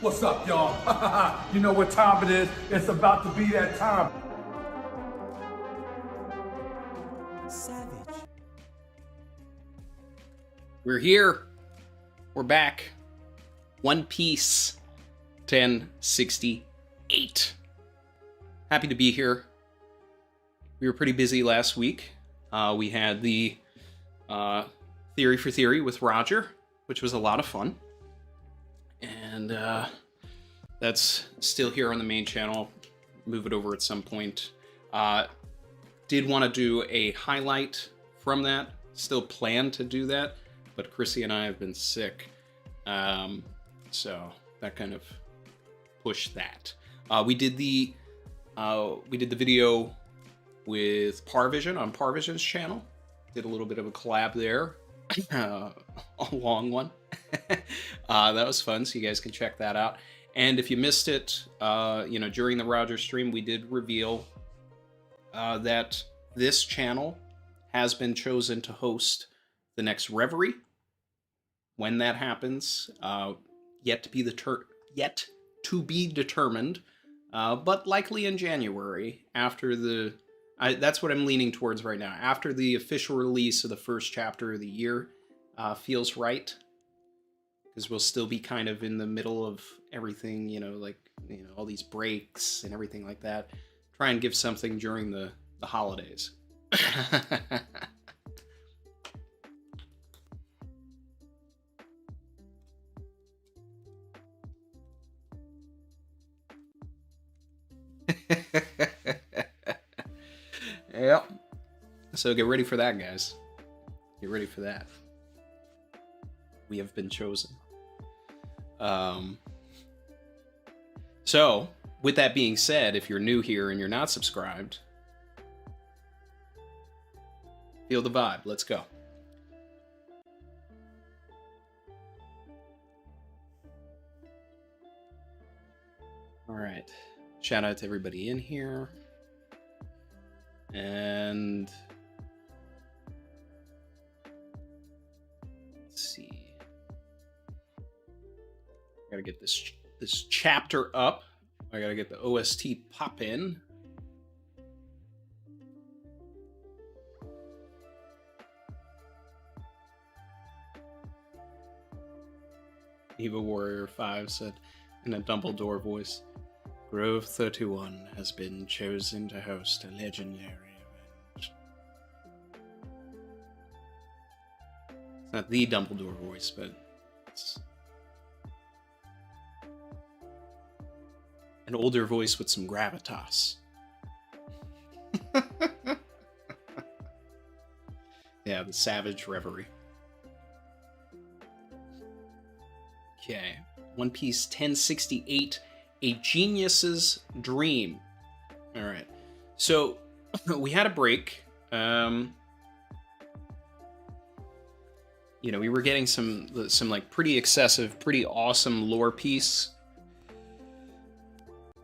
What's up, y'all? You know what time it is? It's about to be that time. Savage. We're here. We're back. One Piece 1068. Happy to be here. We were pretty busy last week. We had the Theory for Theory with Roger, which was a lot of fun. And that's still here on the main channel. Move it over at some point. Did want to do a highlight from that. Still plan to do that, but Chrissy and I have been sick. So that kind of pushed that. We did the video with Parvision on Parvision's channel. Did a little bit of a collab there. A long one. That was fun, so you guys can check that out. And if you missed it, during the Roger stream, we did reveal that this channel has been chosen to host the next Reverie. When that happens, yet to be determined, but likely in January after the. That's what I'm leaning towards right now. After the official release of the first chapter of the year feels right, because we'll still be kind of in the middle of everything, all these breaks and everything like that. Try and give something during the holidays. Yep. So get ready for that, guys. Get ready for that. We have been chosen. So, with that being said, if you're new here and you're not subscribed, feel the vibe. Let's go. All right. Shout out to everybody in here. And let's see. I gotta get this chapter up. I gotta get the OST pop in. Eva Warrior 5 said in a Dumbledore voice, Grove 31 has been chosen to host a legendary event. It's not the Dumbledore voice, but it's an older voice with some gravitas. Yeah, the Savage Reverie. Okay, One Piece 1068. A Genius's Dream. All right. So we had a break. We were getting some like pretty excessive, pretty awesome lore piece.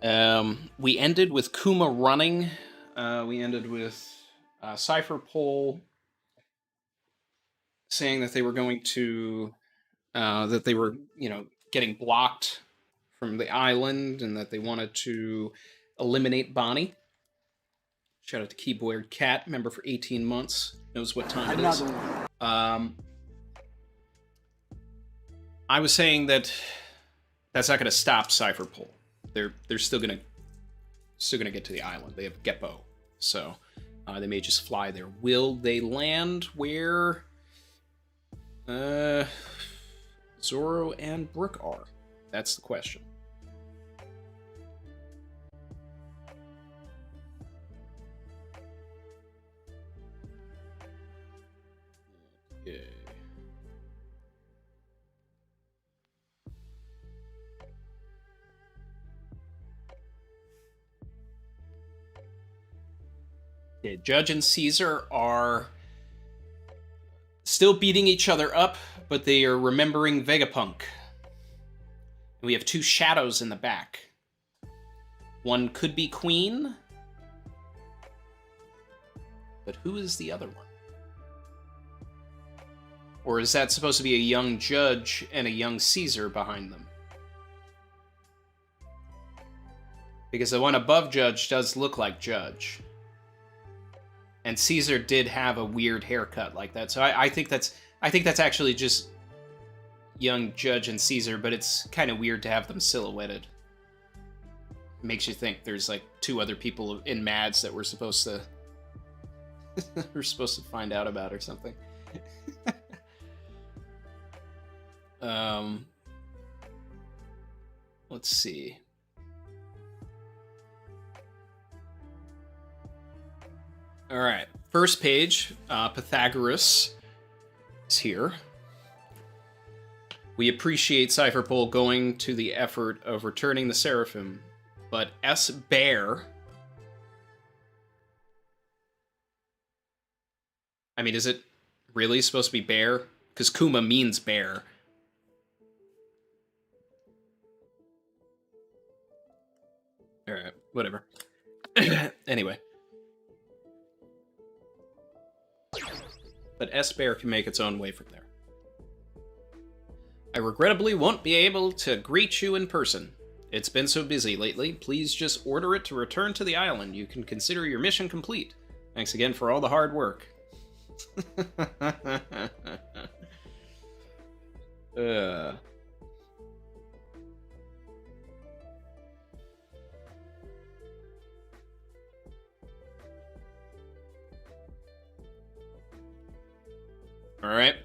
We ended with Kuma running. We ended with Cypher Pole saying that they were going to getting blocked from the island, and that they wanted to eliminate Bonnie. Shout out to Keyboard Cat, member for 18 months, knows what time it is. I was saying that that's not going to stop Cypherpole. They're still going to get to the island. They have Geppo, so they may just fly there. Will they land where Zoro and Brook are? That's the question. Okay. Yeah, Judge and Caesar are still beating each other up, but they are remembering Vegapunk. And we have two shadows in the back. One could be Queen, but who is the other one? Or is that supposed to be a young Judge and a young Caesar behind them? Because the one above Judge does look like Judge. And Caesar did have a weird haircut like that. So I think that's actually just young Judge and Caesar, but it's kind of weird to have them silhouetted. It makes you think there's like two other people in Mads that we're supposed to find out about or something. Let's see. All right, first page, Pythagoras is here. We appreciate Cypherpole going to the effort of returning the Seraphim, but S. Bear... I mean, is it really supposed to be bear? Because Kuma means bear. Alright, whatever. Anyway. But S-Bear can make its own way from there. I regrettably won't be able to greet you in person. It's been so busy lately. Please just order it to return to the island. You can consider your mission complete. Thanks again for all the hard work. Alright.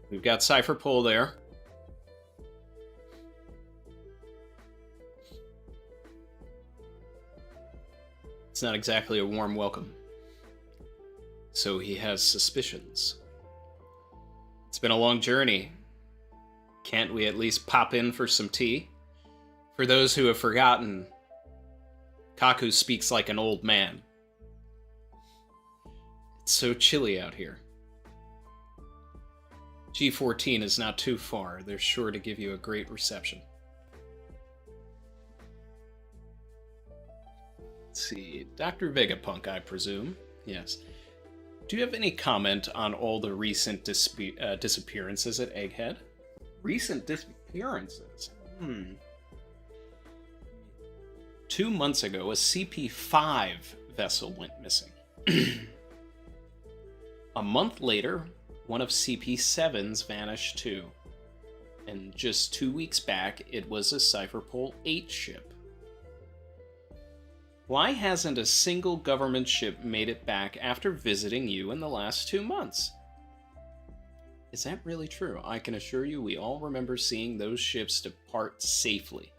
We've got Cypherpole there. It's not exactly a warm welcome. So he has suspicions. It's been a long journey. Can't we at least pop in for some tea? For those who have forgotten, Kaku speaks like an old man. It's so chilly out here. G14 is not too far. They're sure to give you a great reception. Let's see. Dr. Vegapunk, I presume. Yes. Do you have any comment on all the recent disappearances at Egghead? Recent disappearances? 2 months ago, a CP-5 vessel went missing. A month later, one of CP-7's vanished too. And just 2 weeks back, it was a Cypherpole 8 ship. Why hasn't a single government ship made it back after visiting you in the last 2 months? Is that really true? I can assure you we all remember seeing those ships depart safely.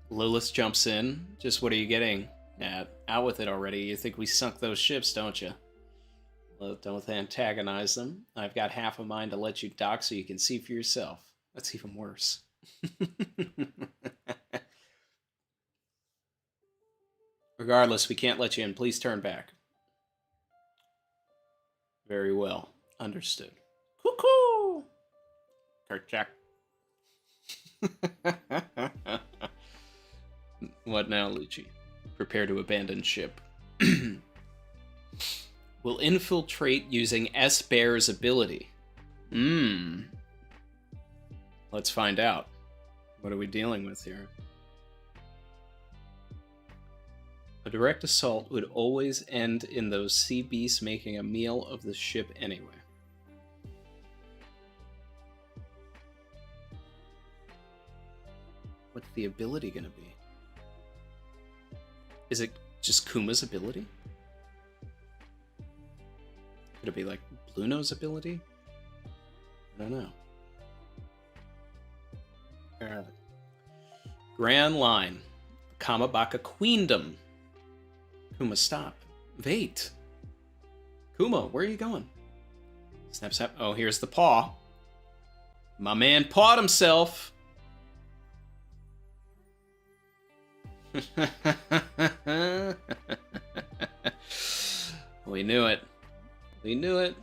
Lilith jumps in. Just what are you getting at? Out with it already. You think we sunk those ships, don't you? Well, don't antagonize them. I've got half a mind to let you dock so you can see for yourself. That's even worse. Regardless, we can't let you in. Please turn back. Very well. Understood. Cuckoo! Kerchak. What now, Lucci? Prepare to abandon ship. Will infiltrate using S-Bear's ability. Let's find out. What are we dealing with here? A direct assault would always end in those sea beasts making a meal of the ship anyway. What's the ability gonna be? Is it just Kuma's ability? Could it be like Bluno's ability? I don't know. Alright. Grand Line. Kamabaka Queendom. Kuma, stop. Wait. Kuma, where are you going? Snap, snap. Oh, here's the paw. My man pawed himself. We knew it. We knew it.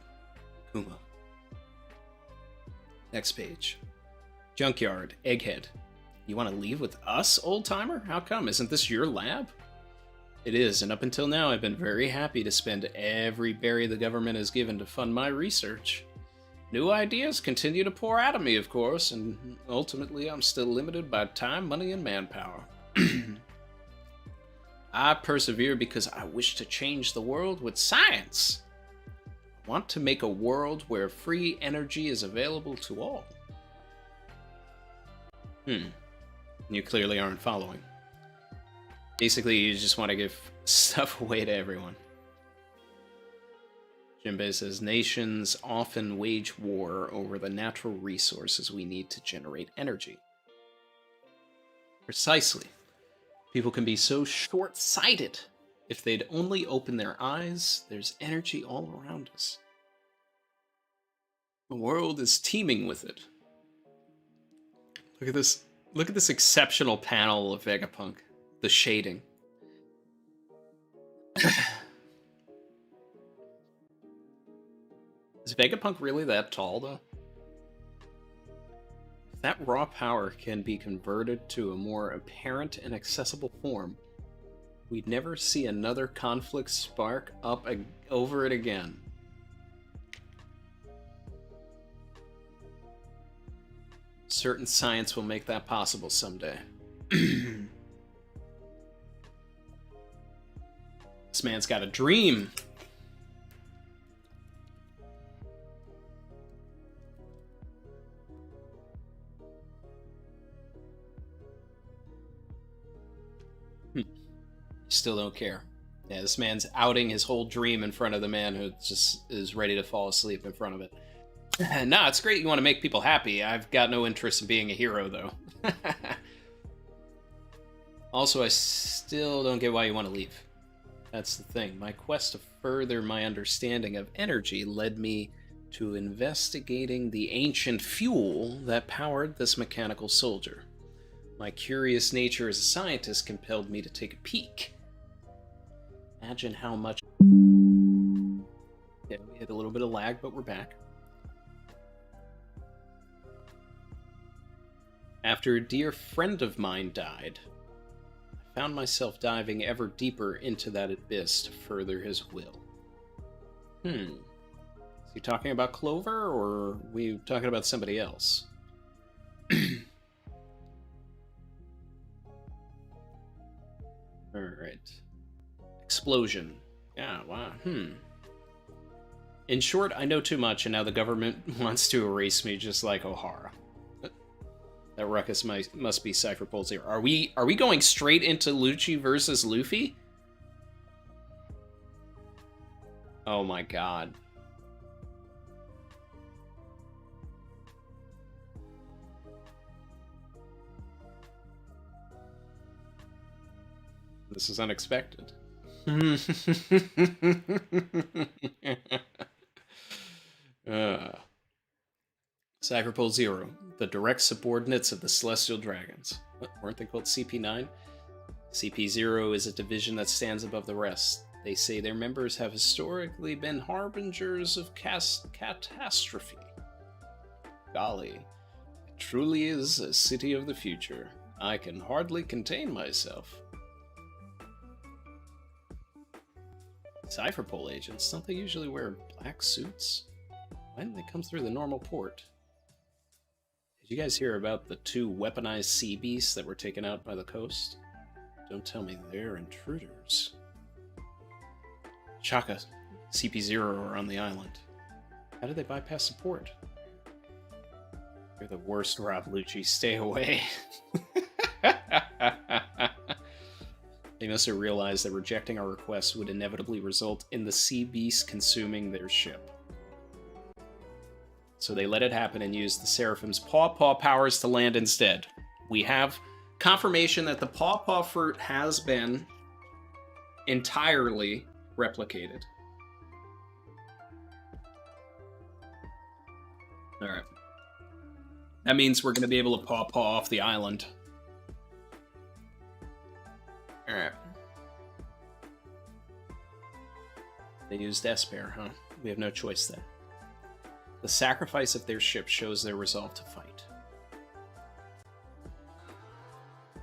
Kuma. Next page. Junkyard. Egghead. You want to leave with us, old-timer? How come? Isn't this your lab? It is, and up until now I've been very happy to spend every berry the government has given to fund my research. New ideas continue to pour out of me, of course, and ultimately I'm still limited by time, money, and manpower. I persevere because I wish to change the world with science. I want to make a world where free energy is available to all. You clearly aren't following. Basically, you just want to give stuff away to everyone. Jinbei says, nations often wage war over the natural resources we need to generate energy. Precisely. People can be so short-sighted. If they'd only open their eyes, there's energy all around us. The world is teeming with it. Look at this. Look at this exceptional panel of Vegapunk. The shading. Is Vegapunk really that tall, though? If that raw power can be converted to a more apparent and accessible form, we'd never see another conflict spark up over it again. Certain science will make that possible someday. This man's got a dream. Still don't care. Yeah, this man's outing his whole dream in front of the man who just is ready to fall asleep in front of it. Nah, it's great you want to make people happy. I've got no interest in being a hero, though. Also, I still don't get why you want to leave. That's the thing. My quest to further my understanding of energy led me to investigating the ancient fuel that powered this mechanical soldier. My curious nature as a scientist compelled me to take a peek. Imagine how much... Yeah, we had a little bit of lag, but we're back. After a dear friend of mine died, I found myself diving ever deeper into that abyss to further his will. Is he talking about Clover, or are we talking about somebody else? Alright. Explosion. Yeah, wow. In short, I know too much, and now the government wants to erase me just like O'Hara. That ruckus must be Cypher Pole Zero. Are we going straight into Lucci versus Luffy? Oh my god. This is unexpected. Cypher Pole Zero, the direct subordinates of the Celestial Dragons. What, weren't they called CP9? CP0 is a division that stands above the rest. They say their members have historically been harbingers of catastrophe. Golly, it truly is a city of the future. I can hardly contain myself. Cypher Pole agents, don't they usually wear black suits? Why didn't they come through the normal port? Did you guys hear about the 2 weaponized sea beasts that were taken out by the coast? Don't tell me they're intruders. Chaka, CP0 are on the island. How did they bypass the port? You're the worst, Rob Lucci. Stay away. They must have realized that rejecting our request would inevitably result in the sea beasts consuming their ship. So they let it happen and used the Seraphim's paw powers to land instead. We have confirmation that the paw fruit has been entirely replicated. Alright. That means we're going to be able to paw off the island. Alright. They used Esper, huh? We have no choice then. The sacrifice of their ship shows their resolve to fight.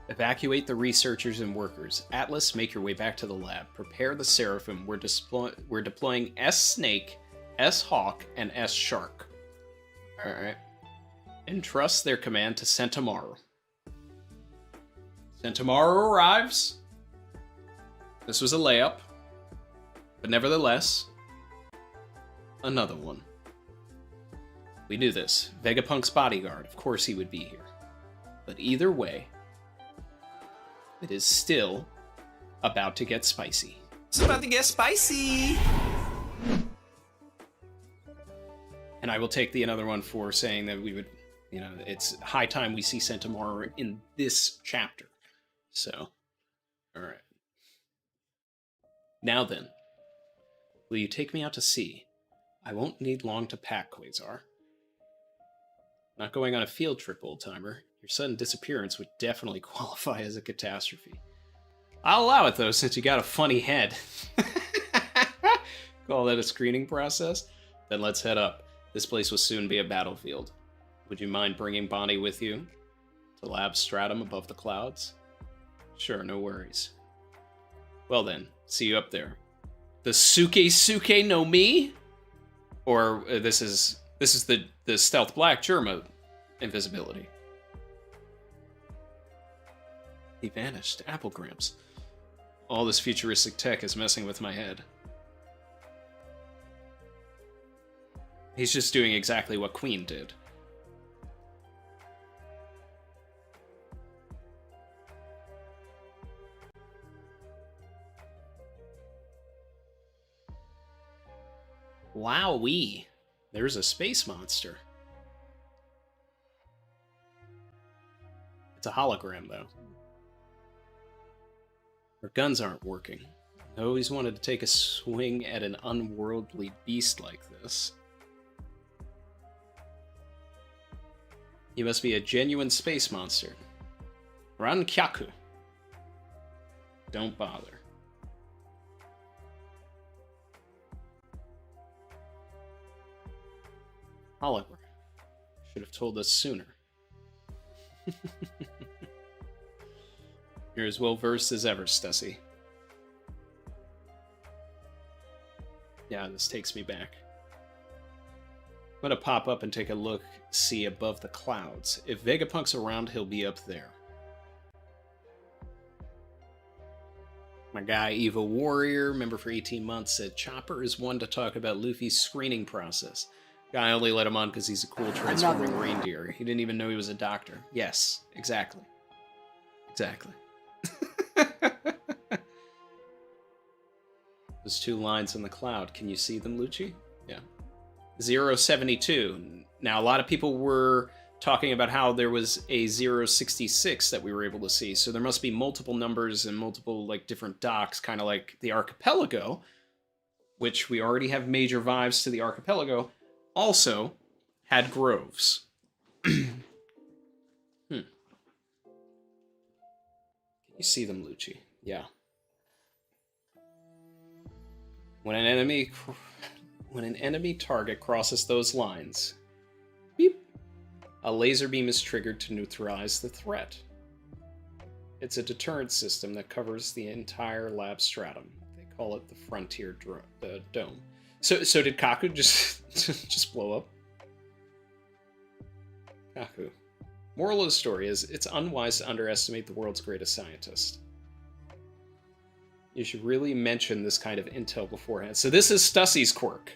Evacuate the researchers and workers. Atlas, make your way back to the lab. Prepare the Seraphim. We're deploying S-Snake, S-Hawk, and S-Shark. Alright. Entrust their command to Sentomaru. Sentomaru arrives. This was a layup. But nevertheless, another one. We knew this. Vegapunk's bodyguard. Of course he would be here. But either way, it is still about to get spicy. It's about to get spicy! And I will take the another one for saying that we would, you know, it's high time we see Sentomaru in this chapter. So, alright. Now then, will you take me out to sea? I won't need long to pack, Quasar. Not going on a field trip, old-timer. Your sudden disappearance would definitely qualify as a catastrophe. I'll allow it, though, since you got a funny head. Call that a screening process? Then let's head up. This place will soon be a battlefield. Would you mind bringing Bonnie with you? To Lab Stratum above the clouds? Sure, no worries. Well then, see you up there. The Suke no Mi? Or this is the Stealth Black Germa invisibility. He vanished. Apple Gramps. All this futuristic tech is messing with my head. He's just doing exactly what Queen did. Wowee. There's a space monster. It's a hologram, though. Our guns aren't working. I always wanted to take a swing at an unworldly beast like this. You must be a genuine space monster. Rankyaku. Don't bother. Oliver. Should have told us sooner. You're as well versed as ever, Stussy. Yeah, this takes me back. I'm gonna pop up and take a look, see above the clouds. If Vegapunk's around, he'll be up there. My guy, Eva Warrior, member for 18 months, said Chopper is one to talk about Luffy's screening process. Guy only let him on because he's a cool transforming reindeer. He didn't even know he was a doctor. Yes, exactly. Exactly. Those two lines in the cloud. Can you see them, Lucci? Yeah. 072. Now, a lot of people were talking about how there was a 066 that we were able to see. So there must be multiple numbers and multiple, like, different docks, kind of like the Archipelago, which we already have major vibes to the Archipelago, also had groves. Can you see them, Lucci? Yeah. When an enemy target crosses those lines, beep, a laser beam is triggered to neutralize the threat. It's a deterrent system that covers the entire lab stratum. They call it the Frontier Dome. So did Kaku just blow up? Kaku. Moral of the story is, it's unwise to underestimate the world's greatest scientist. You should really mention this kind of intel beforehand. So this is Stussy's quirk.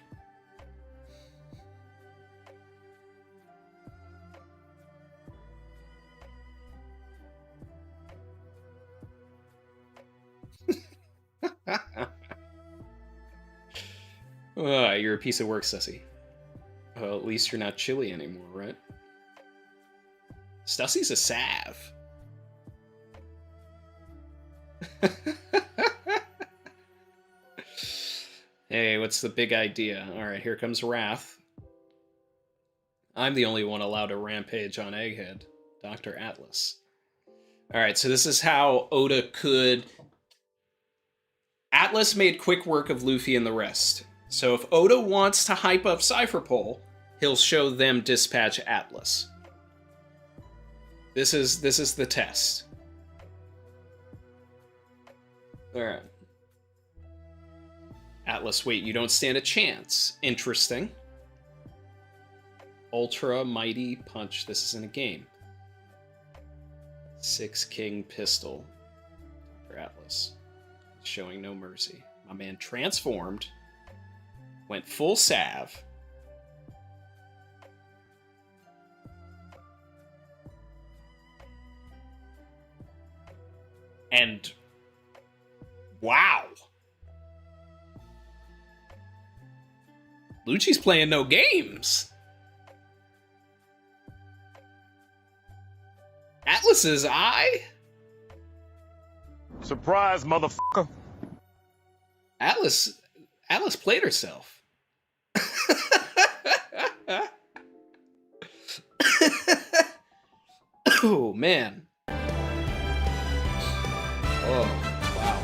You're a piece of work, Stussy. Well, at least you're not chilly anymore, right? Stussy's a sav. Hey, what's the big idea? Alright, here comes Wrath. I'm the only one allowed to rampage on Egghead. Dr. Atlas. Alright, so this is how Oda could... Atlas made quick work of Luffy and the rest. So if Oda wants to hype up Cypher Pole, he'll show them dispatch Atlas. This is the test. Alright. Atlas, wait, you don't stand a chance. Interesting. Ultra Mighty Punch. This isn't a game. 6 King Pistol. Dr. Atlas. Showing no mercy. My man transformed. Went full salve. And wow. Lucci's playing no games. Atlas's eye? Surprise, motherfucker. Atlas played herself. Oh, man. Oh, wow.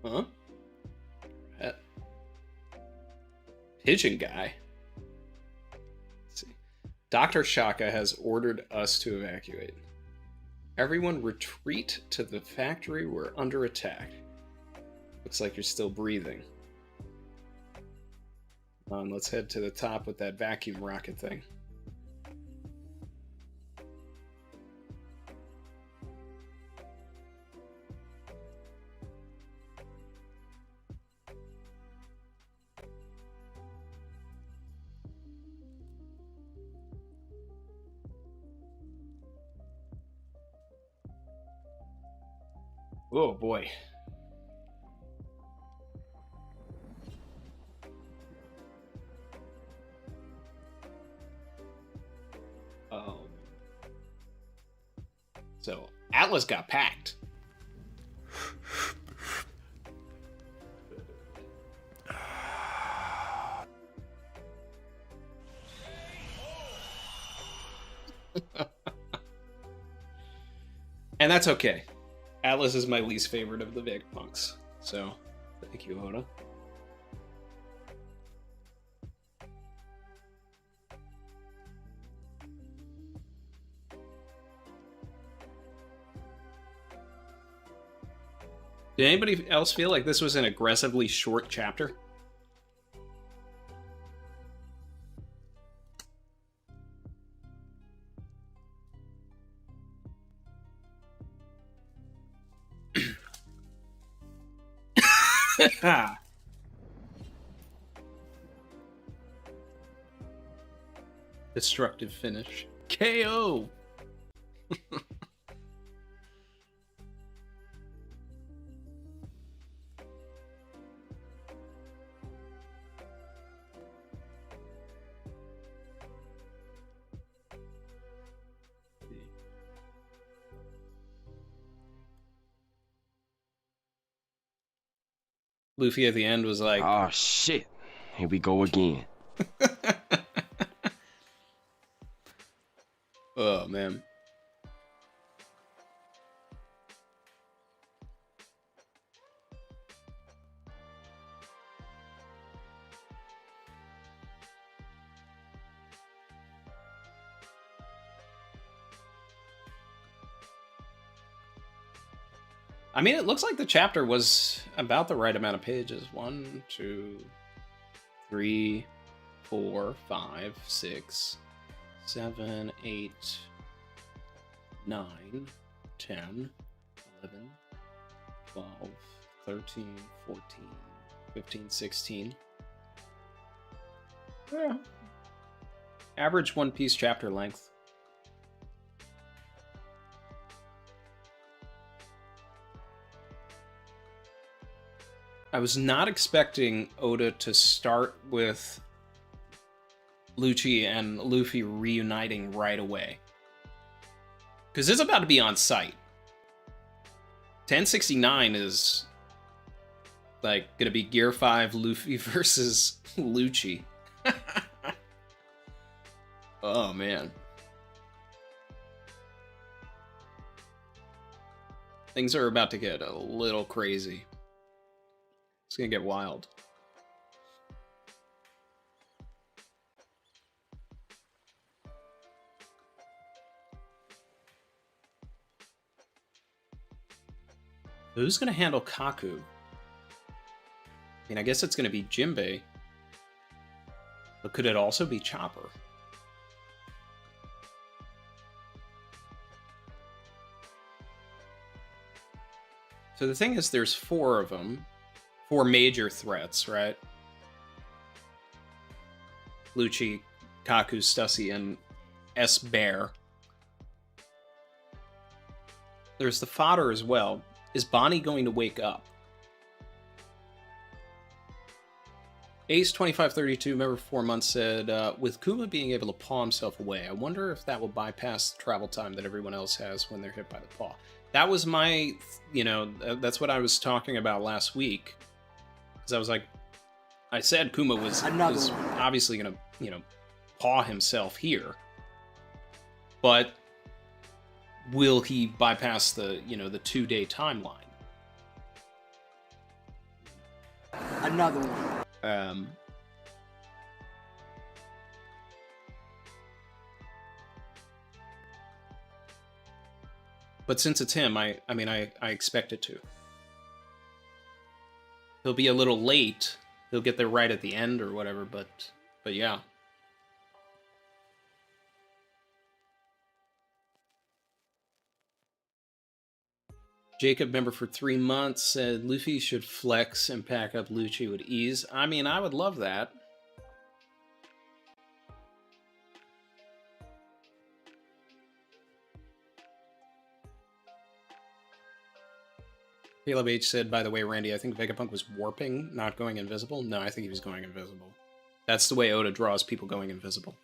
Huh? That pigeon guy. Let's see. Dr. Shaka has ordered us to evacuate. Everyone retreat to the factory. We're under attack. Looks like you're still breathing. Come on, let's head to the top with that vacuum rocket thing. Oh boy. So Atlas got packed. And that's okay. Atlas is my least favorite of the Vegapunks. So, thank you, Oda. Did anybody else feel like this was an aggressively short chapter? Destructive finish. KO! Luffy at the end was like, Oh shit. Here we go again. oh man. I mean, it looks like the chapter was about the right amount of pages. 1, 2, 3, 4, 5, 6, 7, 8, 9, 10, 11, 12, 13, 14, 15, 16. Yeah. Average One Piece chapter length. I was not expecting Oda to start with Lucci and Luffy reuniting right away. Because it's about to be on site. 1069 is like gonna be Gear 5 Luffy versus Lucci. Oh man. Things are about to get a little crazy. It's gonna get wild. Who's going to handle Kaku? I mean, I guess it's going to be Jinbei. But could it also be Chopper? So the thing is, there's 4 of them. 4 major threats, right? Lucci, Kaku, Stussy, and S-Bear. There's the fodder as well. Is Bonnie going to wake up? Ace2532, member for 4 months, said, with Kuma being able to paw himself away, I wonder if that will bypass the travel time that everyone else has when they're hit by the paw. That was my, that's what I was talking about last week. Because I was like, I said Kuma was obviously going to, paw himself here. But will he bypass the, the 2-day timeline? Another one. But since it's him, I expect it to. He'll be a little late. He'll get there right at the end or whatever, but yeah. Jacob, member for 3 months, said Luffy should flex and pack up Lucci with ease. I mean, I would love that. Caleb H said, by the way, Randy, I think Vegapunk was warping, not going invisible. No, I think he was going invisible. That's the way Oda draws people going invisible.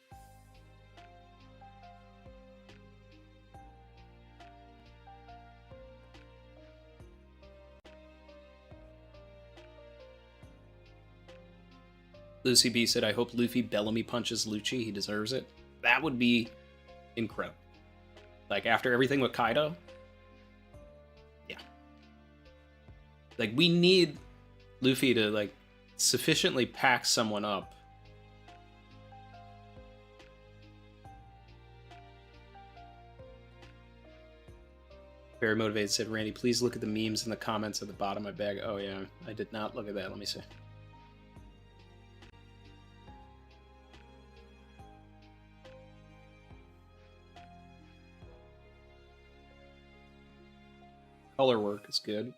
Lucy B said, I hope Luffy Bellamy punches Lucci. He deserves it. That would be incredible. Like, after everything with Kaido? Yeah. Like, we need Luffy to, like, sufficiently pack someone up. Very motivated said, Randy, please look at the memes in the comments at the bottom of my bag. Oh, yeah. I did not look at that. Let me see. Color work is good.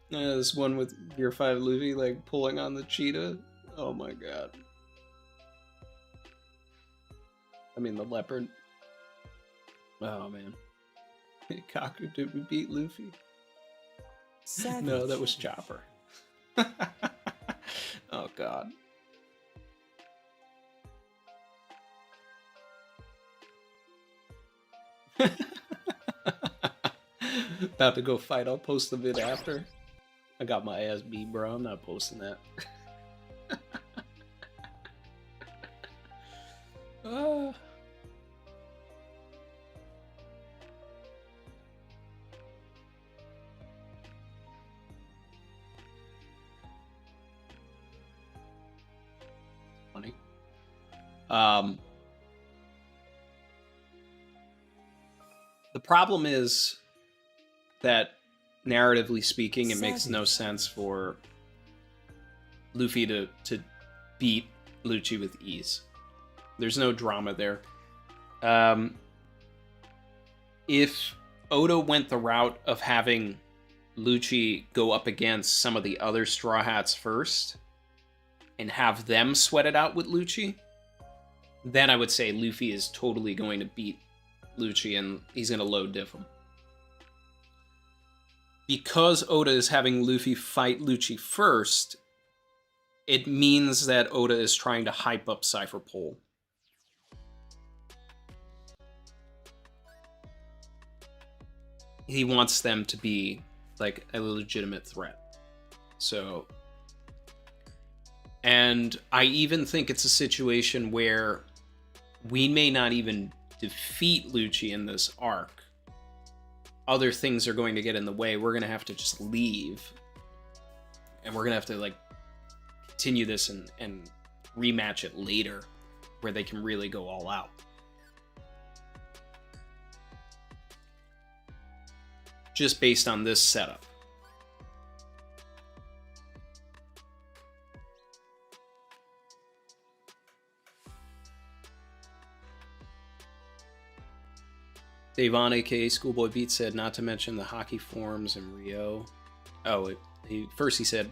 This one with Gear 5 Luffy, like, pulling on the cheetah. Oh my god. I mean, the leopard. Oh, man. Kaku, did we beat Luffy? Savage. No, that was Chopper. Oh, God. About to go fight. I'll post the vid after. I got my ass beat, bro. I'm not posting that. Funny. The problem is that, narratively speaking, it makes no sense for Luffy to beat Lucci with ease. There's no drama there. If Oda went the route of having Lucci go up against some of the other Straw Hats first and have them sweat it out with Lucci, then I would say Luffy is totally going to beat Lucci and he's going to low diff him. Because Oda is having Luffy fight Lucci first, it means that Oda is trying to hype up Cypher Pole. He wants them to be, like, a legitimate threat. So... And I even think it's a situation where we may not even defeat Lucci in this arc, other things are going to get in the way. We're going to have to just leave. And we're going to have to, like, continue this and rematch it later where they can really go all out. Just based on this setup. Davon, aka Schoolboy Beat, said not to mention the hockey forms in Rio. Oh, first he said,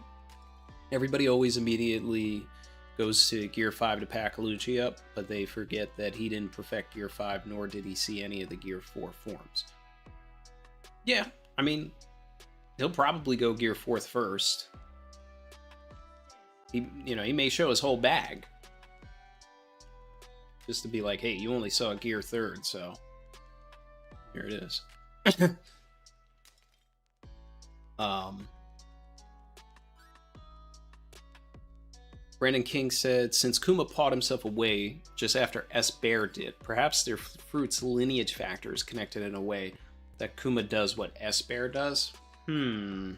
everybody always immediately goes to Gear 5 to pack Lucci up, but they forget that he didn't perfect Gear 5, nor did he see any of the Gear 4 forms. Yeah, I mean, he'll probably go Gear 4th first. He may show his whole bag. Just to be like, hey, you only saw Gear 3rd, so here it is. Brandon King said, since Kuma pawed himself away just after S. Bear did, perhaps their fruit's lineage factor is connected in a way that Kuma does what S. Bear does? I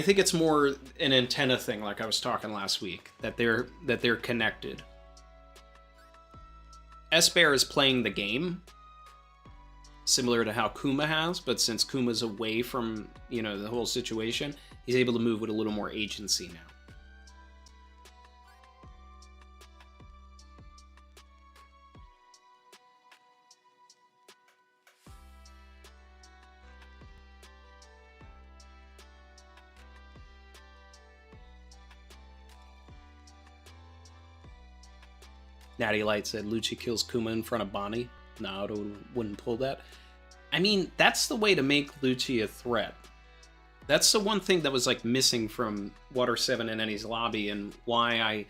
think it's more an antenna thing, like I was talking last week, that they're connected. S. Bear is playing the game, similar to how Kuma has, but since Kuma's away from, the whole situation, he's able to move with a little more agency now. Natty Light said Lucci kills Kuma in front of Bonnie. Naoto wouldn't pull that. I mean, that's the way to make Lucci a threat. That's the one thing that was like missing from Water 7 and Enies Lobby, and why I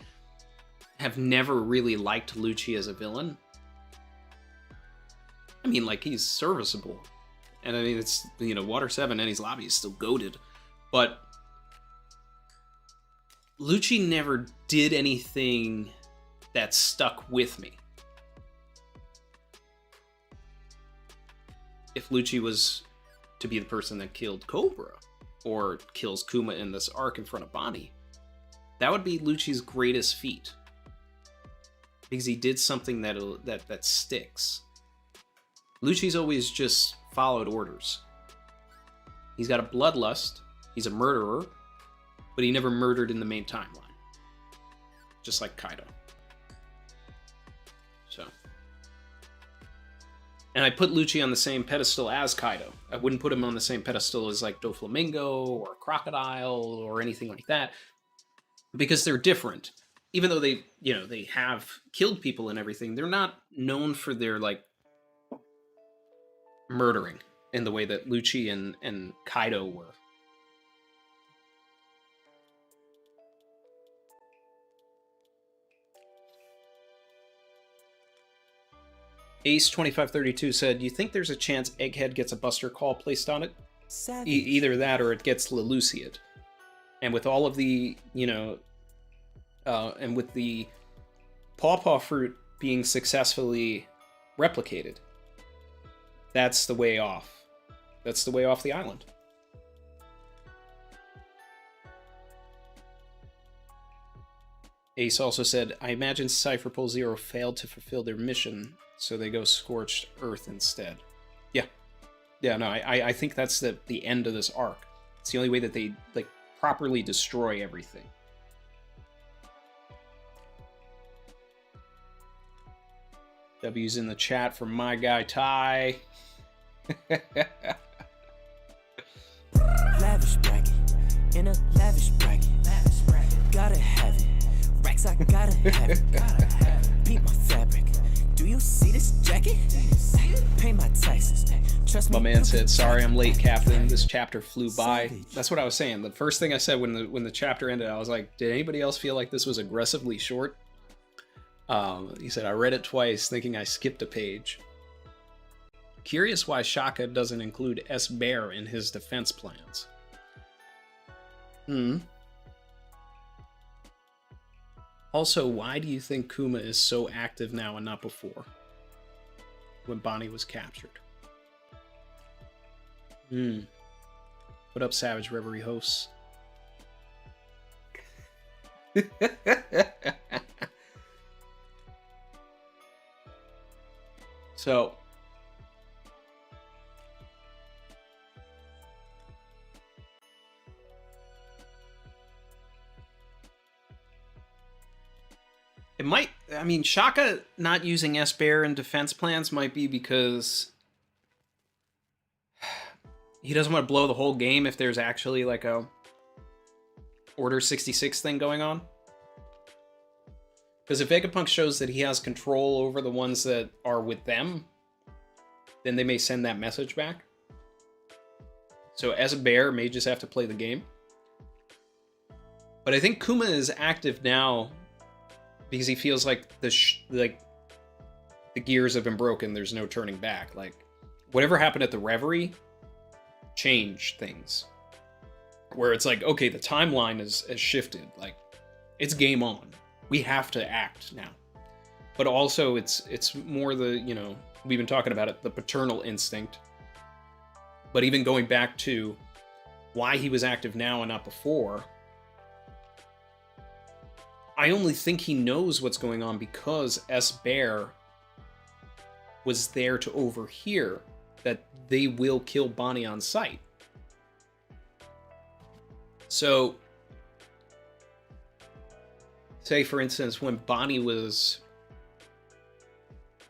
have never really liked Lucci as a villain. I mean, like, he's serviceable. And I mean, it's, Water 7 Enies Lobby is still goated. But Lucci never did anything that stuck with me. If Lucci was to be the person that killed Cobra, or kills Kuma in this arc in front of Bonnie, that would be Lucci's greatest feat. Because he did something that sticks. Lucci's always just followed orders. He's got a bloodlust, he's a murderer, but he never murdered in the main timeline. Just like Kaido. And I put Lucci on the same pedestal as Kaido. I wouldn't put him on the same pedestal as like Doflamingo or Crocodile or anything like that, because they're different. Even though they have killed people and everything, they're not known for their like murdering in the way that Lucci and Kaido were. Ace2532 said, you think there's a chance Egghead gets a Buster Call placed on it? Either that or it gets Leluciad. And with all of the, and with the Pawpaw Fruit being successfully replicated, that's the way off. That's the way off the island. Ace also said, I imagine Cypher Pole Zero failed to fulfill their mission, so they go Scorched Earth instead. Yeah, no, I think that's the end of this arc. It's the only way that they like properly destroy everything. W's in the chat from my guy Ty. Lavish bracket, in a lavish bracket, gotta have it. Racks, I gotta have it. Beat my fabric. Do you see this jacket? Pay my taxes. Trust me. My man said, "Sorry, I'm late, Captain. This chapter flew by." That's what I was saying. The first thing I said when the chapter ended, I was like, "Did anybody else feel like this was aggressively short?" He said, "I read it twice, thinking I skipped a page." Curious why Shaka doesn't include S. Bear in his defense plans. Also, why do you think Kuma is so active now and not before? When Bonnie was captured. What up, Savage Reverie hosts? So, it might, I mean, Shaka not using S-Bear in defense plans might be because he doesn't want to blow the whole game if there's actually like a Order 66 thing going on. Because if Vegapunk shows that he has control over the ones that are with them, then they may send that message back. So as a bear, may just have to play the game. But I think Kuma is active now because he feels like the gears have been broken. There's no turning back. Like whatever happened at the Reverie changed things. Where it's like, okay, the timeline has shifted. Like it's game on. We have to act now. But also it's more the, you know, we've been talking about it, the paternal instinct. But even going back to why he was active now and not before, I only think he knows what's going on because S-Bear was there to overhear that they will kill Bonnie on sight. So, say for instance, when Bonnie was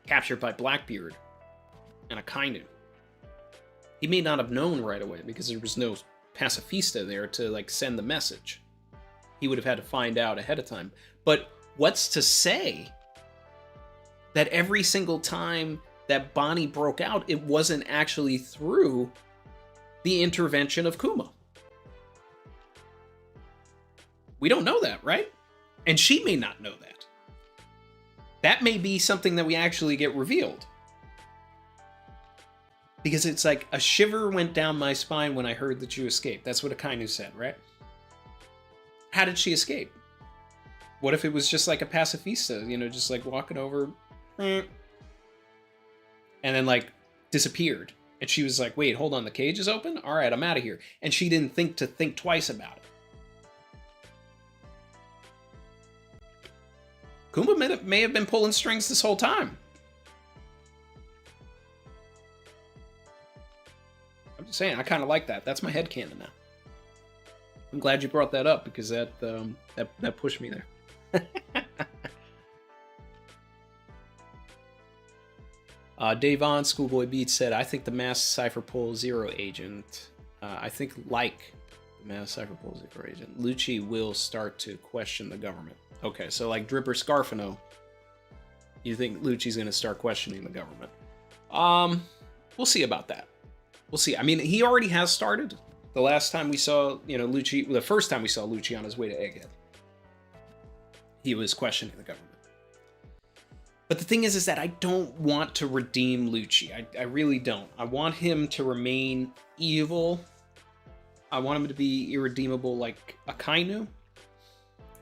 captured by Blackbeard and Akainu, he may not have known right away because there was no pacifista there to like send the message. He would have had to find out ahead of time. But what's to say that every single time that Bonnie broke out, it wasn't actually through the intervention of Kuma? We don't know that, right? And she may not know that. That may be something that we actually get revealed. Because it's like, a shiver went down my spine when I heard that you escaped. That's what Akainu said, right? How did she escape? What if it was just like a pacifista, you know, just like walking over, and then like disappeared. And she was like, wait, hold on, the cage is open? All right, I'm out of here. And she didn't think twice about it. Kuma may have been pulling strings this whole time. I'm just saying, I kind of like that. That's my headcanon now. I'm glad you brought that up because that pushed me there. Davon Schoolboy Beats said, I think the Mass Cypher Pole Zero agent. I think like the Mass Cypher Pole Zero agent, Lucci will start to question the government. Okay, so like Dripper Scarfino, you think Lucci's going to start questioning the government? We'll see about that. We'll see. I mean, he already has started. The last time we saw, you know, Lucci, the first time we saw Lucci on his way to Egghead, he was questioning the government. But the thing is that I don't want to redeem Lucci. I really don't. I want him to remain evil. I want him to be irredeemable like Akainu.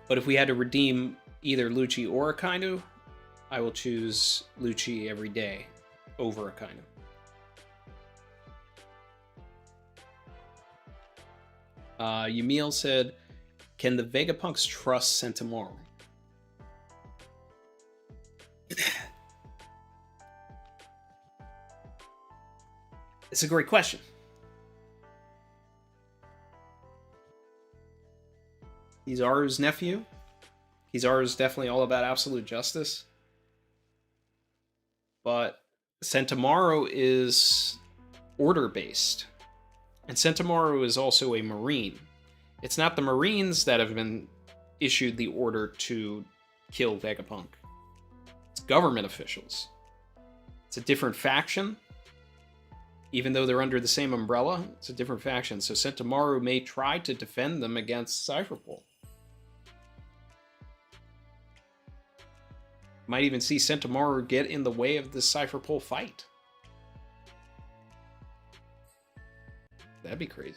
But if we had to redeem either Lucci or Akainu, I will choose Lucci every day over Akainu. Yamil said, can the Vegapunks trust Sentomaru? It's a great question. Kizaru's nephew. Kizaru's definitely all about absolute justice. But Sentomaru is order-based. And Sentomaru is also a Marine. It's not the Marines that have been issued the order to kill Vegapunk. It's government officials. It's a different faction. Even though they're under the same umbrella, it's a different faction. So Sentomaru may try to defend them against Cypherpole. Might even see Sentomaru get in the way of this Cypherpole fight. That'd be crazy.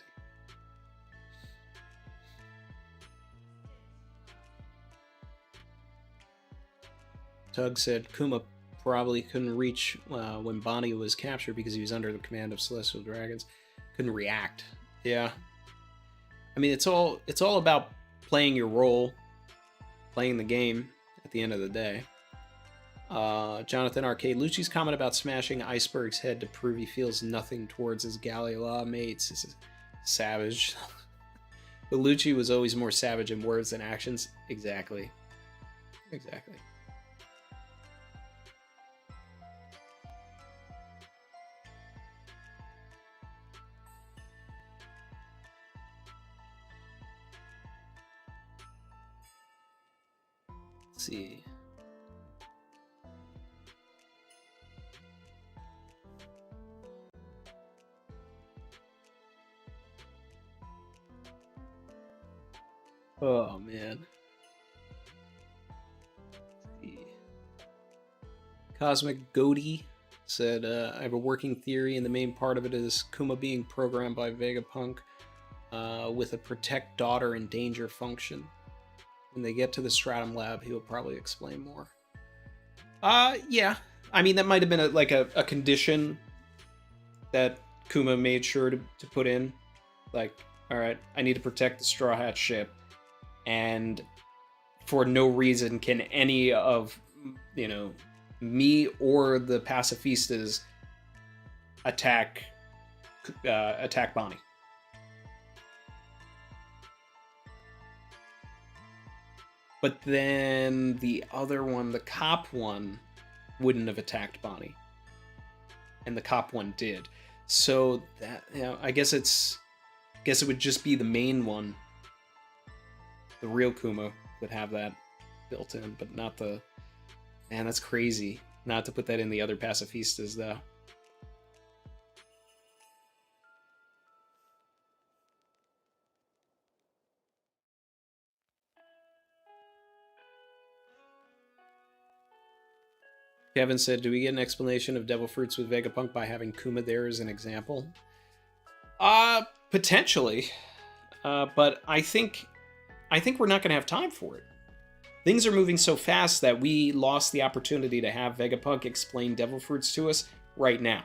Tug said Kuma probably couldn't reach when Bonnie was captured because he was under the command of celestial dragons. Couldn't react. Yeah. I mean, it's all about playing your role, playing the game at the end of the day. Jonathan Arcade, Lucci's comment about smashing Iceberg's head to prove he feels nothing towards his Galila mates is savage. But Lucci was always more savage in words than actions. Exactly. Exactly. Let's see. Oh, man. Cosmic Goaty said, I have a working theory, and the main part of it is Kuma being programmed by Vegapunk with a protect daughter in danger function. When they get to the Stratum Lab, he'll probably explain more. Yeah. I mean, that might have been a condition that Kuma made sure to put in. Like, all right, I need to protect the Straw Hat ship. And for no reason can any of, me or the pacifistas attack Bonnie. But then the other one, the cop one, wouldn't have attacked Bonnie. And the cop one did. So that, I guess it would just be the main one. The real Kuma would have that built in, but not the... Man, that's crazy. Not to put that in the other pacifistas, though. Kevin said, do we get an explanation of Devil Fruits with Vegapunk by having Kuma there as an example? Potentially. But I think we're not going to have time for it. Things are moving so fast that we lost the opportunity to have Vegapunk explain Devil Fruits to us right now.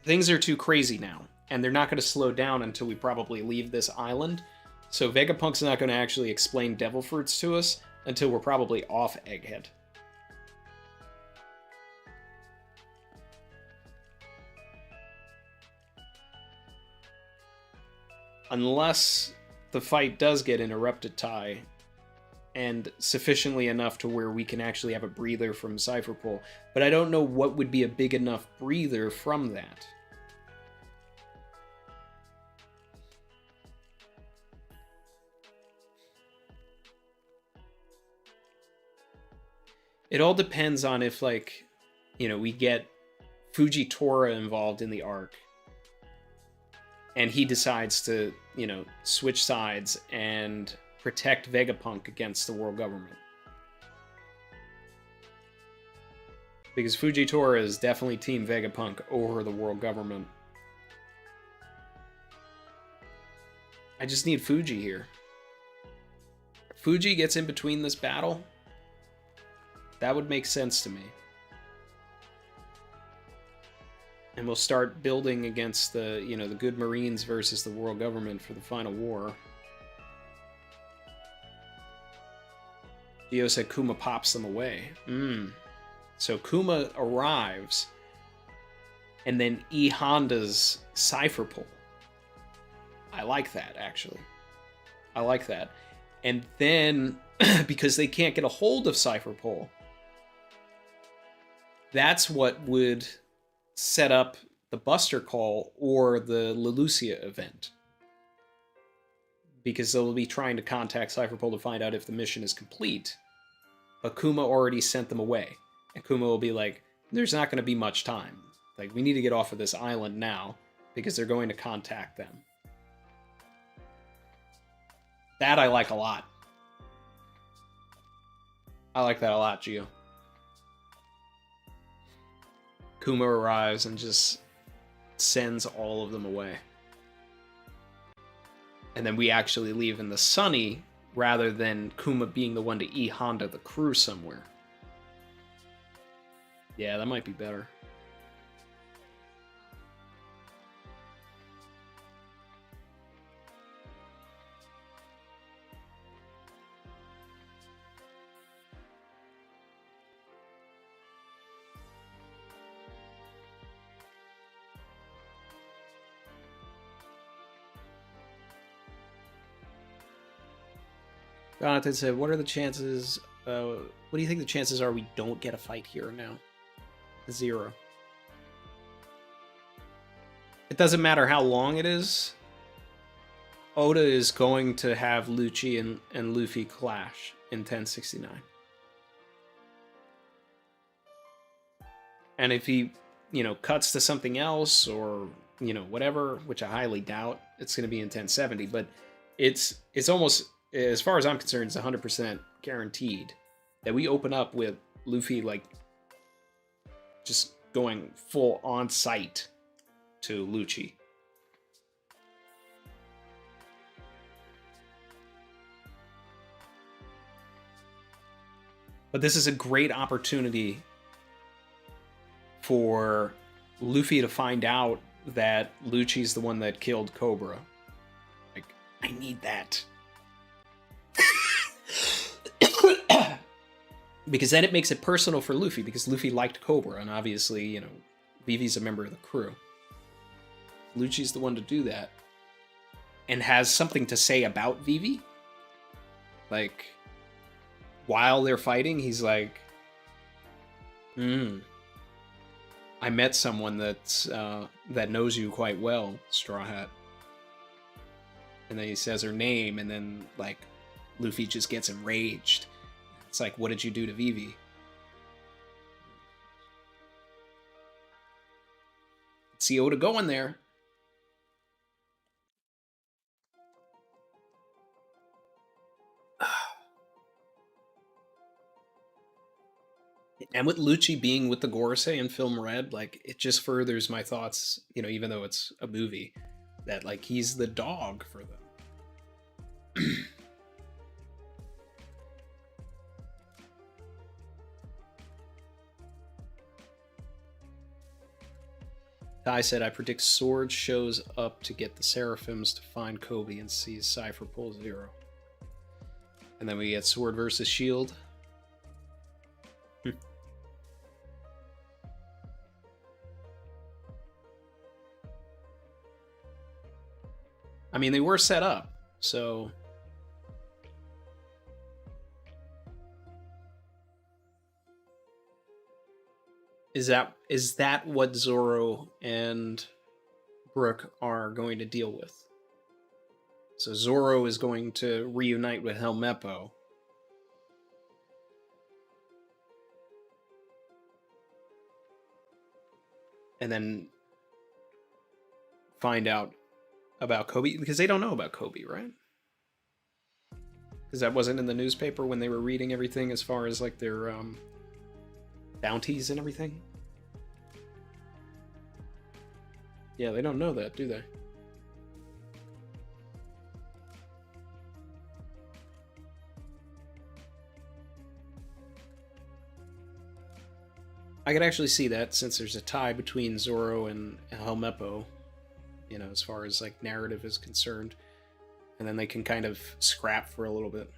Things are too crazy now, and they're not going to slow down until we probably leave this island. So Vegapunk's not going to actually explain Devil Fruits to us until we're probably off Egghead. Unless the fight does get interrupted, Ty, and sufficiently enough to where we can actually have a breather from Cypher Pole. But I don't know what would be a big enough breather from that. It all depends on if, we get Fujitora involved in the arc. And he decides to, switch sides and protect Vegapunk against the world government. Because Fujitora is definitely Team Vegapunk over the world government. I just need Fuji here. Fuji gets in between this battle. That would make sense to me. And we'll start building against the, the good Marines versus the world government for the final war. Dio said Kuma pops them away. So Kuma arrives, and then E Honda's Cypher Pole. I like that, actually. I like that. And then, because they can't get a hold of Cypher Pole, that's what would set up the Buster Call or the Lelucia event. Because they'll be trying to contact Cypher Pole to find out if the mission is complete. But Kuma already sent them away. And Kuma will be like, there's not going to be much time. Like, we need to get off of this island now, because they're going to contact them. That I like a lot. I like that a lot, Gio. Kuma arrives and just sends all of them away. And then we actually leave in the sunny rather than Kuma being the one to E-Honda the crew somewhere. Yeah, that might be better. Jonathan said, what are the chances, what do you think the chances are we don't get a fight here now? 0. It doesn't matter how long it is. Oda is going to have Lucci and Luffy clash in 1069. And if he, cuts to something else or, whatever, which I highly doubt, it's going to be in 1070. But it's almost, as far as I'm concerned, it's 100% guaranteed that we open up with Luffy, like, just going full on-site to Lucci. But this is a great opportunity for Luffy to find out that Lucci's the one that killed Cobra. Like, I need that. Because then it makes it personal for Luffy, because Luffy liked Cobra, and obviously, Vivi's a member of the crew. Lucci's the one to do that. And has something to say about Vivi. Like, while they're fighting, he's like, I met someone that's that knows you quite well, Straw Hat. And then he says her name, and then, like, Luffy just gets enraged. It's like, what did you do to Vivi? See Oda going there. And with Lucci being with the Gorosei in Film Red, like, it just furthers my thoughts, even though it's a movie, that, like, he's the dog for them. Ty said, I predict Sword shows up to get the Seraphims to find Kobe and sees Cypher pull 0. And then we get Sword versus Shield. I mean, they were set up, so... Is that what Zoro and Brook are going to deal with? So Zoro is going to reunite with Helmeppo. And then find out about Kobe, because they don't know about Kobe, right? Because that wasn't in the newspaper when they were reading everything as far as, like, their bounties and everything. Yeah, they don't know that, do they? I could actually see that, since there's a tie between Zoro and Helmeppo, as far as, like, narrative is concerned. And then they can kind of scrap for a little bit.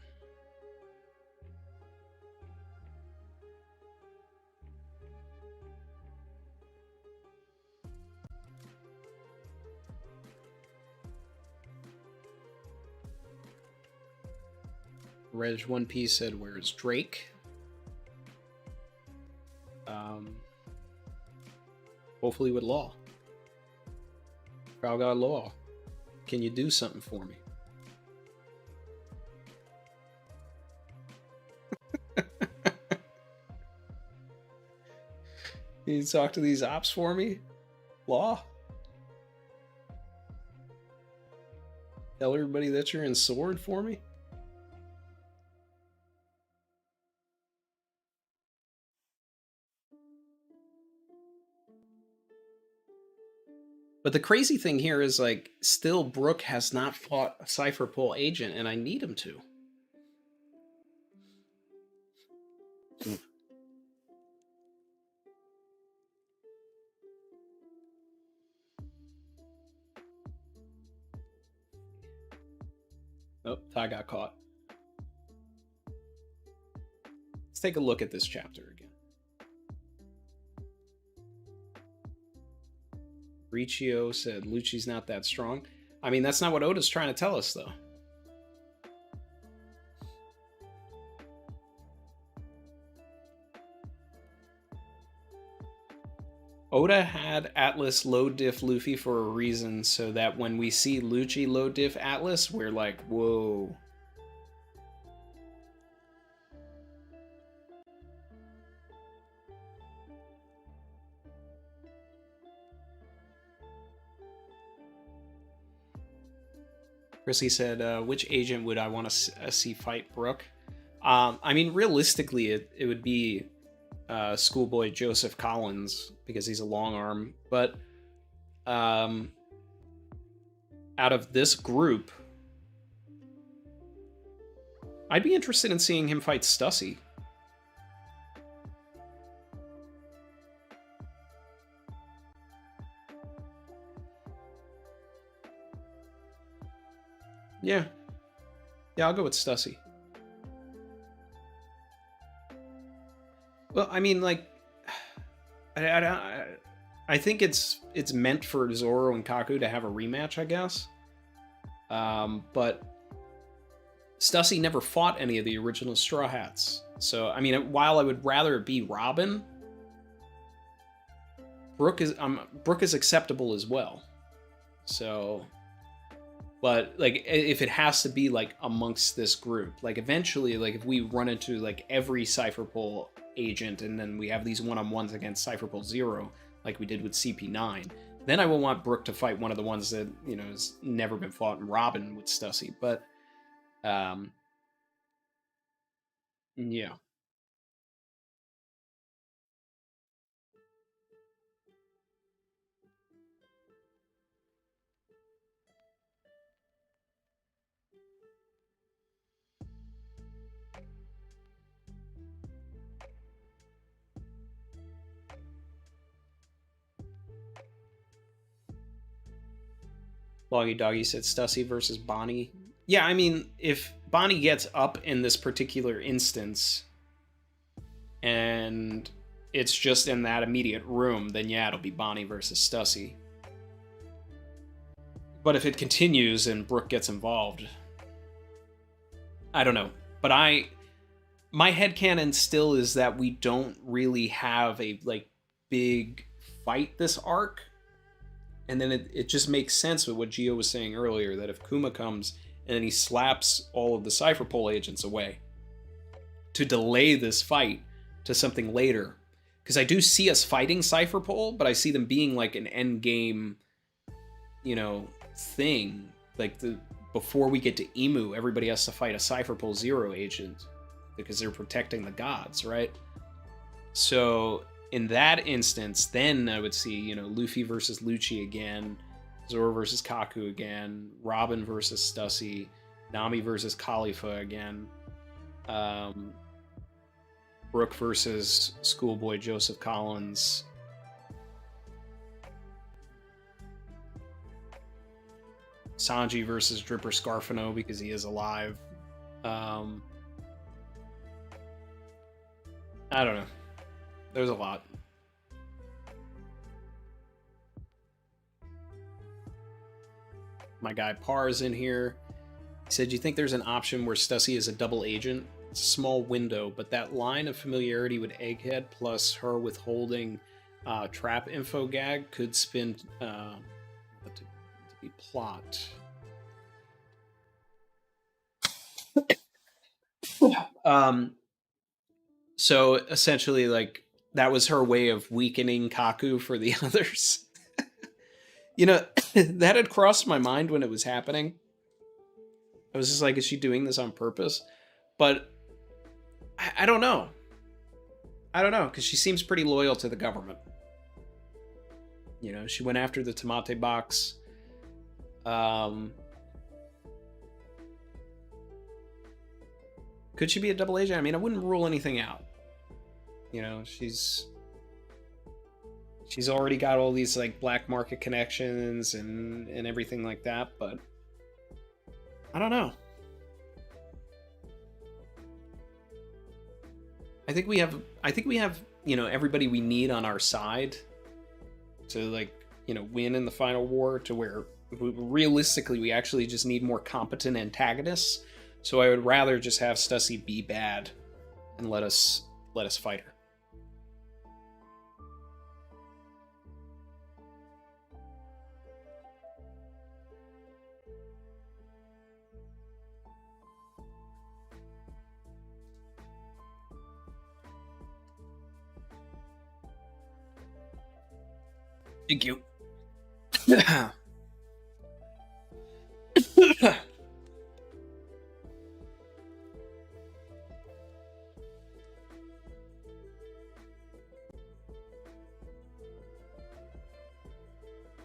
Reg One Piece said, where's Drake? Hopefully with Law. Proud God Law. Can you do something for me? Can you talk to these ops for me? Law? Tell everybody that you're in Sword for me? But the crazy thing here is, like, still Brook has not fought a Cypher Pull agent, and I need him to. Oh, Ty got caught. Let's take a look at this chapter again. Riccio said Lucci's not that strong. I mean, that's not what Oda's trying to tell us, though. Oda had Atlas low diff Luffy for a reason, so that when we see Lucci low diff Atlas, we're like, whoa. Chrissy said, which agent would I want to see fight Brook? I mean, realistically, it would be schoolboy Joseph Collins, because he's a long arm. But out of this group, I'd be interested in seeing him fight Stussy. Yeah, I'll go with Stussy. Well, I mean, like, I think it's meant for Zoro and Kaku to have a rematch, I guess. But Stussy never fought any of the original Straw Hats. So, I mean, while I would rather it be Robin, Brook is acceptable as well. So, but like, if it has to be like amongst this group, like eventually, like if we run into like every Cypher Pole agent and then we have these one-on-ones against Cypher Pole Zero, like we did with CP9, then I will want Brook to fight one of the ones that, you know, has never been fought in Robin with Stussy. But yeah. Loggy Doggy said Stussy versus Bonnie. Yeah, I mean, if Bonnie gets up in this particular instance and it's just in that immediate room, then yeah, it'll be Bonnie versus Stussy. But if it continues and Brook gets involved, I don't know. But my headcanon still is that we don't really have a like big fight this arc. And then it just makes sense with what Gio was saying earlier, that if Kuma comes and then he slaps all of the Cypher Pole agents away to delay this fight to something later. Because I do see us fighting Cypher Pole, but I see them being like an end game, you know, thing. Like before we get to Emu, everybody has to fight a Cypher Pole Zero agent because they're protecting the gods, right? So in that instance, then I would see, you know, Luffy versus Lucci again, Zoro versus Kaku again, Robin versus Stussy, Nami versus Khalifa again, Brook versus Schoolboy Joseph Collins, Sanji versus Dripper Scarfino because he is alive. I don't know. There's a lot. My guy Par's in here. He said, "You think there's an option where Stussy is a double agent? It's a small window, but that line of familiarity with Egghead plus her withholding trap info gag could spin to be plot." So essentially, like, that was her way of weakening Kaku for the others. You know, that had crossed my mind when it was happening. I was just like, is she doing this on purpose? But I don't know. I don't know, because she seems pretty loyal to the government. You know, she went after the Tamate box. Could she be a double agent? I mean, I wouldn't rule anything out. You know, she's already got all these like black market connections and everything like that, but I don't know. I think we have, you know, everybody we need on our side to, like, you know, win in the final war, to where realistically we actually just need more competent antagonists. So I would rather just have Stussy be bad and let us fight her. Thank you.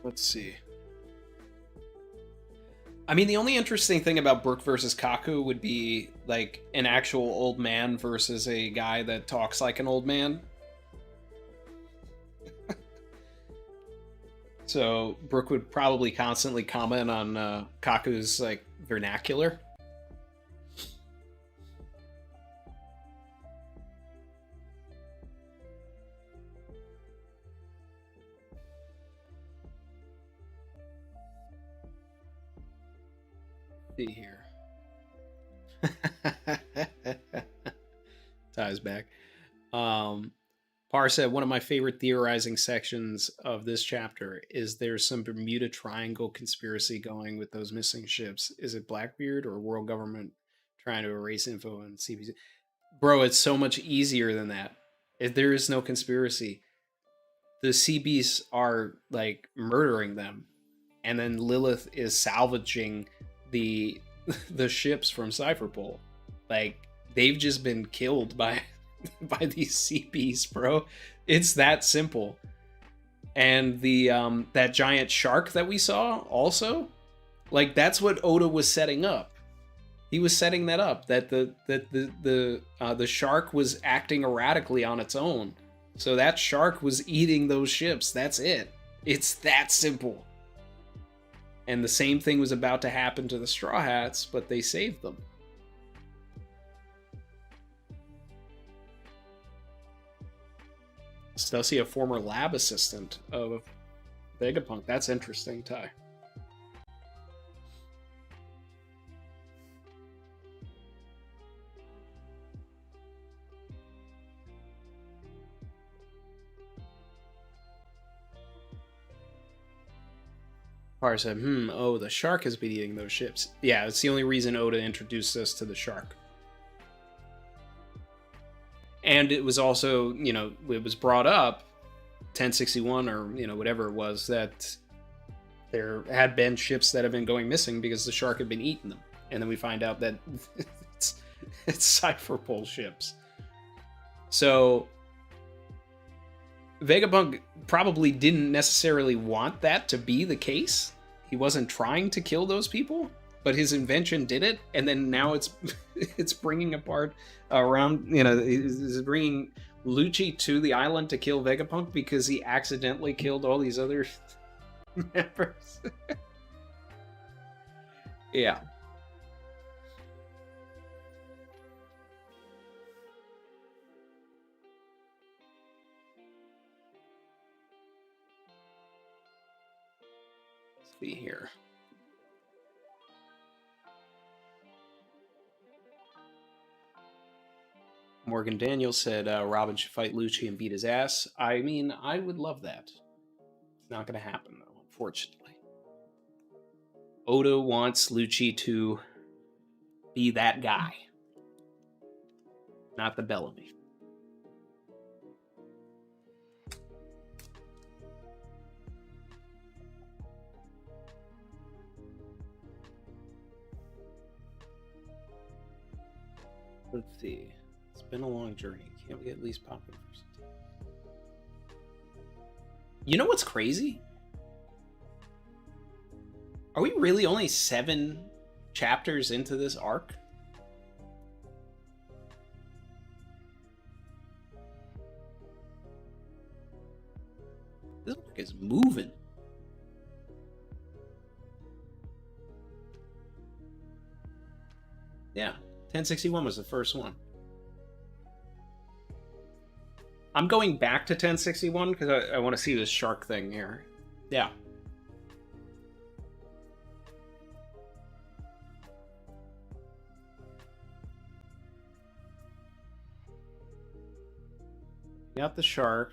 Let's see. I mean, the only interesting thing about Brook versus Kaku would be like an actual old man versus a guy that talks like an old man. So Brook would probably constantly comment on Kaku's like vernacular. See here. Ties back. Par said, one of my favorite theorizing sections of this chapter is there's some Bermuda Triangle conspiracy going with those missing ships. Is it Blackbeard or world government trying to erase info on CBC? Bro, it's so much easier than that. If there is no conspiracy, the CBs are like murdering them, and then Lilith is salvaging the ships from Cypherpole. Like, they've just been killed by these CBs, bro. It's that simple. And the that giant shark that we saw also, like, that's what Oda was setting up. He was setting that up, that the shark was acting erratically on its own. So that shark was eating those ships. That's it. It's that simple. And the same thing was about to happen to the Straw Hats, but they saved them. Stussy, a former lab assistant of Vegapunk. That's interesting, Ty. Par said, oh, the shark has been eating those ships. Yeah, it's the only reason Oda introduced us to the shark. And it was also, you know, it was brought up, 1061 or, you know, whatever it was, that there had been ships that have been going missing because the shark had been eating them. And then we find out that it's Cypherpole ships. So Vegapunk probably didn't necessarily want that to be the case. He wasn't trying to kill those people, but his invention did it, and then now it's it's bringing apart around, you know, is bringing Lucci to the island to kill Vegapunk because he accidentally killed all these other members. Yeah. Let's see here. Morgan Daniels said Robin should fight Lucci and beat his ass. I mean, I would love that. It's not going to happen, though, unfortunately. Oda wants Lucci to be that guy, not the Bellamy. Let's see. It's been a long journey. Can't we get at least popular first? You know what's crazy? Are we really only 7 chapters into this arc? moving. Yeah, 1061 was the first one. I'm going back to 1061 because I want to see this shark thing here. Yeah. Got the shark.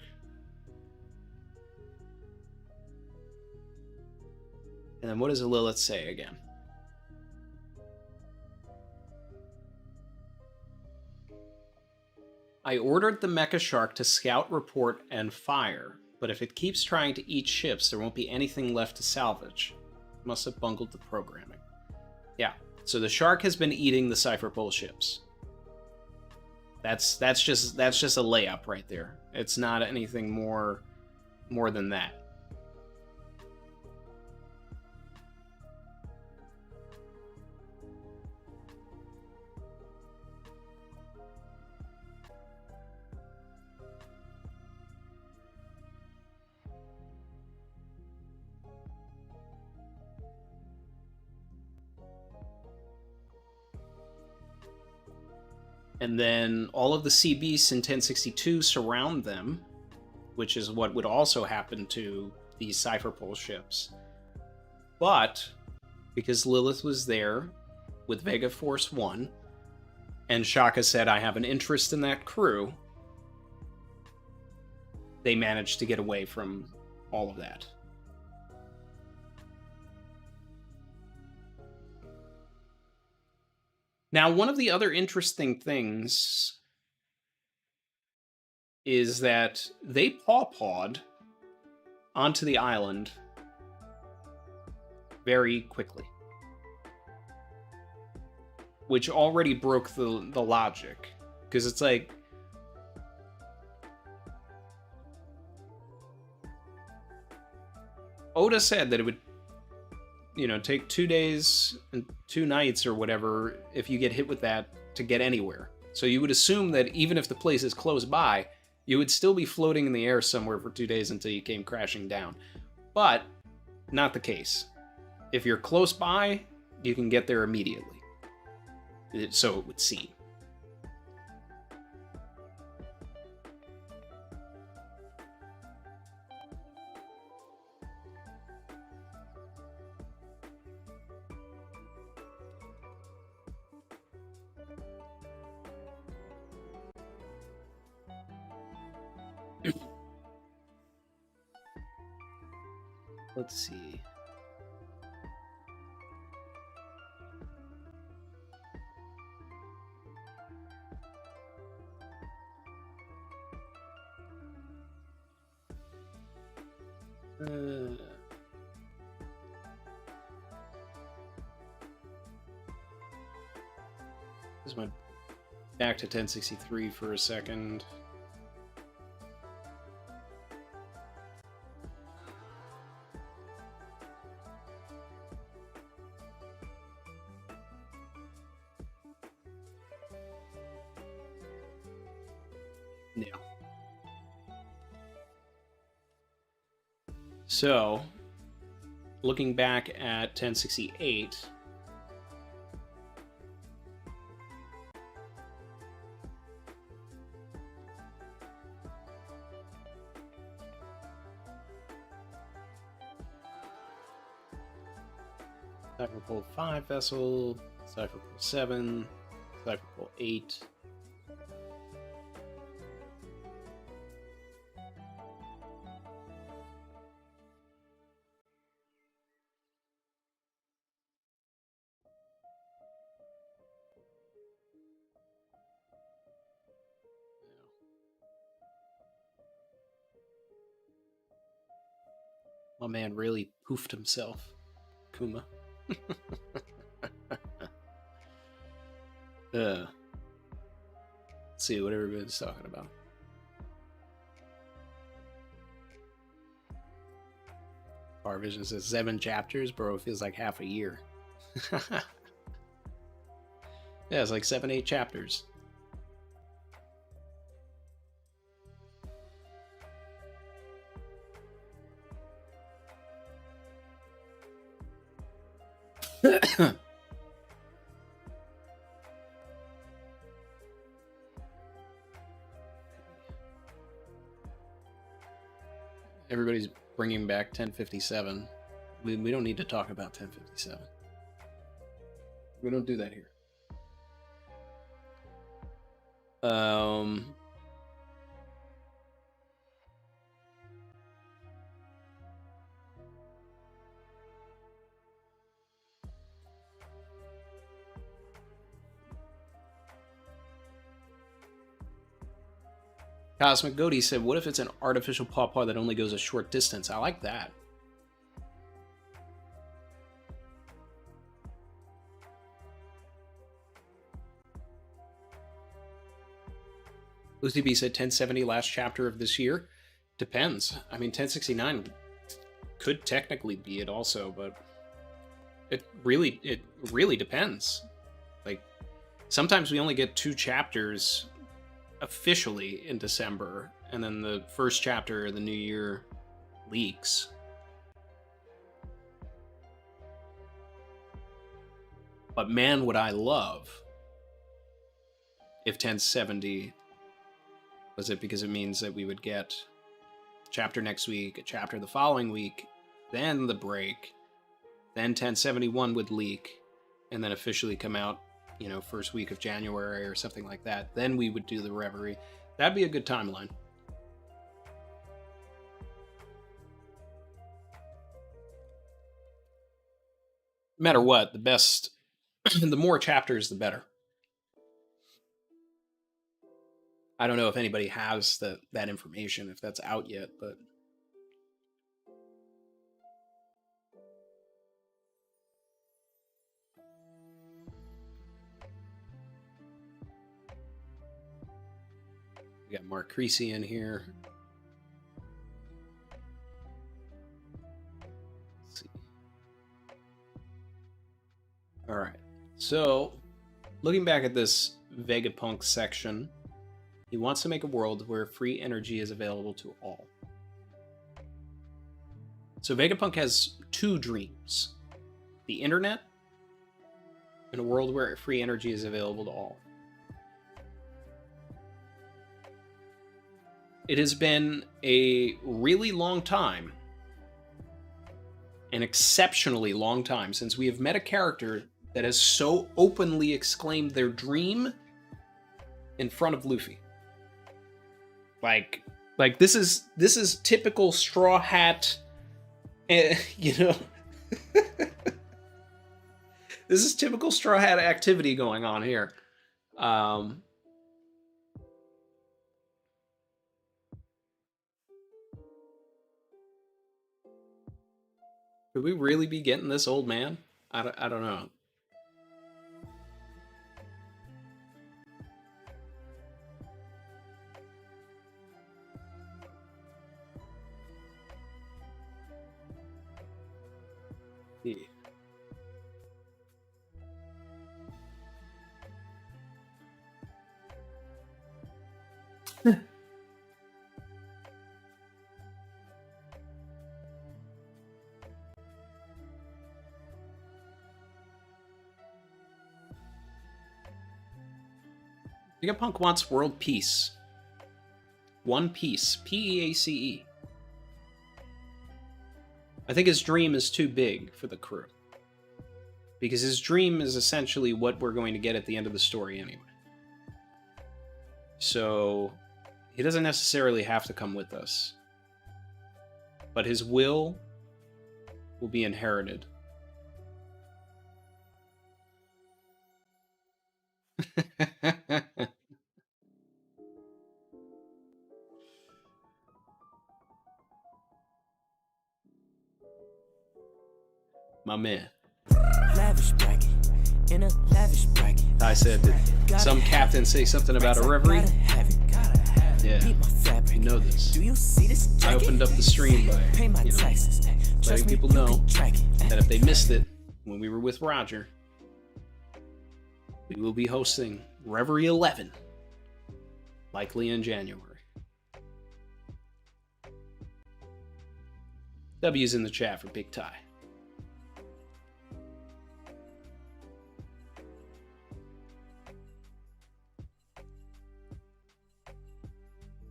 And then what does Lilith say again? I ordered the mecha shark to scout, report, and fire, but if it keeps trying to eat ships, there won't be anything left to salvage. Must have bungled the programming. Yeah, so the shark has been eating the Cypher Pole ships. That's just a layup right there. It's not anything more than that. And then all of the sea beasts in 1062 surround them, which is what would also happen to these Cypher Pole ships. But because Lilith was there with Vega Force 1, and Shaka said, I have an interest in that crew, they managed to get away from all of that. Now, one of the other interesting things is that they paw-pawed onto the island very quickly, which already broke the logic, because it's like, Oda said that it would, take 2 days and 2 nights or whatever if you get hit with that to get anywhere. So you would assume that even if the place is close by, you would still be floating in the air somewhere for 2 days until you came crashing down. But not the case. If you're close by, you can get there immediately. So it would seem. Let's see. Just went back to 1063 for a second. Yeah. So, looking back at 1068, Cypher Pole 5 vessel, Cypher Pole 7, Cypher Pole 8. My man really poofed himself, Kuma. Let's see what everybody's talking about. Far Vision says 7 chapters, bro. It feels like half a year. Yeah, it's like 7, 8 chapters. Everybody's bringing back 1057. We don't need to talk about 1057. We don't do that here. Cosmic Goaty said, what if it's an artificial pawpaw that only goes a short distance? I like that. Lucy B said 1070 last chapter of this year. Depends. I mean, 1069 could technically be it also, but it really depends. Like, sometimes we only get 2 chapters officially in December, and then the first chapter of the new year leaks. But man, would I love if 1070 was it, because it means that we would get a chapter next week, a chapter the following week, then the break, then 1071 would leak, and then officially come out, you know, first week of January or something like that. Then we would do the Reverie. That'd be a good timeline. No matter what, the best, the more chapters, the better. I don't know if anybody has that information, if that's out yet, but we got Mark Creasy in here. Let's see. All right. So, looking back at this Vegapunk section, he wants to make a world where free energy is available to all. So Vegapunk has 2 dreams. The internet, and a world where free energy is available to all. It has been a really long time, an exceptionally long time, since we have met a character that has so openly exclaimed their dream in front of Luffy. Like this is typical Straw Hat, you know. This is typical Straw Hat activity going on here. Could we really be getting this old man? I don't know. Yeah. Vegapunk wants world peace. One Piece. P-E-A-C-E. I think his dream is too big for the crew. Because his dream is essentially what we're going to get at the end of the story anyway. So, he doesn't necessarily have to come with us. But his will be inherited. My man. Lavish bracket, in a lavish bracket. I said, did some captain say something about a reverie? Yeah, you know this. Do you see this jacket? I opened up the stream by, Pay my taxes. letting people know that if they missed it when we were with Roger, we will be hosting Reverie 11, likely in January. W's in the chat for Big Ty.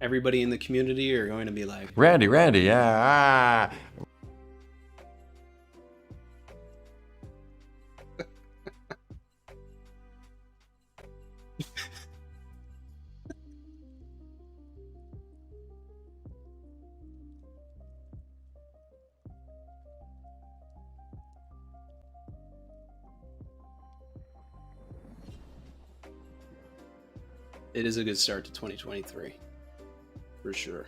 Everybody in the community are going to be like, Randy, yeah. it is a good start to 2023. For sure.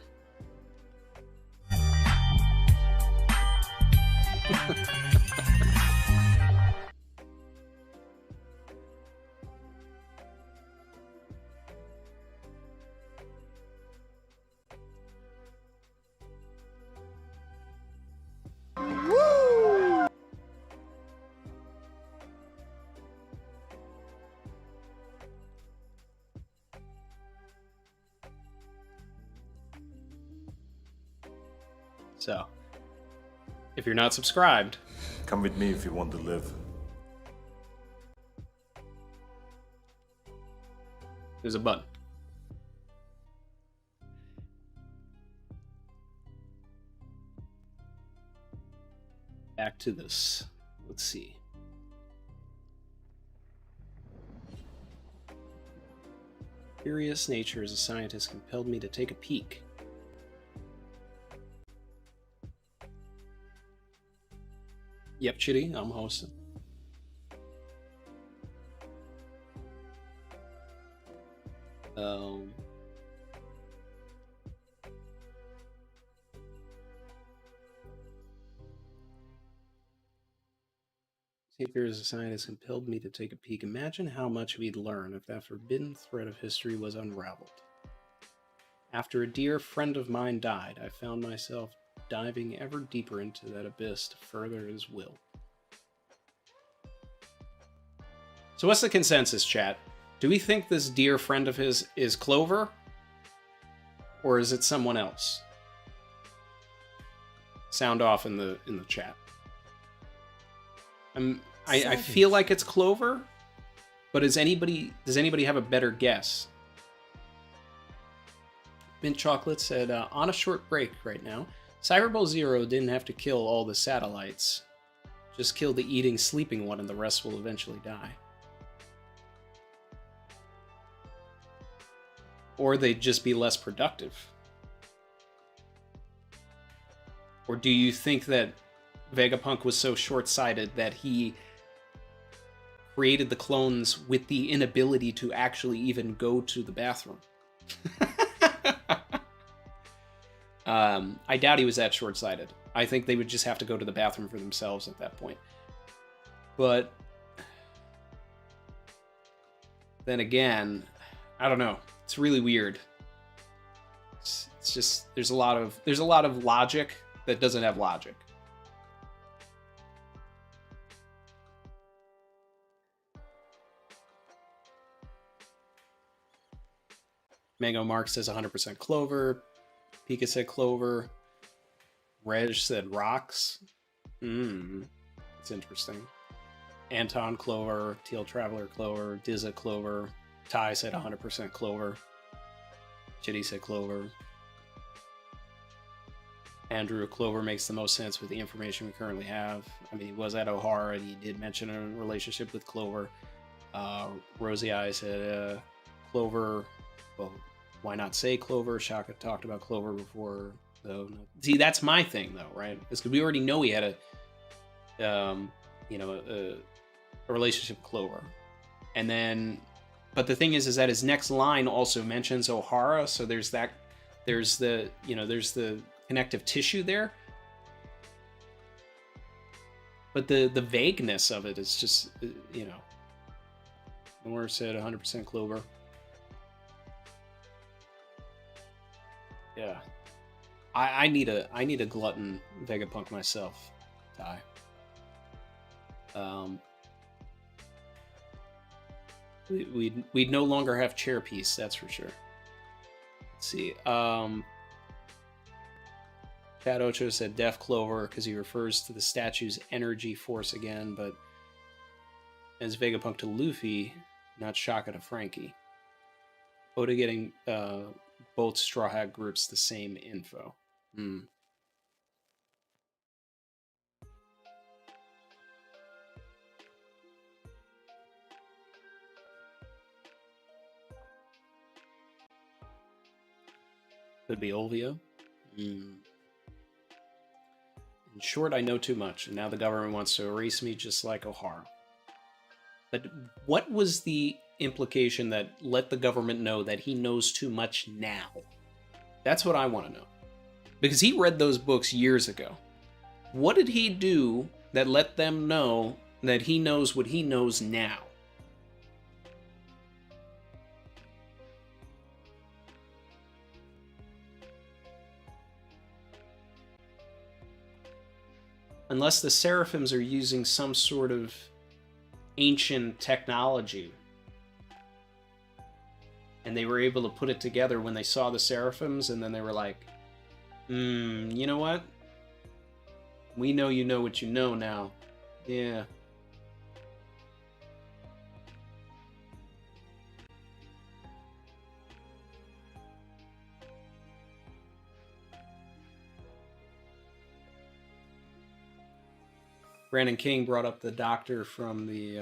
So, if you're not subscribed, Come with me if you want to live. there's a button. Back to this. Let's see. Curious nature as a scientist compelled me to take a peek. Yep, Chitty, I'm hosting. Xavier as a scientist compelled me to take a peek. Imagine how much we'd learn if that forbidden thread of history was unraveled. After a dear friend of mine died, I found myself diving ever deeper into that abyss to further his will. So what's the consensus, chat? Do we think this dear friend of his is Clover? Or is it someone else? Sound off in the chat. I feel like it's Clover, but does anybody have a better guess? Mint Chocolate said, on a short break right now. Cyberball Zero didn't have to kill all the satellites. Just kill the eating, sleeping one and the rest will eventually die. Or they'd just be less productive. Or do you think that Vegapunk was so short-sighted that he created the clones with the inability to actually even go to the bathroom? I doubt he was that short-sighted. I think they would just have to go to the bathroom for themselves at that point. But then again, I don't know. It's really weird. It's just there's a lot of logic that doesn't have logic. Mango Mark says 100% Clover. Pika said Clover. Reg said Rocks. It's interesting. Anton Clover. Teal Traveler Clover. Dizza Clover. Ty said 100% Clover. Chitty said Clover. Andrew Clover makes the most sense with the information we currently have. I mean, he was at O'Hara and he did mention a relationship with Clover. Rosie Eye said Clover. Well, why not say Clover? Shaka talked about Clover before, though. See, that's my thing, though, right? Because we already know he had a relationship with Clover, and then, but the thing is that his next line also mentions O'Hara, so there's the connective tissue there. But the vagueness of it is just, Nora said 100% Clover. Yeah, I need a glutton Vegapunk myself, Ty. We'd no longer have chair piece, that's for sure. Let's see. Chad Ocho said Def Clover because he refers to the statue's energy force again, but as Vegapunk to Luffy, not Shaka to Frankie. Oda getting both Straw Hat groups the same info. Could be Olvio. In short, I know too much, and now the government wants to erase me just like O'Hara. But what was the implication that let the government know that he knows too much now? That's what I want to know. Because he read those books years ago. What did he do that let them know that he knows what he knows now? Unless the Seraphims are using some sort of ancient technology. And they were able to put it together when they saw the Seraphims, and then they were like, you know what? We know you know what you know now. Yeah. Brandon King brought up the doctor from the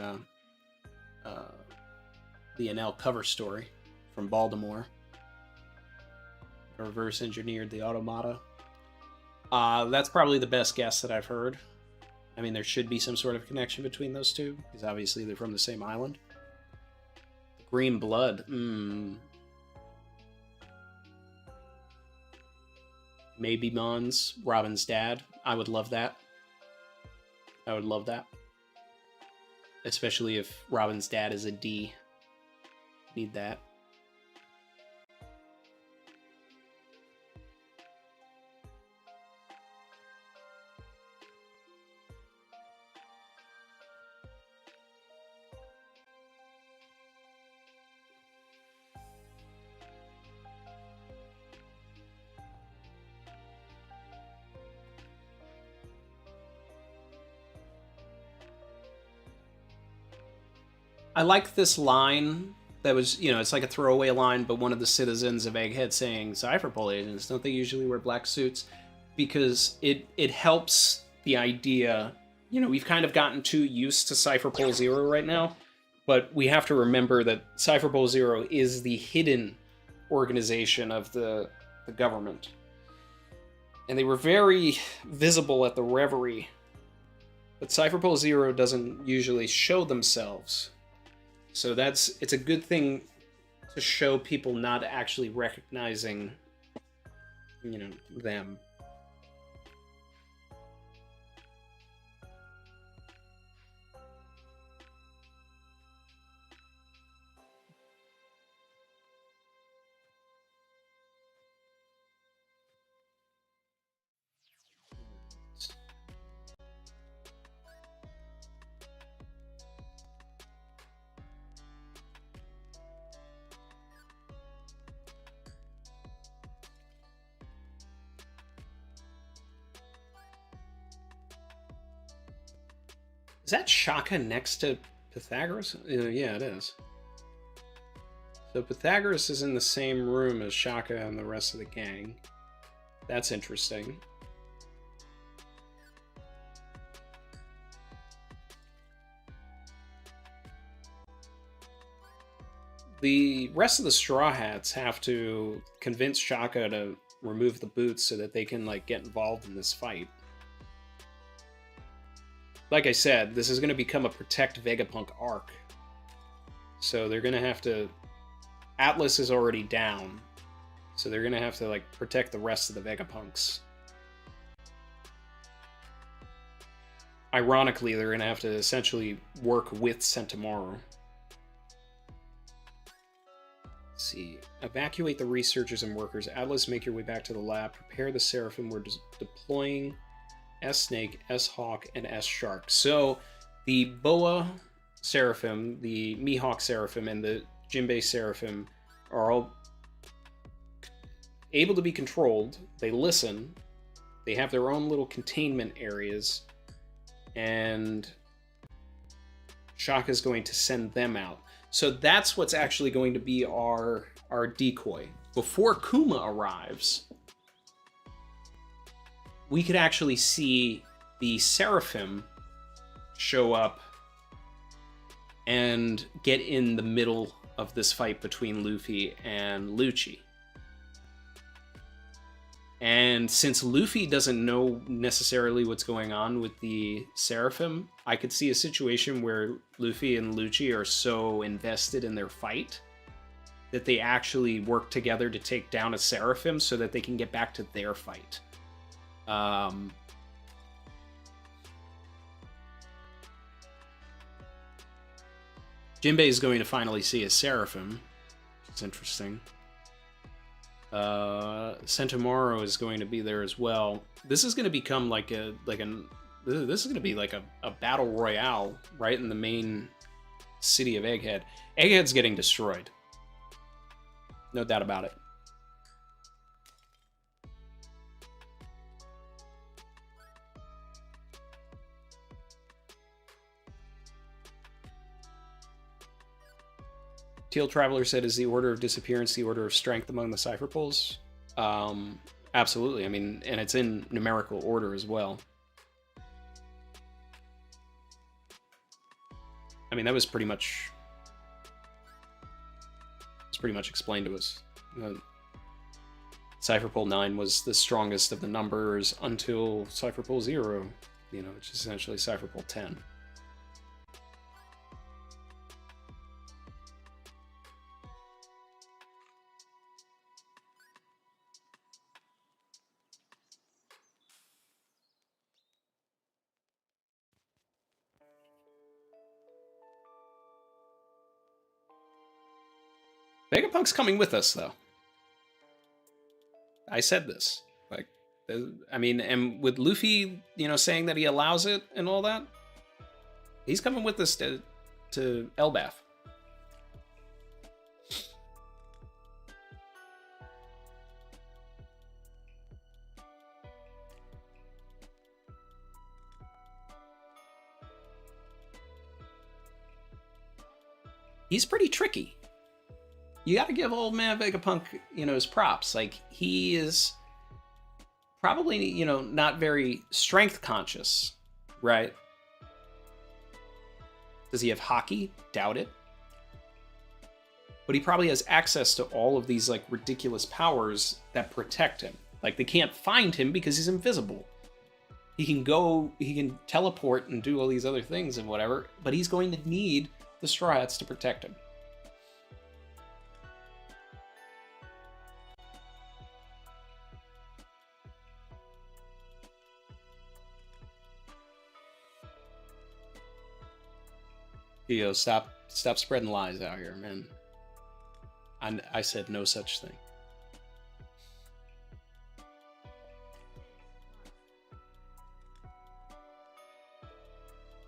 NL cover story from Baltimore. Reverse engineered the automata. That's probably the best guess that I've heard. I mean, there should be some sort of connection between those two, because obviously they're from the same island. Green blood. Maybe Mons, Robin's dad. I would love that. I would love that. Especially if Robin's dad is a D. Need that. I like this line that was, it's like a throwaway line, but one of the citizens of Egghead saying, Cypherpole agents, don't they usually wear black suits? Because it helps the idea, we've kind of gotten too used to Cypherpole Zero right now, but we have to remember that Cypherpole Zero is the hidden organization of the government. And they were very visible at the Reverie, but Cypherpole Zero doesn't usually show themselves. So it's a good thing to show people not actually recognizing, them. Is that Shaka next to Pythagoras? Yeah, it is. So Pythagoras is in the same room as Shaka and the rest of the gang. That's interesting. The rest of the Straw Hats have to convince Shaka to remove the boots so that they can, get involved in this fight. Like I said, this is going to become a Protect Vegapunk arc. So they're going to have to... Atlas is already down. So they're going to have to, protect the rest of the Vegapunks. Ironically, they're going to have to essentially work with Centauro. Let's see. Evacuate the researchers and workers. Atlas, make your way back to the lab. Prepare the Seraphim. We're deploying... S-Snake, S-Hawk, and S-Shark. So, the Boa Seraphim, the Mihawk Seraphim, and the Jinbei Seraphim are all able to be controlled. They listen. They have their own little containment areas. And Shaka's going to send them out. So that's what's actually going to be our decoy. before Kuma arrives, we could actually see the Seraphim show up and get in the middle of this fight between Luffy and Lucci. And since Luffy doesn't know necessarily what's going on with the Seraphim, I could see a situation where Luffy and Lucci are so invested in their fight that they actually work together to take down a Seraphim so that they can get back to their fight. Jinbei is going to finally see a Seraphim. It's interesting. Sentomaru is going to be there as well. This is going to become this is going to be like a battle royale right in the main city of Egghead. Egghead's getting destroyed. No doubt about it. Teal Traveler said, is the Order of Disappearance the Order of Strength among the Cypher Pulls? Absolutely. I mean, and it's in numerical order as well. I mean, that was pretty much... It's pretty much explained to us. Cypher Pull 9 was the strongest of the numbers until Cypher Pull 0, you know, which is essentially Cypher Pull 10. Vegapunk's coming with us, though. I said this. Like, I mean, and with Luffy, you know, saying that he allows it and all that, he's coming with us to Elbaf. He's pretty tricky. You got to give old man Vegapunk, you know, his props. Like, he is probably, you know, not very strength conscious, right? Does he have hockey? Doubt it. But he probably has access to all of these, like, ridiculous powers that protect him. Like, they can't find him because he's invisible. He can teleport and do all these other things and whatever, but he's going to need the Straw Hats to protect him. Yo, stop spreading lies out here, man. I said no such thing.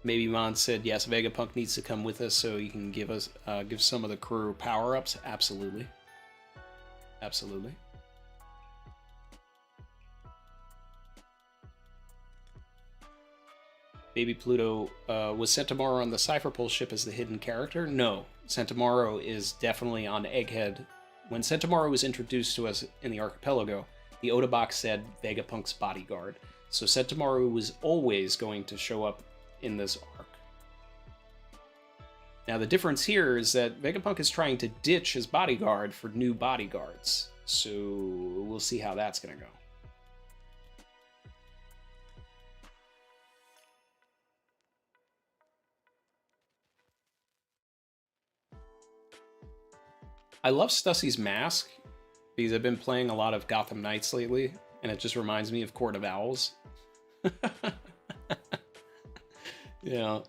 Maybe Mon said, yes, Vegapunk needs to come with us so he can give us give some of the crew power-ups. Absolutely. Absolutely. Baby Pluto, was Sentomaru on the Cypher Pulse ship as the hidden character? No. Sentomaru is definitely on Egghead. When Sentomaru was introduced to us in the archipelago, the Oda box said Vegapunk's bodyguard. So Sentomaru was always going to show up in this arc. Now the difference here is that Vegapunk is trying to ditch his bodyguard for new bodyguards. So we'll see how that's going to go. I love Stussy's mask because I've been playing a lot of Gotham Knights lately, and it just reminds me of Court of Owls. You know,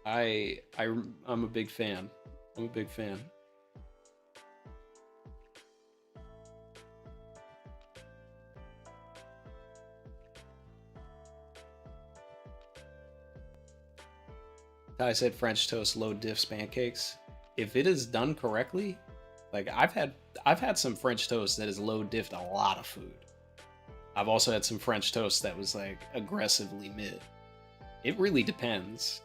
I'm a big fan. I'm a big fan. I said French toast, low diffs pancakes. If it is done correctly, like I've had some French toast that is low diffed a lot of food. I've also had some French toast that was like aggressively mid. It really depends.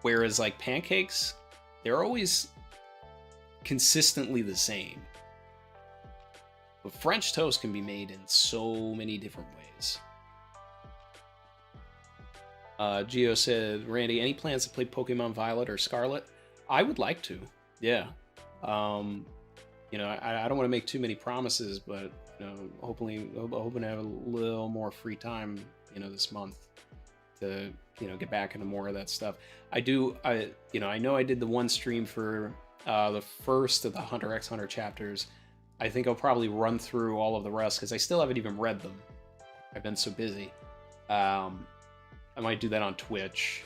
Whereas like pancakes, they're always consistently the same. But French toast can be made in so many different ways. Gio said, Randy, any plans to play Pokemon Violet or Scarlet? I would like to, yeah. You know, I don't want to make too many promises, but you know, hoping to have a little more free time, you know, this month to, you know, get back into more of that stuff. I know I did the one stream for the first of the Hunter x Hunter chapters. I think I'll probably run through all of the rest because I still haven't even read them. I've been so busy. I might do that on Twitch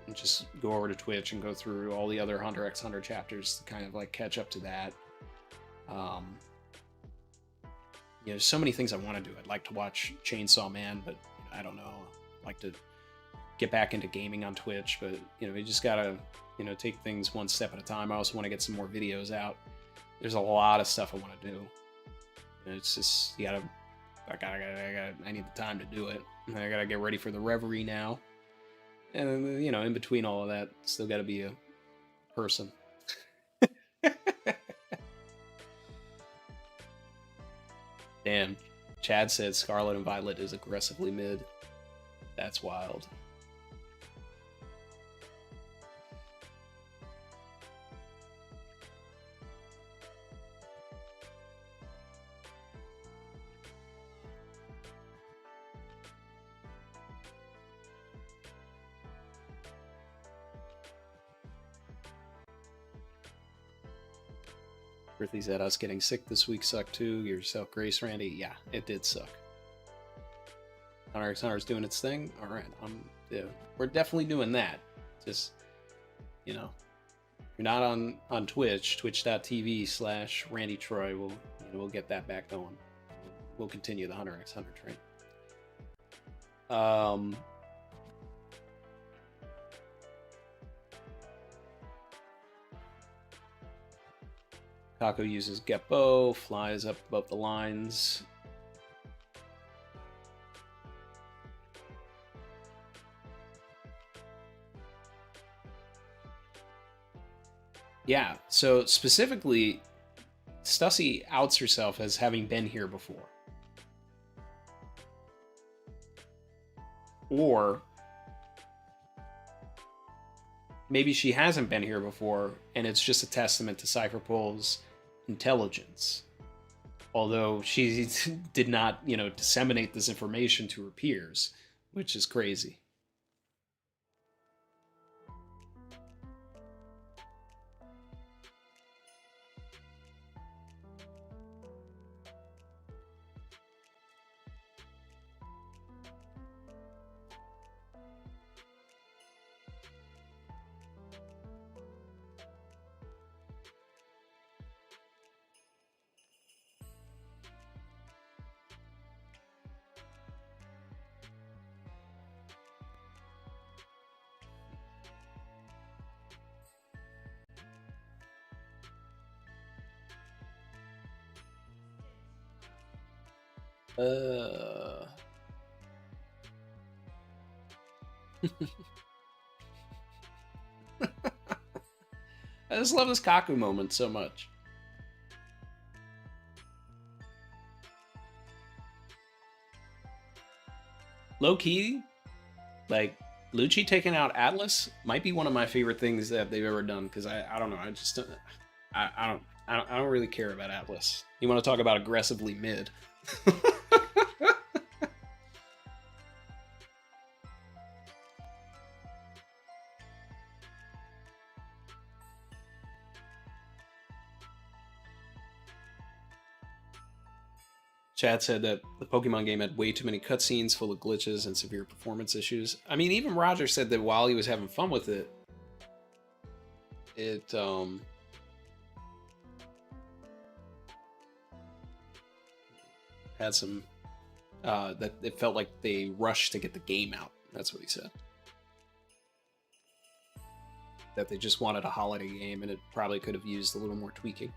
and just go over to Twitch and go through all the other Hunter x Hunter chapters to kind of like catch up to that. You know, so many things I want to do. I'd like to watch Chainsaw Man, but I don't know. I'd like to get back into gaming on Twitch, but you know, you just gotta, you know, take things one step at a time. I also want to get some more videos out. There's a lot of stuff I want to do. And it's just, I need the time to do it. I gotta get ready for the Reverie now. And, you know, in between all of that, still gotta be a person. Damn, Chad said Scarlet and Violet is aggressively mid. That's wild. Earthy said, us getting sick this week sucked too. Yourself, Grace, Randy. Yeah, it did suck. Hunter x Hunter's doing its thing. All right, yeah, we're definitely doing that. Just, you know, if you're not on Twitch, twitch.tv/Randy Troy, we'll get that back going. We'll continue the Hunter x Hunter train. Kako uses Geppo, flies up above the lines. Yeah, so specifically, Stussy outs herself as having been here before. Or maybe she hasn't been here before, and it's just a testament to Cypherpole's intelligence. Although she did not, you know, disseminate this information to her peers, which is crazy. I just love this Kaku moment so much. Low key, like Lucci taking out Atlas might be one of my favorite things that they've ever done, because I don't know, I don't really care about Atlas. You want to talk about aggressively mid? Chad said that the Pokemon game had way too many cutscenes full of glitches and severe performance issues. I mean, even Roger said that while he was having fun with it, it had some that it felt like they rushed to get the game out. That's what he said. That they just wanted a holiday game, and it probably could have used a little more tweaking.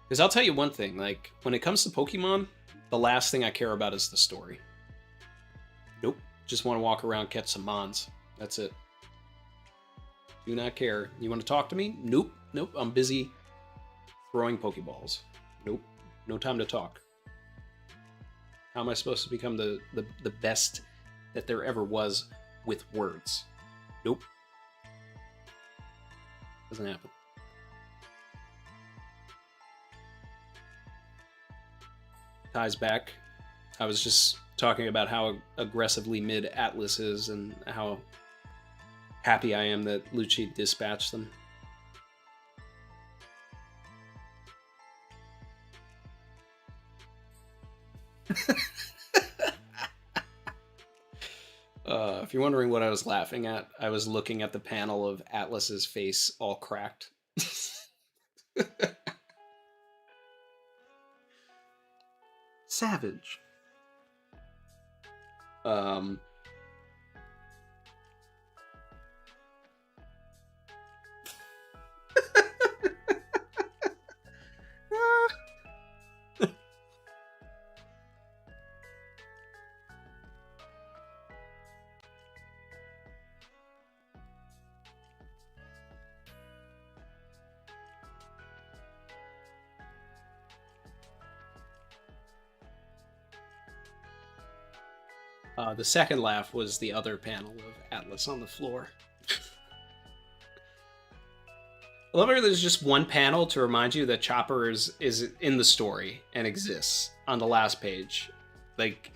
Because I'll tell you one thing, like, when it comes to Pokemon, the last thing I care about is the story. Nope. Just want to walk around, catch some Mons. That's it. Do not care. You want to talk to me? Nope. Nope. I'm busy throwing Pokeballs. Nope. No time to talk. How am I supposed to become the best that there ever was with words? Nope. Doesn't happen. Ties back. I was just talking about how aggressively mid Atlas is and how happy I am that Lucci dispatched them. If you're wondering what I was laughing at, I was looking at the panel of Atlas's face all cracked. Savage. The second laugh was the other panel of Atlas on the floor. I love how there's just one panel to remind you that Chopper is in the story and exists on the last page. Like,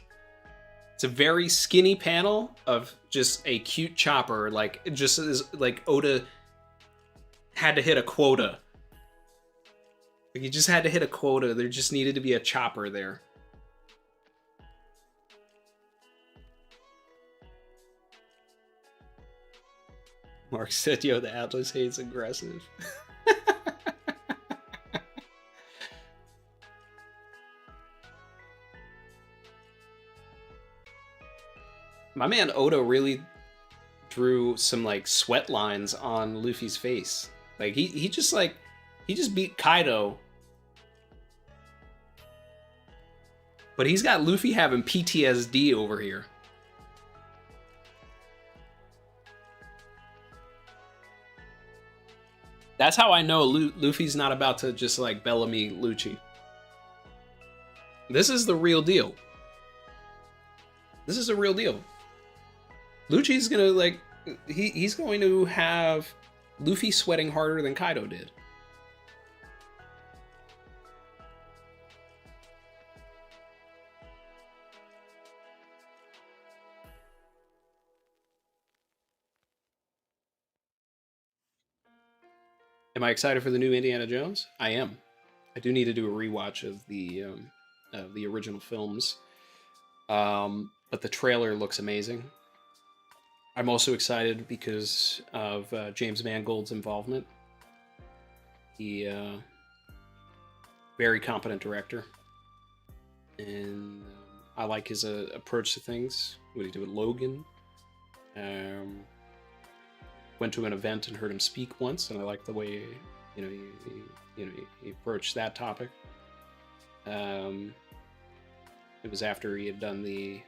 it's a very skinny panel of just a cute Chopper. Like, it just is like Oda had to hit a quota. Like, he just had to hit a quota. There just needed to be a Chopper there. Mark said, yo, the Atlas hates aggressive. My man Oda really drew some like sweat lines on Luffy's face. Like he just beat Kaido. But he's got Luffy having PTSD over here. That's how I know Luffy's not about to just like Bellamy Lucci. This is the real deal. This is the real deal. Lucci's gonna like he's going to have Luffy sweating harder than Kaido did. Am I excited for the new Indiana Jones? I am. I do need to do a rewatch of the original films, but the trailer looks amazing. I'm also excited because of James Mangold's involvement. He very competent director, and I like his approach to things. What he did with Logan. Went to an event and heard him speak once, and I liked the way he approached that topic. It was after he had done the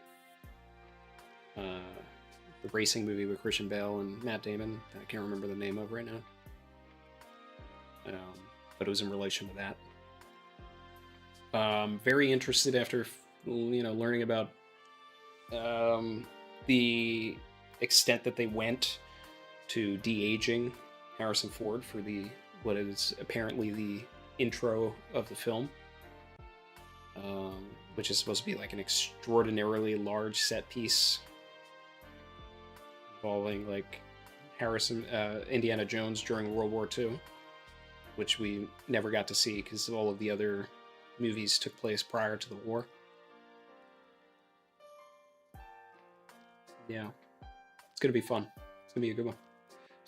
racing movie with Christian Bale and Matt Damon. I can't remember the name of right now, but it was in relation to that. Very interested after learning about the extent that they went to de-aging Harrison Ford for what is apparently the intro of the film, which is supposed to be like an extraordinarily large set piece involving like Indiana Jones during World War II, which we never got to see because all of the other movies took place prior to the war. Yeah, it's gonna be fun. It's gonna be a good one.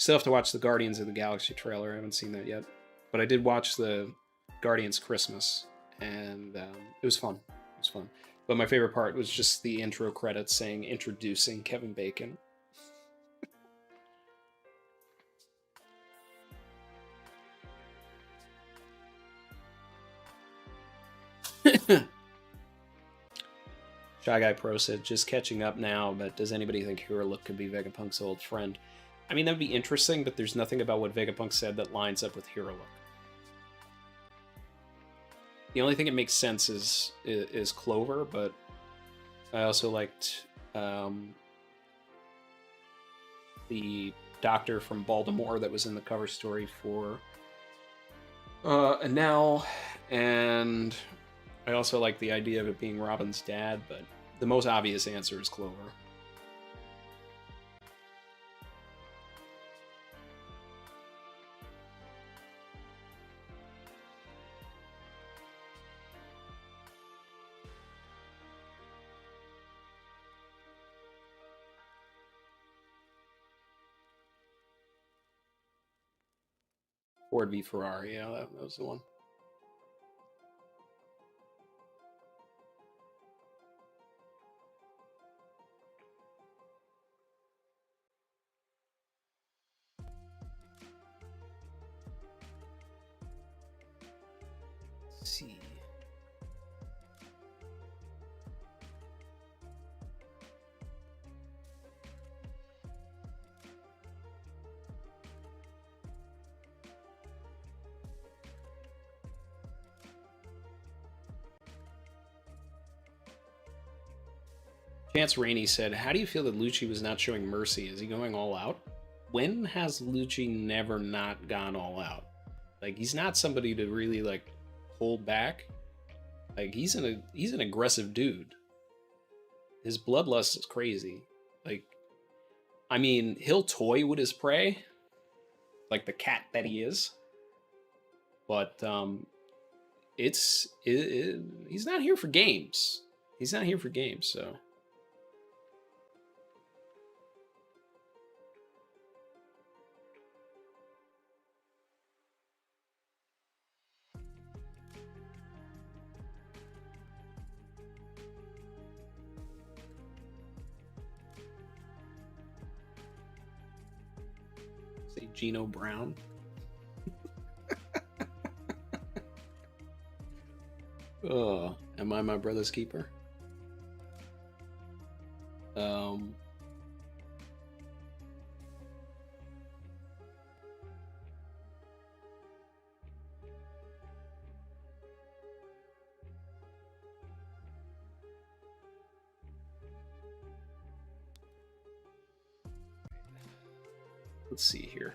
Still have to watch the Guardians of the Galaxy trailer. I haven't seen that yet. But I did watch the Guardians Christmas, and it was fun. It was fun. But my favorite part was just the intro credits saying, introducing Kevin Bacon. Shy Guy Pro said, just catching up now, but does anybody think Hero Look could be Vegapunk's old friend? I mean, that'd be interesting, but there's nothing about what Vegapunk said that lines up with Hero Look. The only thing that makes sense is Clover, but I also liked the doctor from Baltimore that was in the cover story for Anel, and I also like the idea of it being Robin's dad, but the most obvious answer is Clover. Ford v Ferrari, yeah, that was the one. Let's see. Chance Rainey said, how do you feel that Lucci was not showing mercy? Is he going all out? When has Lucci never not gone all out? Like, he's not somebody to really, like, hold back. Like, he's an aggressive dude. His bloodlust is crazy. Like, I mean, he'll toy with his prey, like the cat that he is. But he's not here for games. He's not here for games, so... Say Gino Brown. Oh, am I my brother's keeper? Let's see here.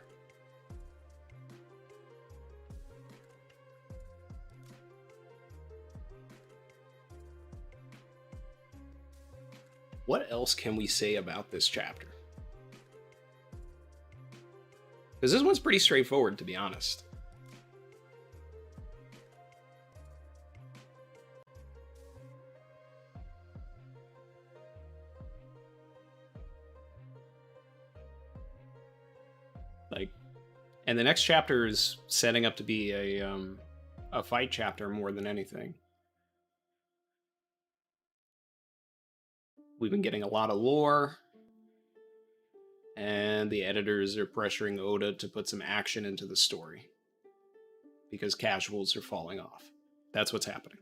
What else can we say about this chapter? Because this one's pretty straightforward, to be honest. Like, and the next chapter is setting up to be a fight chapter more than anything. We've been getting a lot of lore, and the editors are pressuring Oda to put some action into the story because casuals are falling off. That's what's happening.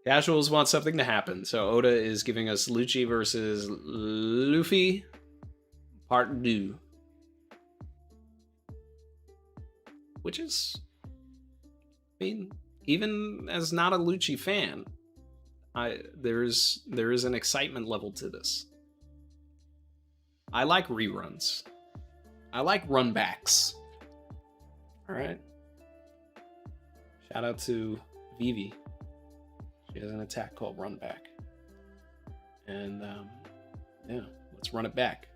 Casuals want something to happen, so Oda is giving us Lucci versus Luffy Part 2. Which is... I mean, even as not a Lucci fan, there is an excitement level to this. I like reruns. I like runbacks. Alright. Shout out to Vivi. She has an attack called Run Back. And, yeah, let's run it back.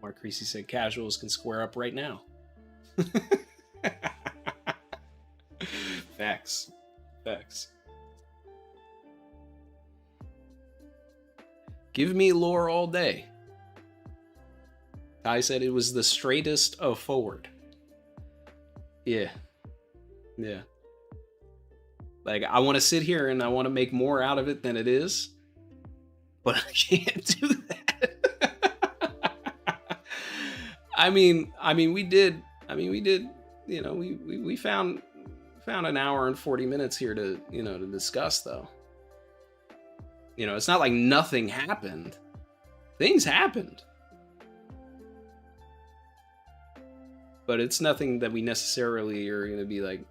Mark Creasy said casuals can square up right now. Facts. Facts. Give me lore all day. Ty said it was the straightest of forward. Yeah. Yeah. Like, I want to sit here and I want to make more out of it than it is, but I can't do that. I mean, we did, you know, we found an hour and 40 minutes here to, you know, to discuss, though. You know, it's not like nothing happened. Things happened. but it's nothing that we necessarily are going to be like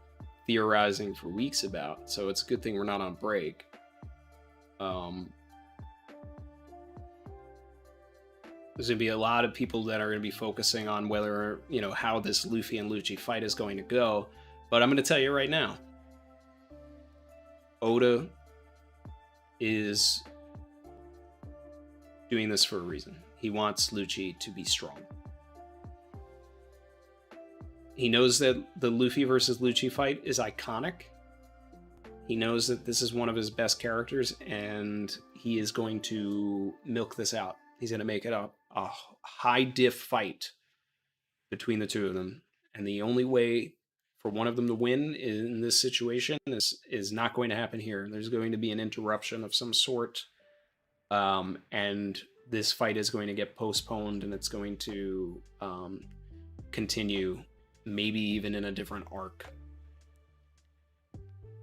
theorizing for weeks about. So it's a good thing we're not on break. There's going to be a lot of people that are going to be focusing on whether, how this Luffy and Lucci fight is going to go. But I'm going to tell you right now, Oda is doing this for a reason. He wants Lucci to be strong. He knows that the Luffy versus Lucci fight is iconic. He knows that this is one of his best characters, and he is going to milk this out. He's going to make it a high diff fight between the two of them. And the only way for one of them to win in this situation is not going to happen here. There's going to be an interruption of some sort. And this fight is going to get postponed, and it's going to continue, maybe even in a different arc.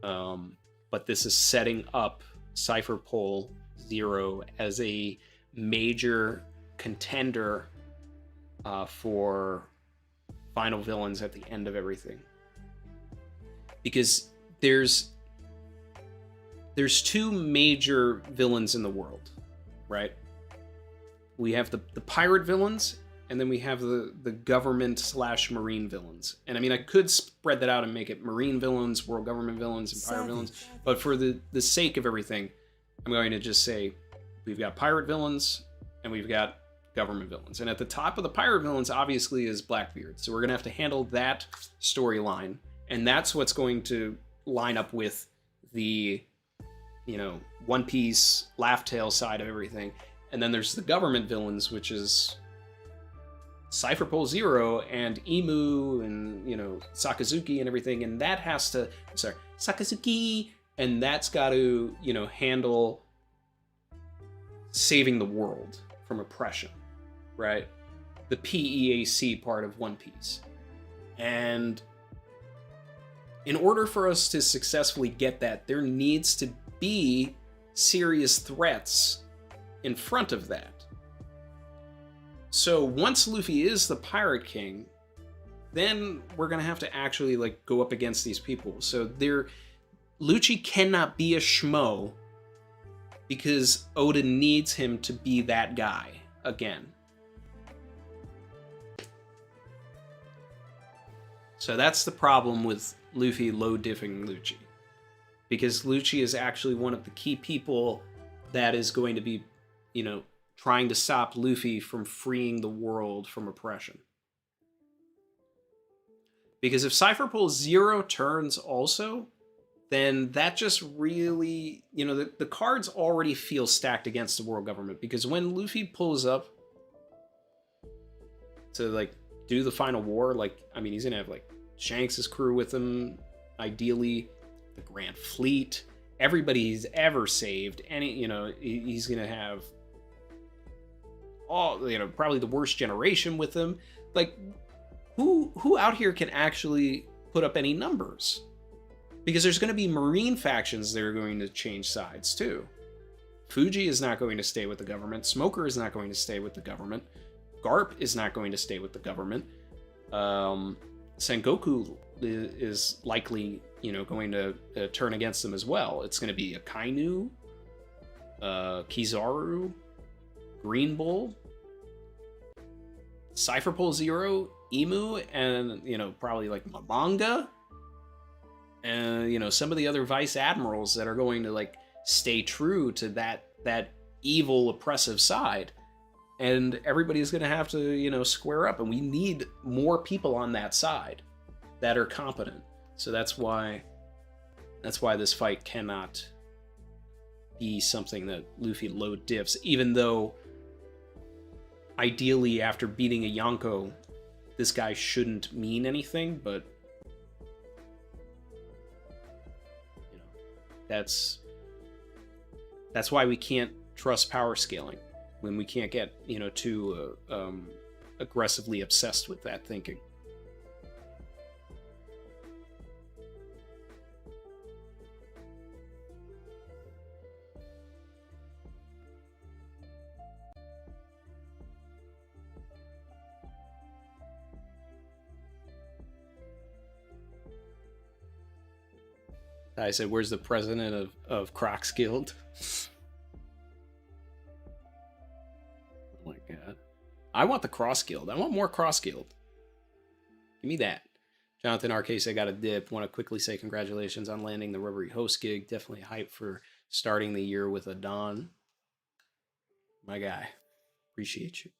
But this is setting up Cypher Pole Zero as a major contender for final villains at the end of everything. Because there's two major villains in the world, right? We have the pirate villains, and then we have the government/marine villains. And I mean, I could spread that out and make it marine villains, world government villains, and pirate villains. But for the sake of everything, I'm going to just say we've got pirate villains and we've got government villains. And at the top of the pirate villains, obviously, is Blackbeard. So we're going to have to handle that storyline. And that's what's going to line up with the, One Piece, Laugh Tale side of everything. And then there's the government villains, which is Cypher Pole Zero and Emu and, Sakazuki and everything. And that has to, Sakazuki, and that's got to, handle saving the world from oppression, right? The PEAC part of One Piece. And in order for us to successfully get that, there needs to be serious threats in front of that. So once Luffy is the Pirate King, then we're going to have to actually go up against these people. So Lucci cannot be a schmo because Oda needs him to be that guy again. So that's the problem with Luffy low-diffing Lucci. Because Lucci is actually one of the key people that is going to be, trying to stop Luffy from freeing the world from oppression. Because if Cypher Pole Zero turns also, then that just really, the cards already feel stacked against the world government. Because when Luffy pulls up to, do the final war, he's going to have, Shanks' crew with him, ideally, the Grand Fleet, everybody he's ever saved, he's going to have all, probably the worst generation with him. Who out here can actually put up any numbers? Because there's going to be marine factions that are going to change sides too. Fuji is not going to stay with the government. Smoker is not going to stay with the government. Garp is not going to stay with the government. Sengoku is likely, going to turn against them as well. It's going to be Akainu, Kizaru, Green Bull, Cypher Pole Zero, Emu, and, probably Mabanga, and, some of the other vice admirals that are going to, stay true to that evil, oppressive side. And everybody's going to have to, square up, and we need more people on that side that are competent. So that's why this fight cannot be something that Luffy low diffs, even though ideally after beating a Yonko, this guy shouldn't mean anything, but that's why we can't trust power scaling when we can't get, too aggressively obsessed with that thinking. I said, where's the president of Crocs Guild? Oh my god. I want the Cross Guild. I want more Cross Guild. Give me that. Jonathan Arcase, I got a dip. Want to quickly say congratulations on landing the rubbery host gig. Definitely hyped for starting the year with a Don. My guy. Appreciate you.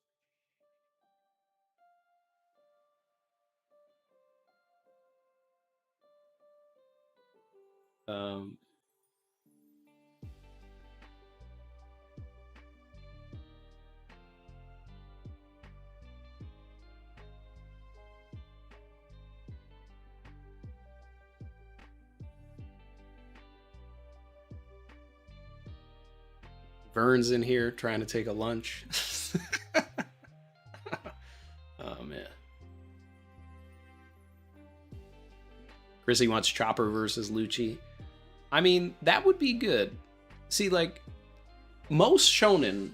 Vern's in here trying to take a lunch. Oh man. Chrissy wants Chopper versus Lucci. I mean, that would be good. See, like, most shonen,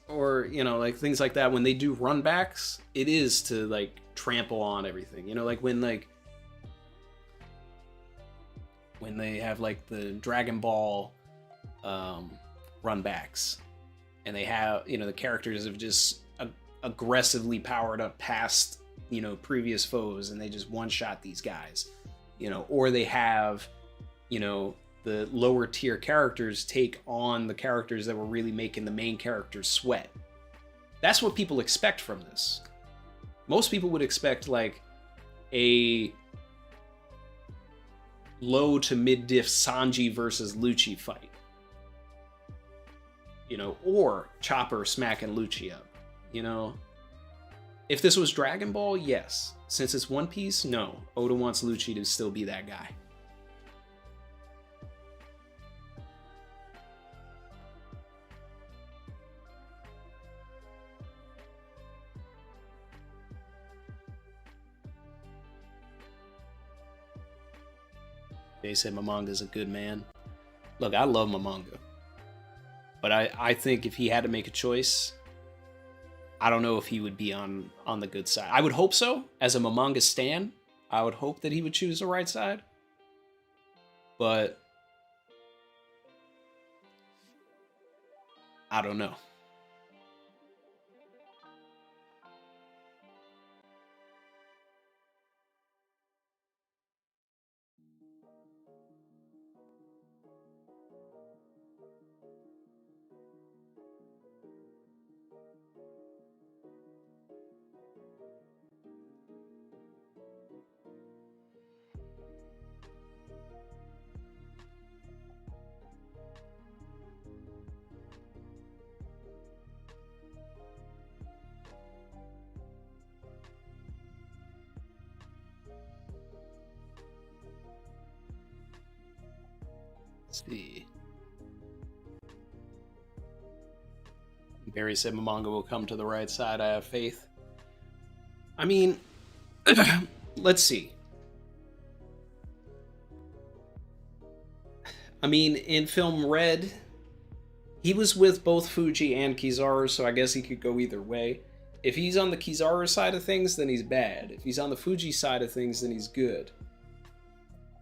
or, you know, like, things like that, when they do runbacks, it is to, like, trample on everything. You know, like, when they have, like, the Dragon Ball runbacks, and they have, you know, the characters have just aggressively powered up past, you know, previous foes, and they just one-shot these guys, you know, or they have, you know, the lower tier characters take on the characters that were really making the main characters sweat. That's what people expect from this. Most people would expect like a low to mid diff Sanji versus Lucci fight, you know, or Chopper smacking Lucci up, you know. If this was Dragon Ball, yes. Since it's One Piece, no. Oda wants Lucci to still be that guy. They say Momonga's a good man. Look, I love Momonga. But I think if he had to make a choice, I don't know if he would be on the good side. I would hope so. As a Momonga stan, I would hope that he would choose the right side. But I don't know. Let's see. Barry said Momonga will come to the right side. I have faith. I mean, let's see. I mean, in film Red, he was with both Fuji and Kizaru, so I guess he could go either way. If he's on the Kizaru side of things, then he's bad. If he's on the Fuji side of things, then he's good.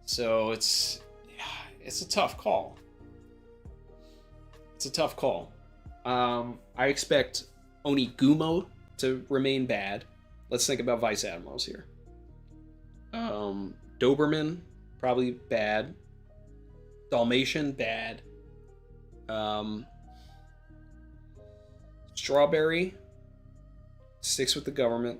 So it's a tough call. It's a tough call. I expect Onigumo to remain bad. Let's think about Vice Admirals here. Doberman, probably bad. Dalmatian, bad. Strawberry, sticks with the government.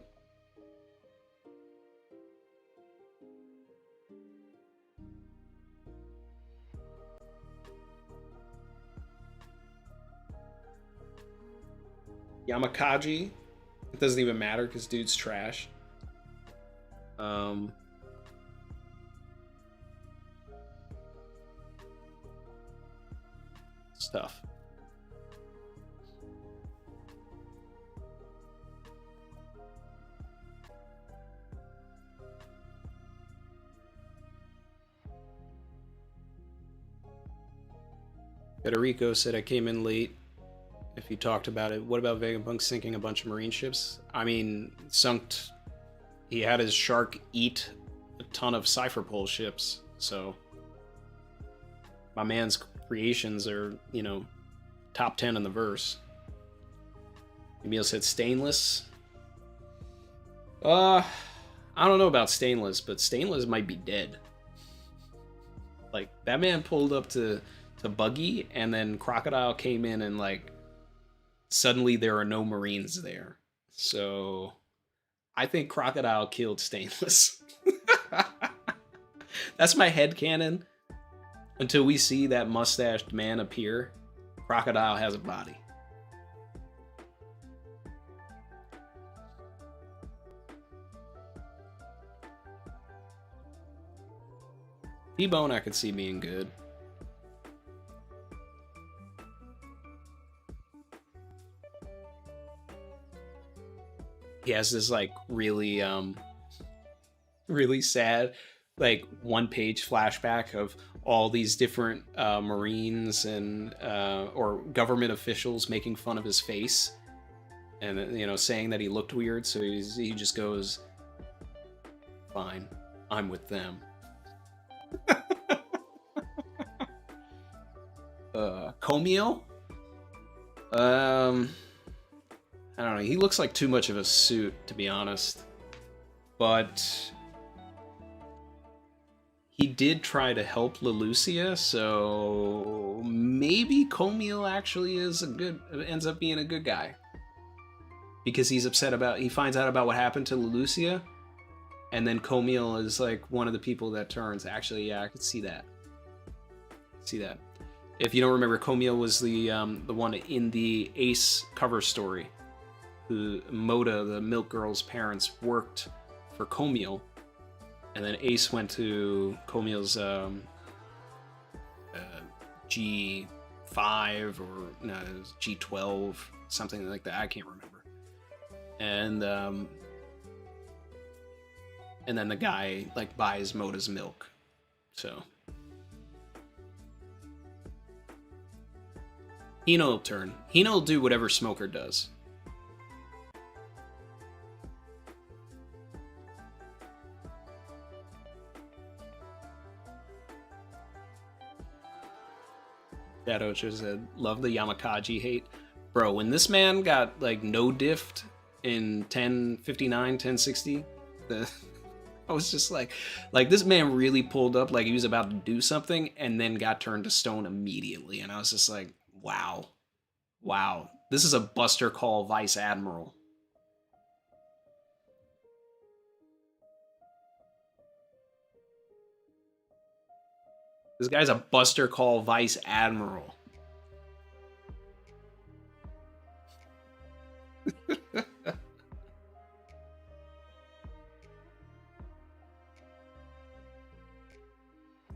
Yamakaji, it doesn't even matter because dude's trash. Stuff. Federico said I came in late. If you talked about it, what about Vegapunk sinking a bunch of marine ships? I mean, he had his shark eat a ton of Cypher Pole ships, so my man's creations are, you know, top 10 in the verse. Emil said stainless. I don't know about stainless, but stainless might be dead. Like, that man pulled up to Buggy, and then Crocodile came in, and like suddenly there are no Marines there. So I think Crocodile killed Stainless. That's my headcanon. Until we see that mustached man appear, Crocodile has a body. T-Bone I could see being good. He has this like really really sad like one-page flashback of all these different Marines and or government officials making fun of his face and, you know, saying that he looked weird, so he just goes, fine, I'm with them. Komio? I don't know, he looks like too much of a suit, to be honest. But he did try to help Lelucia, so maybe Komio actually is ends up being a good guy. Because he's upset about, he finds out about what happened to Lelucia, and then Komio is like one of the people that turns. Actually, yeah, I could see that. See that. If you don't remember, Komio was the one in the Ace cover story. Who Moda, the Milk Girl's parents, worked for Komio, and then Ace went to Komio's G5 or no, it was G12, something like that. I can't remember. And then the guy like buys Moda's milk. So Hino will turn. Hino will do whatever Smoker does. Shadow just said, love the Yamakaji hate. Bro, when this man got like no diffed in 1059, 1060, I was just like this man really pulled up like he was about to do something and then got turned to stone immediately. And I was just like, wow. Wow. This is a Buster Call Vice Admiral. This guy's a Buster Call Vice Admiral.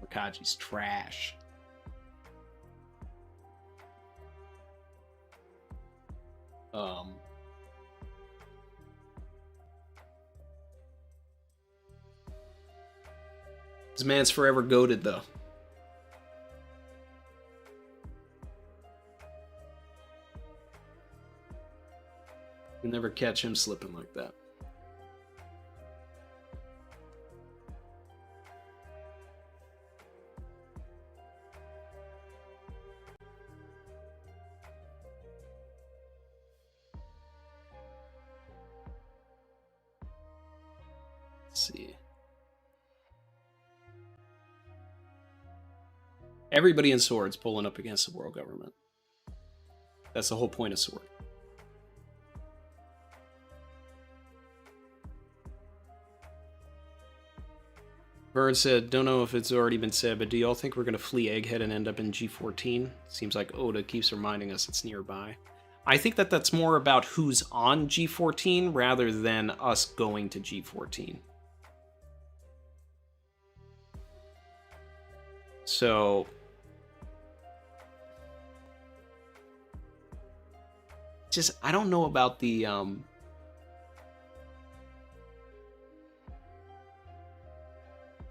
Makaji's trash. This man's forever goated though. You'll never catch him slipping like that. Let's see. Everybody in Sword's pulling up against the world government. That's the whole point of Sword. Vern said, don't know if it's already been said, but do y'all think we're going to flee Egghead and end up in G14? Seems like Oda keeps reminding us it's nearby. I think that that's more about who's on G14 rather than us going to G14. So just, I don't know about the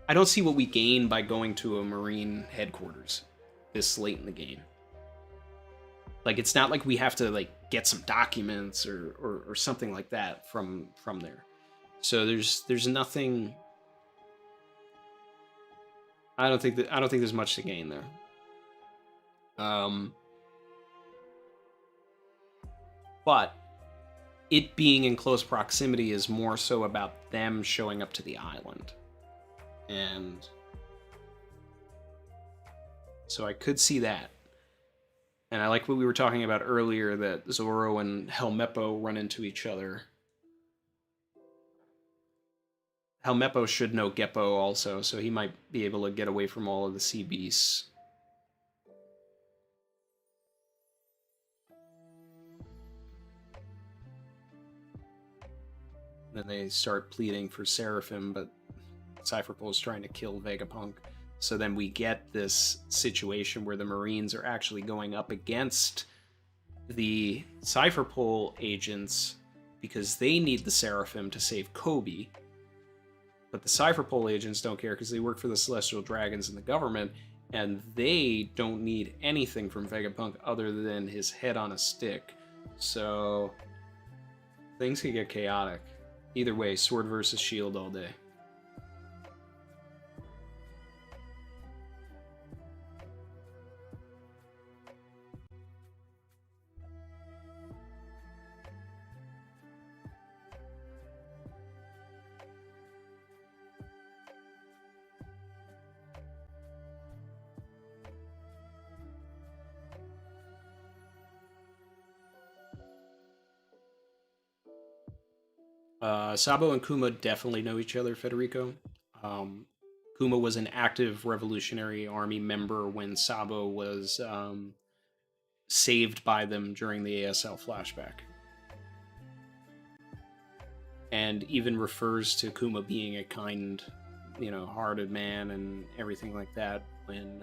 I don't see what we gain by going to a Marine headquarters this late in the game. Like, it's not like we have to like get some documents or something like that from there. So there's nothing. I don't think there's much to gain there. But it being in close proximity is more so about them showing up to the island. And so I could see that. And I like what we were talking about earlier, that Zoro and Helmeppo run into each other. Helmeppo should know Geppo also, so he might be able to get away from all of the sea beasts. Then they start pleading for Seraphim, but Cypherpole is trying to kill Vegapunk. So then we get this situation where the Marines are actually going up against the Cypherpole agents because they need the Seraphim to save Kobe. But the Cypherpole agents don't care because they work for the Celestial Dragons and the government, and they don't need anything from Vegapunk other than his head on a stick. So things could get chaotic. Either way, sword versus shield all day. Sabo and Kuma definitely know each other, Federico. Kuma was an active Revolutionary Army member when Sabo was saved by them during the ASL flashback. And even refers to Kuma being a kind, hearted man and everything like that when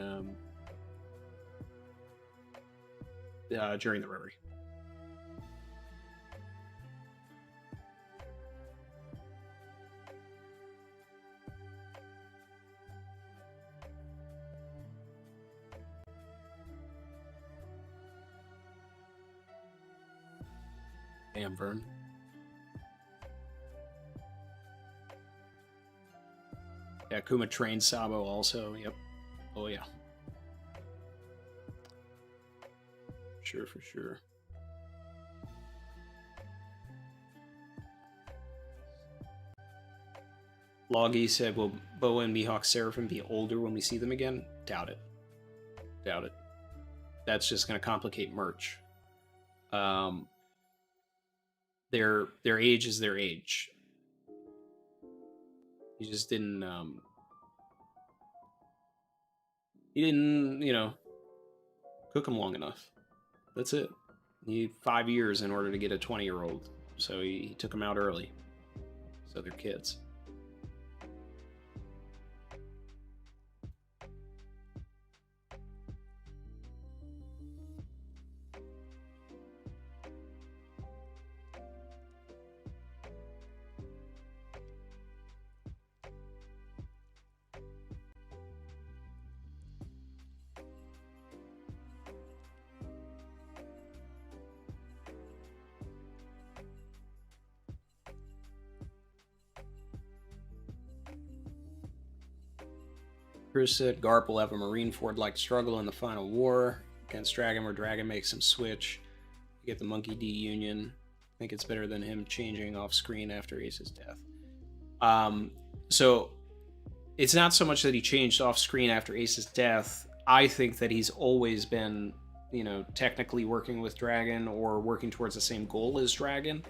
during the reverie. Damn, Vern. Yeah, Kuma trained Sabo also. Yep. Oh, yeah. Sure, for sure. Loggy said, will Boa and Mihawk Seraphim be older when we see them again? Doubt it. Doubt it. That's just going to complicate merch. Their age is their age. He just didn't cook them long enough. That's it. You need 5 years in order to get a 20-year-old. So he took them out early. So they're kids. Chris said Garp will have a Marineford-like struggle in the final war against Dragon, where Dragon makes him switch. You get the Monkey D Union. I think it's better than him changing off screen after Ace's death. So it's not so much that he changed off screen after Ace's death. I think that he's always been, technically working with Dragon or working towards the same goal as Dragon,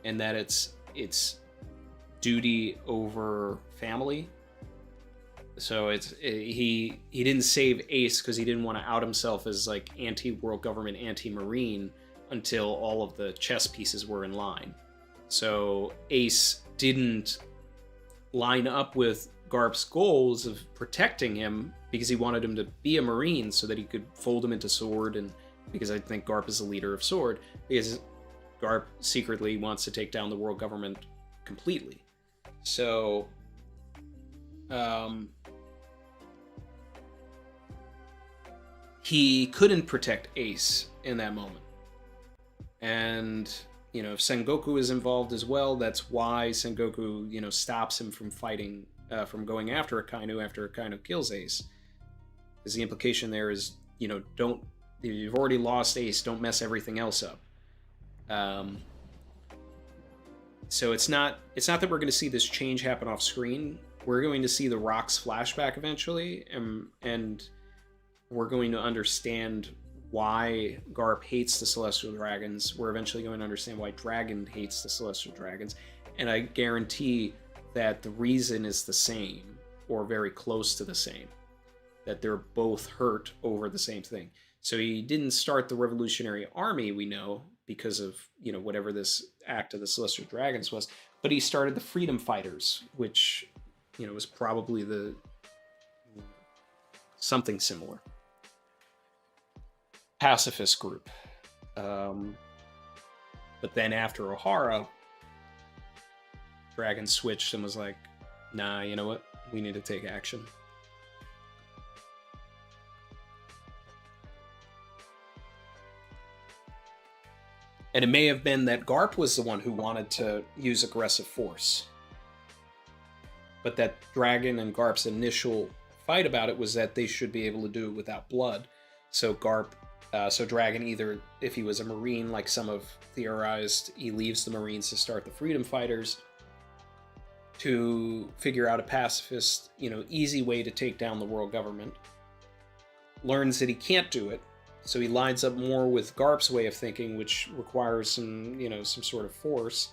and that it's duty over family. So he didn't save Ace because he didn't want to out himself as like anti-world government, anti-marine until all of the chess pieces were in line. So Ace didn't line up with Garp's goals of protecting him because he wanted him to be a marine so that he could fold him into Sword, and because I think Garp is the leader of Sword, because Garp secretly wants to take down the world government completely. So he couldn't protect Ace in that moment. And, if Sengoku is involved as well, that's why Sengoku, stops him from fighting, from going after Akainu after Akainu kills Ace. Because the implication there is, you know, don't, you've already lost Ace, don't mess everything else up. So it's not that we're going to see this change happen off screen. We're going to see the Rocks flashback eventually, and we're going to understand why Garp hates the Celestial Dragons. We're eventually going to understand why Dragon hates the Celestial Dragons, and I guarantee that the reason is the same, or very close to the same, that they're both hurt over the same thing. So he didn't start the Revolutionary Army, we know, because of, you know, whatever this act of the Celestial Dragons was, but he started the Freedom Fighters, which, you know, was probably the something similar. Pacifist group. But then after O'Hara, Dragon switched and was like, nah, you know what? We need to take action. And it may have been that Garp was the one who wanted to use aggressive force. But that Dragon and Garp's initial fight about it was that they should be able to do it without blood. So Dragon, either, if he was a Marine, like some have theorized, he leaves the Marines to start the Freedom Fighters to figure out a pacifist, you know, easy way to take down the world government. Learns that he can't do it, so he lines up more with Garp's way of thinking, which requires some, you know, some sort of force.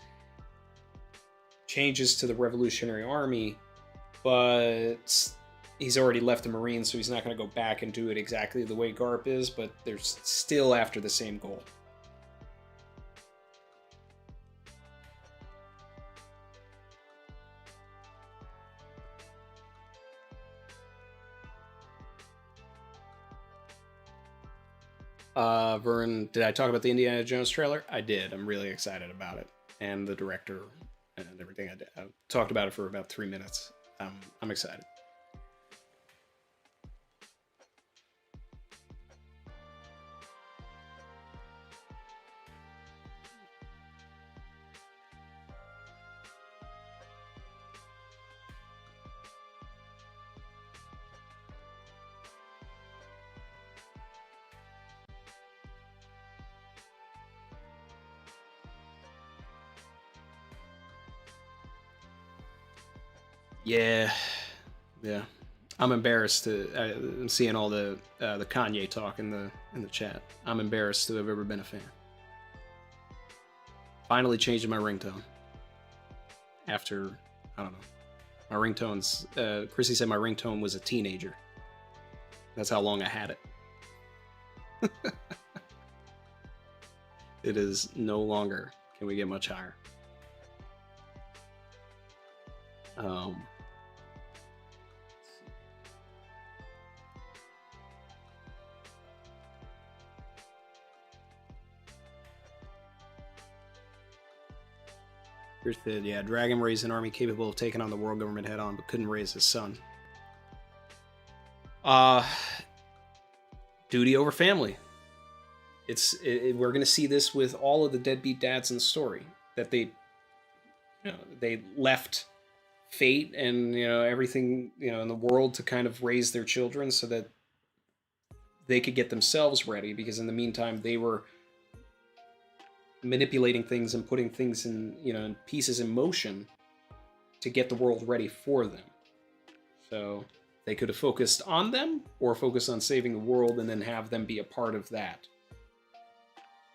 Changes to the Revolutionary Army, but he's already left the Marines, so he's not going to go back and do it exactly the way Garp is, but they're still after the same goal. Vern, did I talk about the Indiana Jones trailer? I did. I'm really excited about it. And the director and everything. I talked about it for about 3 minutes. I'm excited. Yeah. I'm embarrassed I'm seeing all the Kanye talk in the chat. I'm embarrassed to have ever been a fan. Finally changing my ringtone. After, I don't know. My ringtone's, Chrissy said my ringtone was a teenager. That's how long I had it. It is no longer. Can we get much higher? Yeah, Dragon raised an army capable of taking on the world government head on, but couldn't raise his son. Duty over family. We're going to see this with all of the deadbeat dads in the story, that they left fate and, you know, everything, you know, in the world to kind of raise their children so that they could get themselves ready, because in the meantime they were manipulating things and putting things in, you know, in pieces in motion to get the world ready for them. So they could have focused on them or focused on saving the world and then have them be a part of that.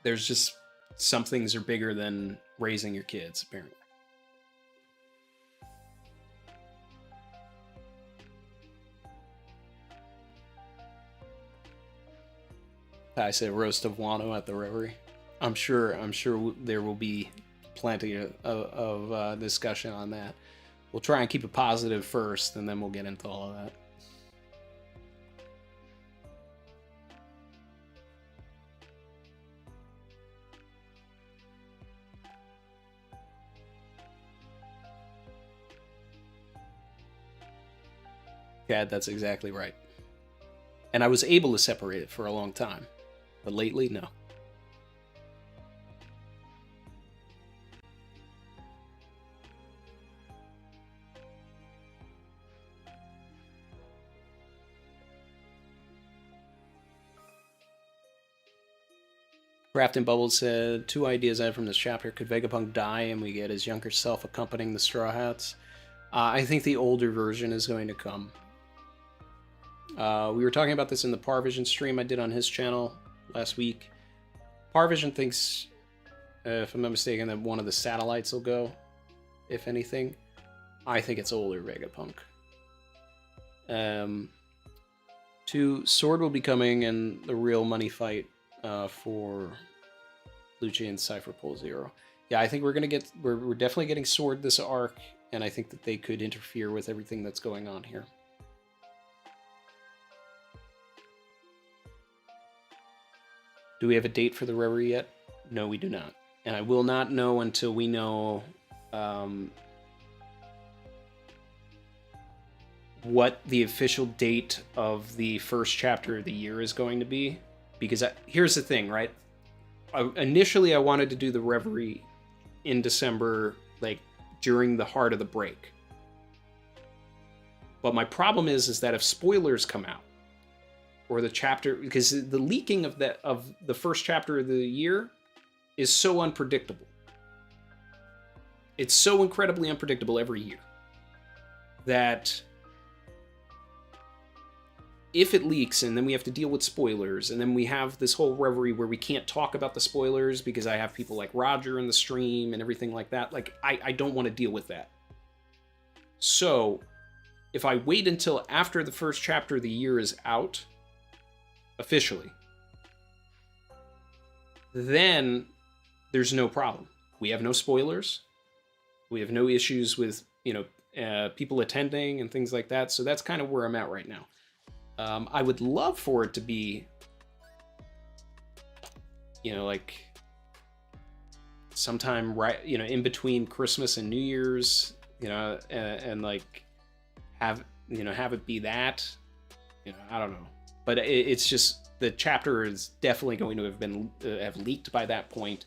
There's just some things are bigger than raising your kids, apparently. I said roast of Wano at the Reverie. I'm sure there will be plenty of discussion on that. We'll try and keep it positive first, and then we'll get into all of that. Gad, that's exactly right. And I was able to separate it for a long time, but lately, no. Wrapped in Bubbles said, 2 ideas I have from this chapter. Could Vegapunk die and we get his younger self accompanying the Straw Hats? I think the older version is going to come. We were talking about this in the Parvision stream I did on his channel last week. Parvision thinks, if I'm not mistaken, that one of the satellites will go, if anything. I think it's older Vegapunk. 2, Sword will be coming in the real money fight for Lucci and Cypher Pole Zero. Yeah, I think we're definitely getting Sword this arc, and I think that they could interfere with everything that's going on here. Do we have a date for the Reverie yet? No, we do not. And I will not know until we know what the official date of the first chapter of the year is going to be. Because here's the thing, right? Initially, I wanted to do the Reverie in December, like, during the heart of the break. But my problem is that if spoilers come out, or the chapter, because the leaking of the first chapter of the year is so unpredictable. It's so incredibly unpredictable every year that if it leaks and then we have to deal with spoilers, and then we have this whole Reverie where we can't talk about the spoilers because I have people like Roger in the stream and everything like that, like, I don't want to deal with that. So if I wait until after the first chapter of the year is out, officially, then there's no problem. We have no spoilers. We have no issues with, people attending and things like that. So that's kind of where I'm at right now. I would love for it to be, like sometime right, in between Christmas and New Year's, and like have it be that, I don't know. But it's just, the chapter is definitely going to have leaked by that point,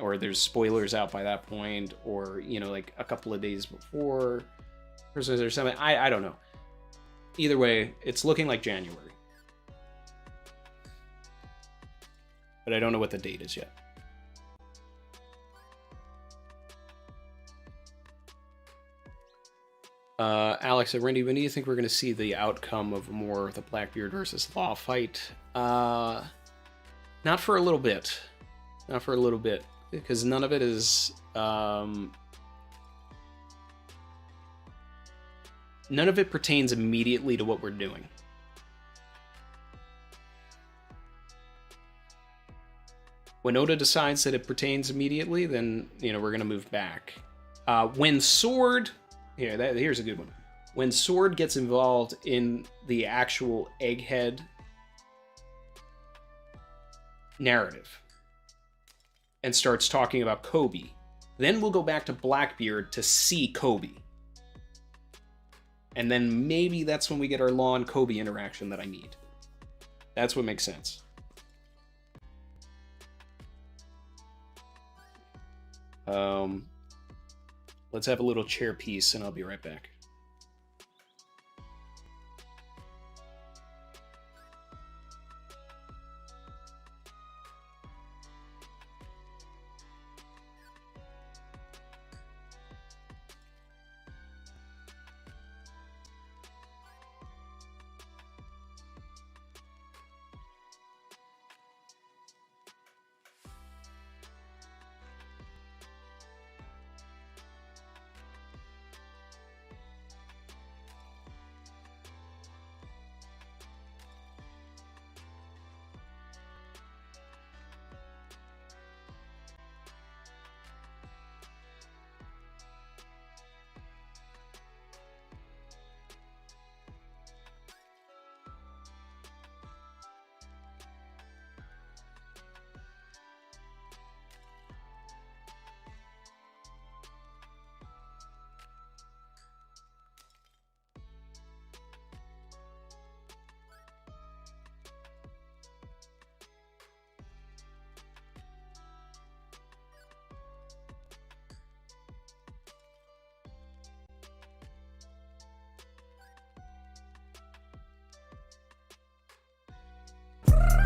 or there's spoilers out by that point, or, like a couple of days before Christmas or something. I don't know. Either way, it's looking like January. But I don't know what the date is yet. Alex and Randy, when do you think we're going to see the outcome of more of the Blackbeard versus Law fight? Not for a little bit. Not for a little bit. Because none of it is... none of it pertains immediately to what we're doing. When Oda decides that it pertains immediately, then, we're going to move back. When Sword... here's a good one. When Sword gets involved in the actual Egghead narrative and starts talking about Kobe, then we'll go back to Blackbeard to see Kobe. And then maybe that's when we get our Law and Kobe interaction that I need. That's what makes sense. Let's have a little chair piece and I'll be right back.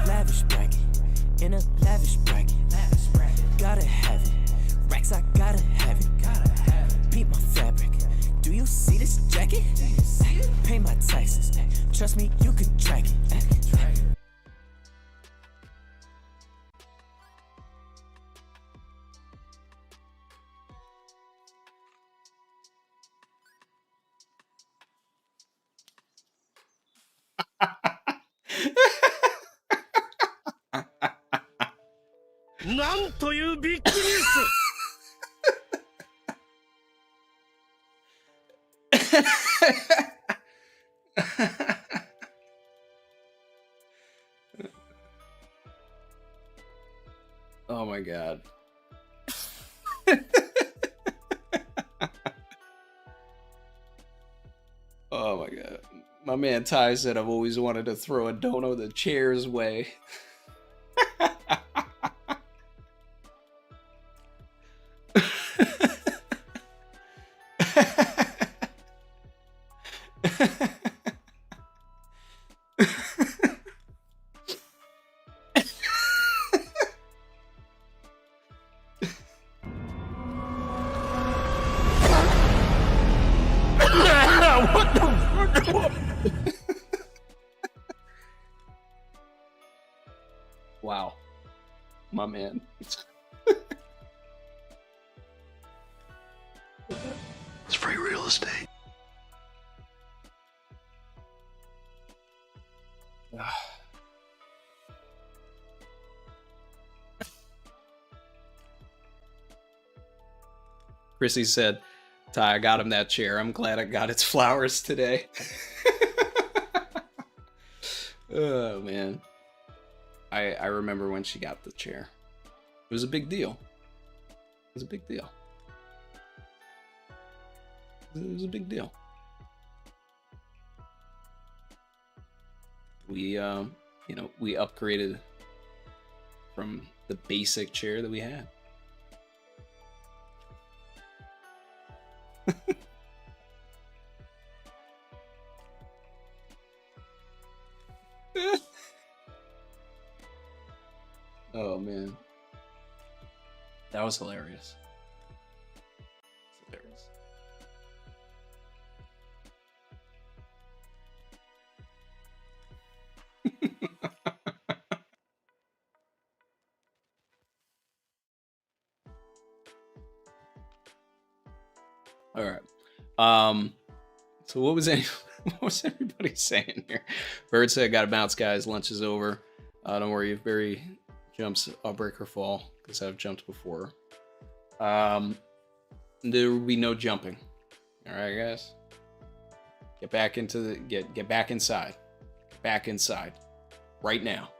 Lavish bracket, in a lavish bracket. Gotta have it. Racks, I gotta have it. Beat my fabric. Do you see this jacket? Pay my taxes. Trust me, you can track it. Oh my god. Oh my god. My man Ty said I've always wanted to throw a dono the chair's way. Wow. My man. It's free real estate. Chrissy said, Ty, I got him that chair. I'm glad I got its flowers today. Oh, man. I remember when she got the chair. It was a big deal. It was a big deal. It was a big deal. We, you know, we upgraded from the basic chair that we had. Oh man, that was hilarious. Hilarious. All right. So what was everybody saying here? Bird said, "Got to bounce, guys. Lunch is over. Don't worry if Barry jumps, I'll break her fall because I've jumped before. There will be no jumping. All right, guys. Get back into the get back inside. Get back inside, right now."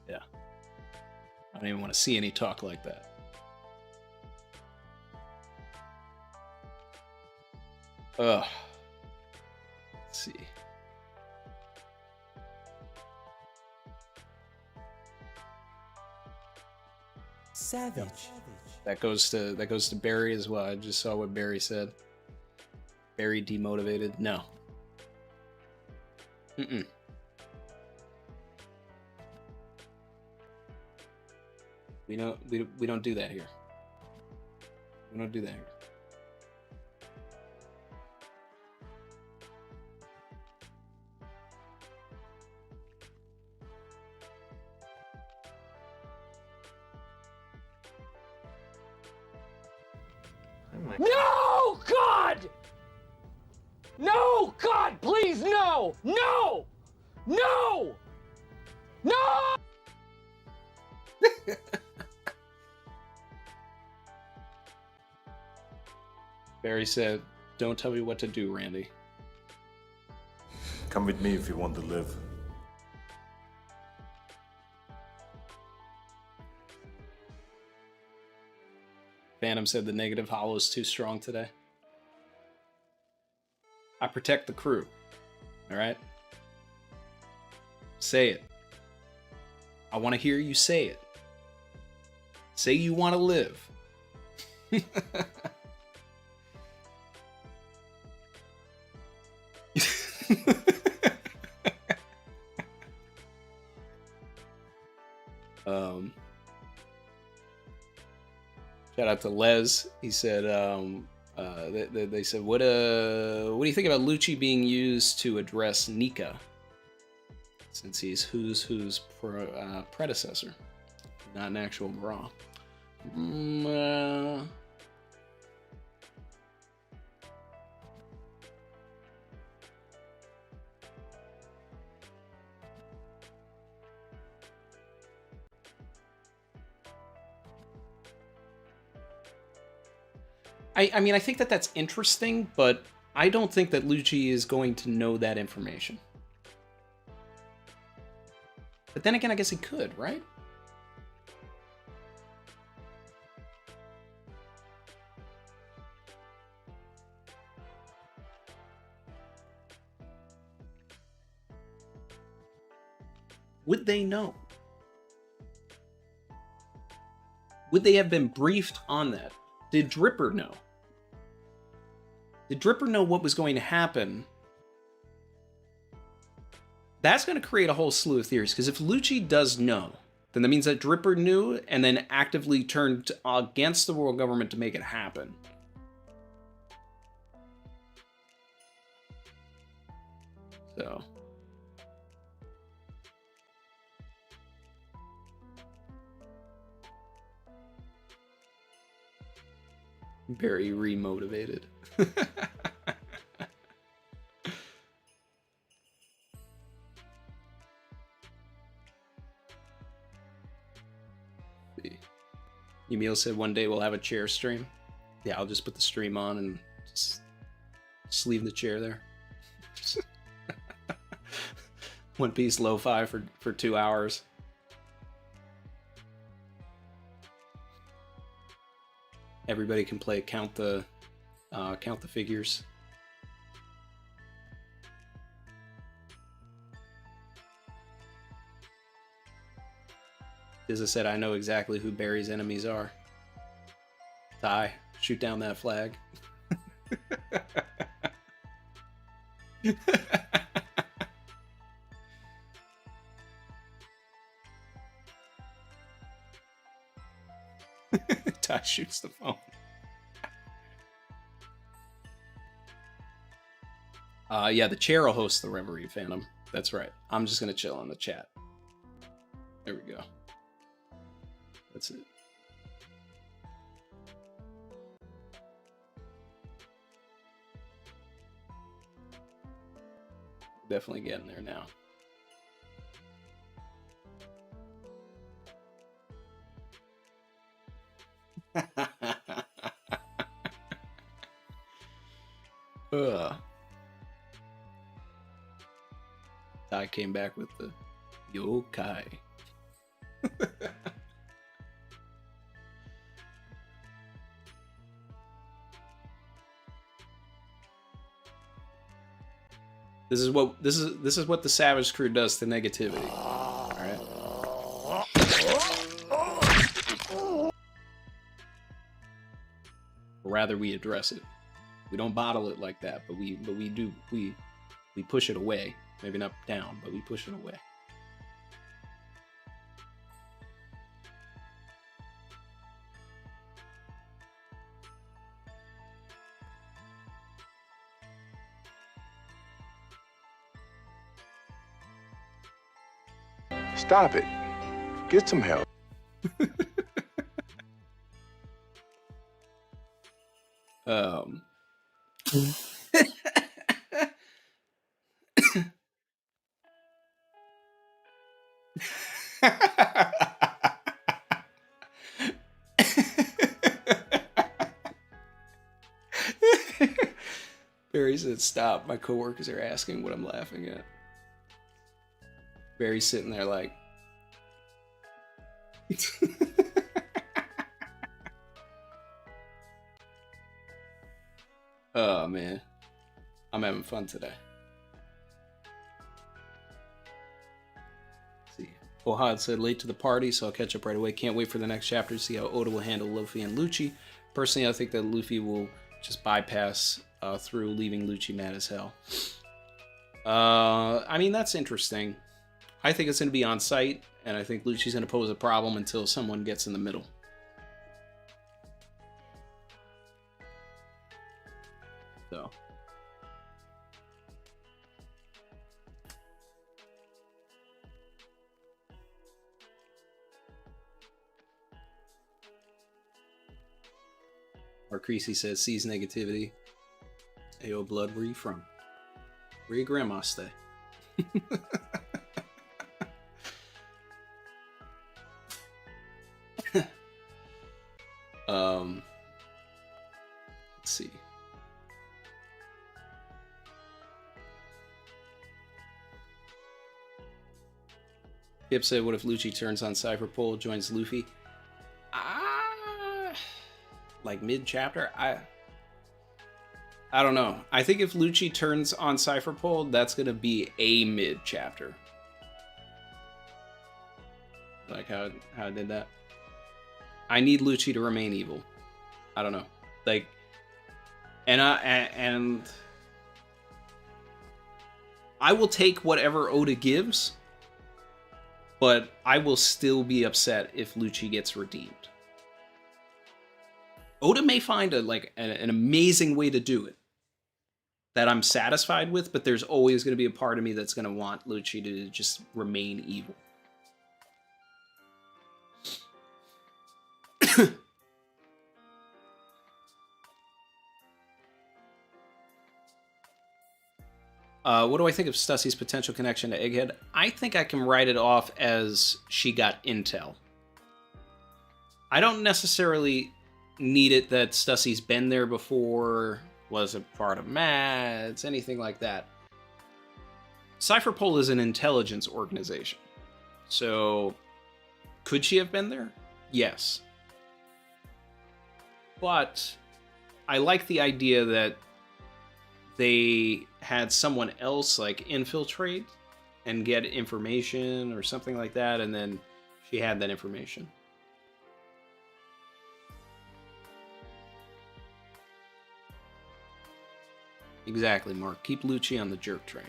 Yeah. I don't even want to see any talk like that. Ugh. Let's see. Savage. That goes to Barry as well. I just saw what Barry said. Barry demotivated. No. Mm-mm. We don't do that here. We don't do that here. No, God! No, God, please, no! No! No! No! Barry said, "Don't tell me what to do, Randy." Come with me if you want to live. Phantom said the negative hollow is too strong today. I protect the crew. All right? Say it. I want to hear you say it. Say you want to live. Shout out to Les. He said, they said, what do you think about Lucci being used to address Nika? Since he's who's predecessor, not an actual bra. I mean, I think that that's interesting, but I don't think that Lucci is going to know that information. But then again, I guess he could, right? Would they know? Would they have been briefed on that? Did Dripper know? Did Dripper know what was going to happen? That's going to create a whole slew of theories, because if Lucci does know, then that means that Dripper knew and then actively turned against the world government to make it happen. So... very remotivated. Emil said one day we'll have a chair stream. Yeah, I'll just put the stream on and just leave the chair there. One Piece lo-fi for 2 hours. Everybody can play count the figures. As I said, I know exactly who Barry's enemies are. Ty, shoot down that flag. Ty shoots the phone. Yeah, the chair will host the Reverie, Phantom. That's right. I'm just gonna chill on the chat. There we go. That's it. Definitely getting there now. I came back with the yokai. This is what the Savage Crew does to negativity. All right. Or rather, we address it. We don't bottle it like that, but we push it away. Maybe not down, but we push it away. Stop it. Get some help. Barry said, stop. My coworkers are asking what I'm laughing at. Barry's sitting there like... Oh, man. I'm having fun today. Let's see. Pohad said, late to the party, so I'll catch up right away. Can't wait for the next chapter to see how Oda will handle Luffy and Lucci. Personally, I think that Luffy will just bypass through, leaving Lucci mad as hell. I mean, that's interesting. I think it's going to be on site, and I think Lucci's going to pose a problem until someone gets in the middle. So. Mark Creasy says, sees negativity. Ayo, blood, where you from? Where your grandma stay? Let's see. Kip said, what if Lucci turns on Cypher Pole, joins Luffy? Like mid-chapter? I don't know. I think if Lucci turns on Cypher Pole, that's going to be a mid-chapter. Like how I did that. I need Lucci to remain evil. I don't know. Like, and I will take whatever Oda gives, but I will still be upset if Lucci gets redeemed. Oda may find an amazing way to do it that I'm satisfied with, but there's always going to be a part of me that's going to want Lucci to just remain evil. What do I think of Stussie's potential connection to Egghead? I think I can write it off as she got intel. I don't necessarily need it that Stussie's been there before, was a part of Mads, anything like that. Cypher Pole is an intelligence organization. So, could she have been there? Yes. But I like the idea that they had someone else like infiltrate and get information or something like that, and then she had that information. Exactly, Mark. Keep Lucci on the jerk train.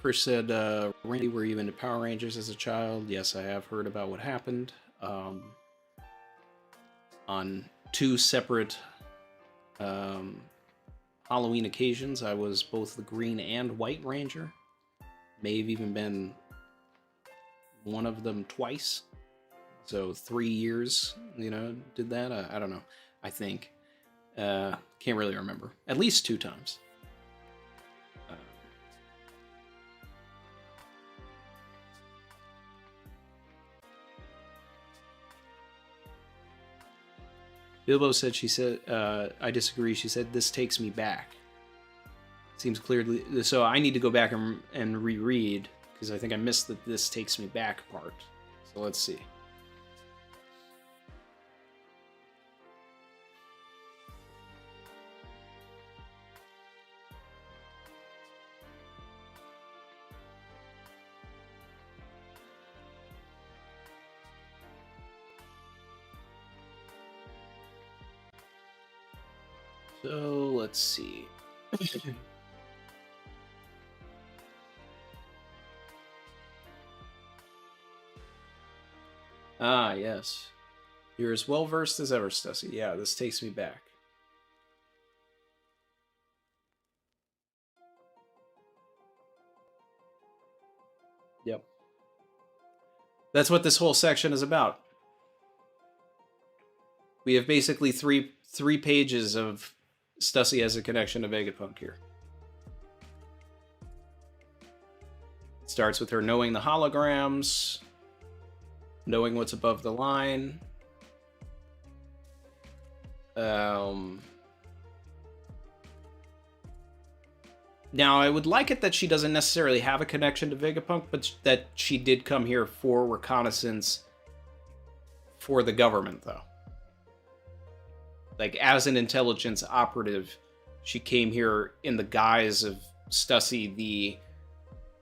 Chris said, Randy, were you into Power Rangers as a child? Yes, I have heard about what happened. On 2 separate Halloween occasions, I was both the Green and White Ranger. May have even been one of them twice. So 3 years, did that. I don't know. I think. Can't really remember. At least 2 times. Bilbo said, I disagree. She said, this takes me back. Seems clearly, so I need to go back and reread, because I think I missed the this takes me back part. So let's see. So let's see. Ah, yes. You're as well versed as ever, Stussy. Yeah, this takes me back. Yep. That's what this whole section is about. We have basically three pages of Stussy has a connection to Vegapunk here. It starts with her knowing the holograms, knowing what's above the line. Now, I would like it that she doesn't necessarily have a connection to Vegapunk, but that she did come here for reconnaissance for the government, though. Like, as an intelligence operative, she came here in the guise of Stussy, the,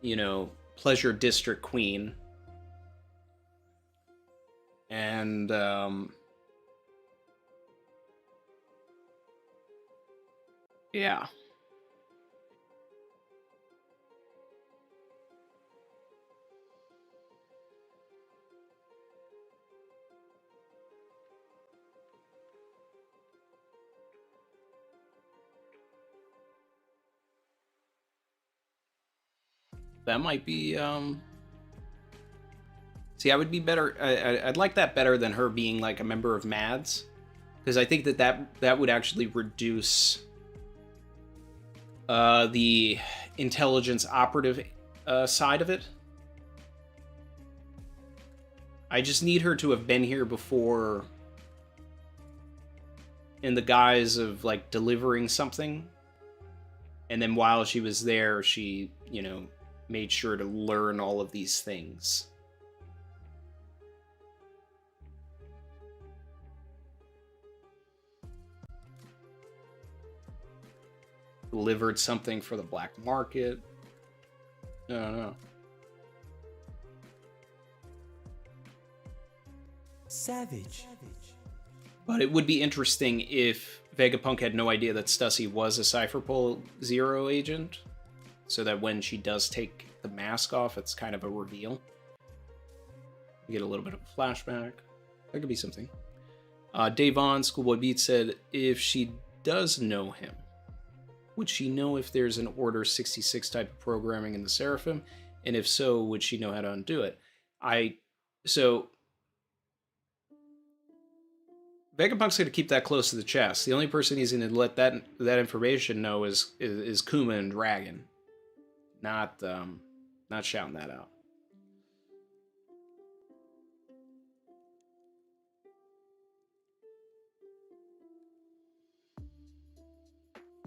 you know, Pleasure District Queen. And, yeah. That might be, see, I would be better, I'd like that better than her being, like, a member of MADS. Because I think that would actually reduce the intelligence operative side of it. I just need her to have been here before in the guise of, like, delivering something. And then while she was there, she, you know, made sure to learn all of these things. Delivered something for the black market. I don't know. Savage. But it would be interesting if Vegapunk had no idea that Stussy was a Cypherpole Zero agent, so that when she does take the mask off, it's kind of a reveal. You get a little bit of a flashback. That could be something. Dave on Schoolboy Beat said, if she does know him, would she know if there's an Order 66 type of programming in the Seraphim? And if so, would she know how to undo it? So Vegapunk's going to keep that close to the chest. The only person he's going to let that information know is Kuma and Dragon. Not shouting that out.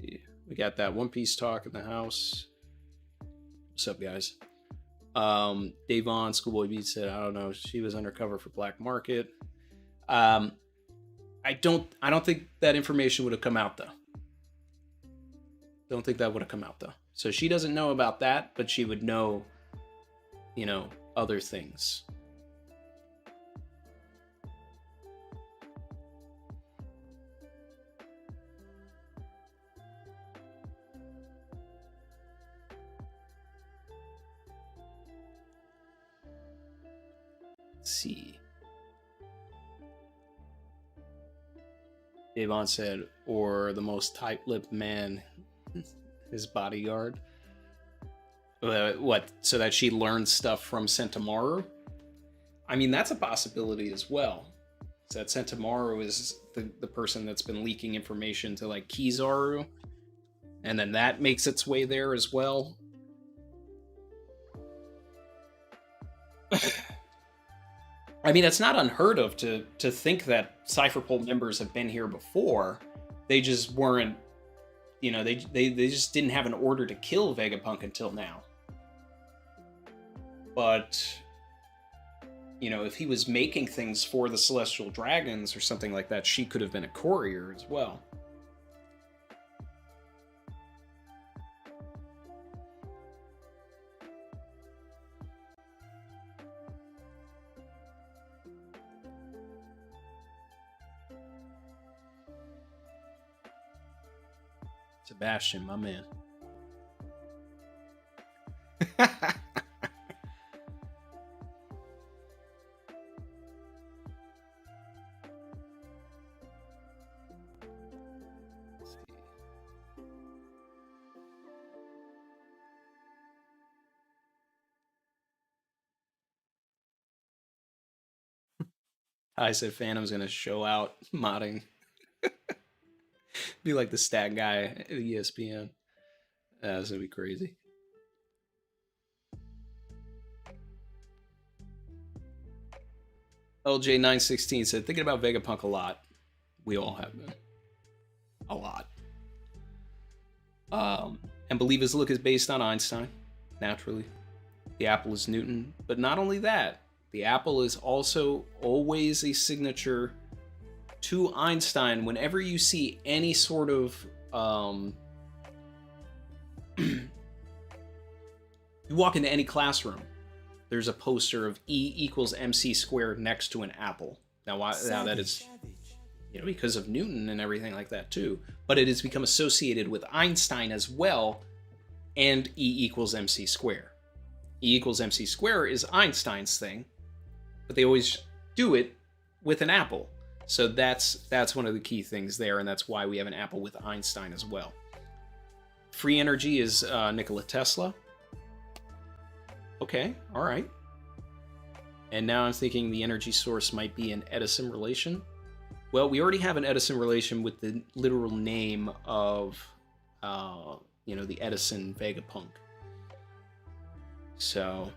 Yeah, we got that One Piece talk in the house. What's up, guys? Dave on Schoolboy Beat said, I don't know, she was undercover for Black Market. I don't think that information would have come out, though. Don't think that would have come out, though. So she doesn't know about that, but she would know, you know, other things. Let's see. Davon said, or the most tight-lipped man, his bodyguard. What? So that she learned stuff from Sentamaru? I mean, that's a possibility as well. So that Sentamaru is the person that's been leaking information to, like, Kizaru. And then that makes its way there as well. I mean, it's not unheard of to think that Cypherpole members have been here before. They just weren't, you know, they just didn't have an order to kill Vegapunk until now. But, you know, if he was making things for the Celestial Dragons or something like that, she could have been a courier as well. Sebastian, my man. I said Phantom's gonna show out modding. Be like the stat guy at ESPN. That's gonna be crazy. LJ916 said, thinking about Vegapunk a lot. We all have been. A lot. and believe his look is based on Einstein, naturally. The apple is Newton, but not only that, the apple is also always a signature to Einstein. Whenever you see any sort of you walk into any classroom, there's a poster of E equals MC squared next to an apple. Now that is, because of Newton and everything like that too, but it has become associated with Einstein as well, and E equals MC squared. E equals MC squared is Einstein's thing, but they always do it with an apple. So that's one of the key things there, and that's why we have an apple with Einstein as well. Free energy is Nikola Tesla. Okay, all right. And now I'm thinking the energy source might be an Edison relation. Well, we already have an Edison relation with the literal name of, the Edison Vegapunk. So,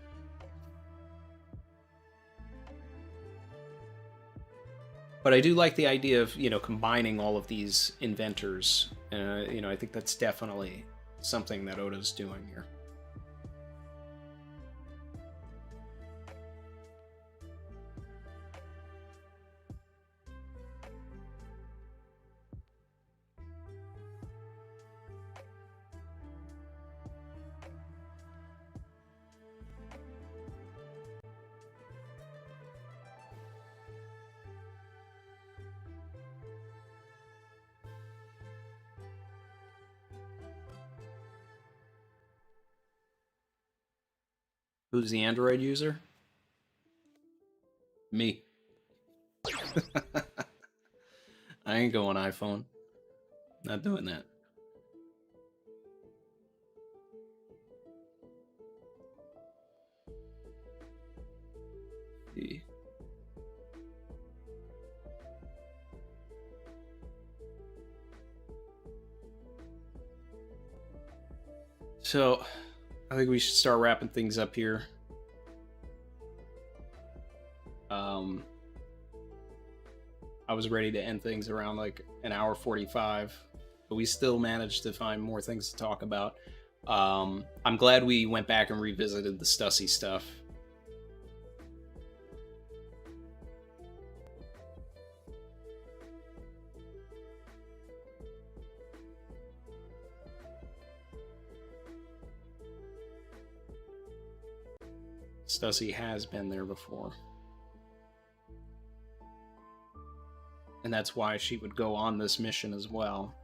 but I do like the idea of, combining all of these inventors. I think that's definitely something that Oda's doing here. Who's the Android user? Me. I ain't going iPhone. Not doing that. See. So, I think we should start wrapping things up here. I was ready to end things around like an hour 45, but we still managed to find more things to talk about. I'm glad we went back and revisited the Stussy stuff. Stussy has been there before. And that's why she would go on this mission as well.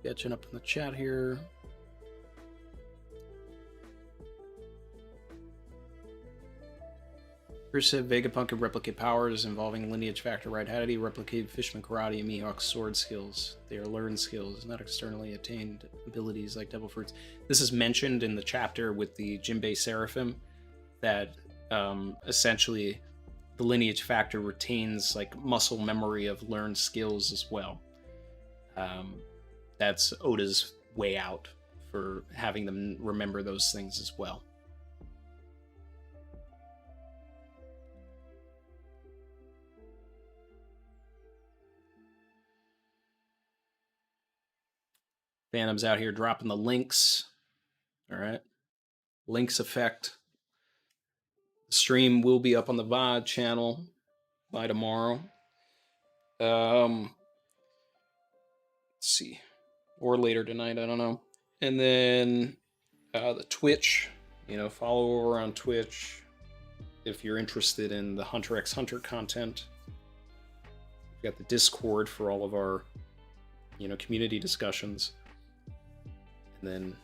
Catching up in the chat here. Chris said Vegapunk can replicate powers involving lineage factor, right? How did he replicate Fishman Karate and Mihawk's sword skills? They are learned skills, not externally attained abilities like Devil Fruits. This is mentioned in the chapter with the Jinbei Seraphim, that essentially the lineage factor retains like muscle memory of learned skills as well. That's Oda's way out for having them remember those things as well. Phantom's out here dropping the links. All right. Links effect. The stream will be up on the VOD channel by tomorrow. Let's see. Or later tonight, I don't know. And then the Twitch, follow over on Twitch if you're interested in the Hunter x Hunter content. We've got the Discord for all of our, community discussions. And then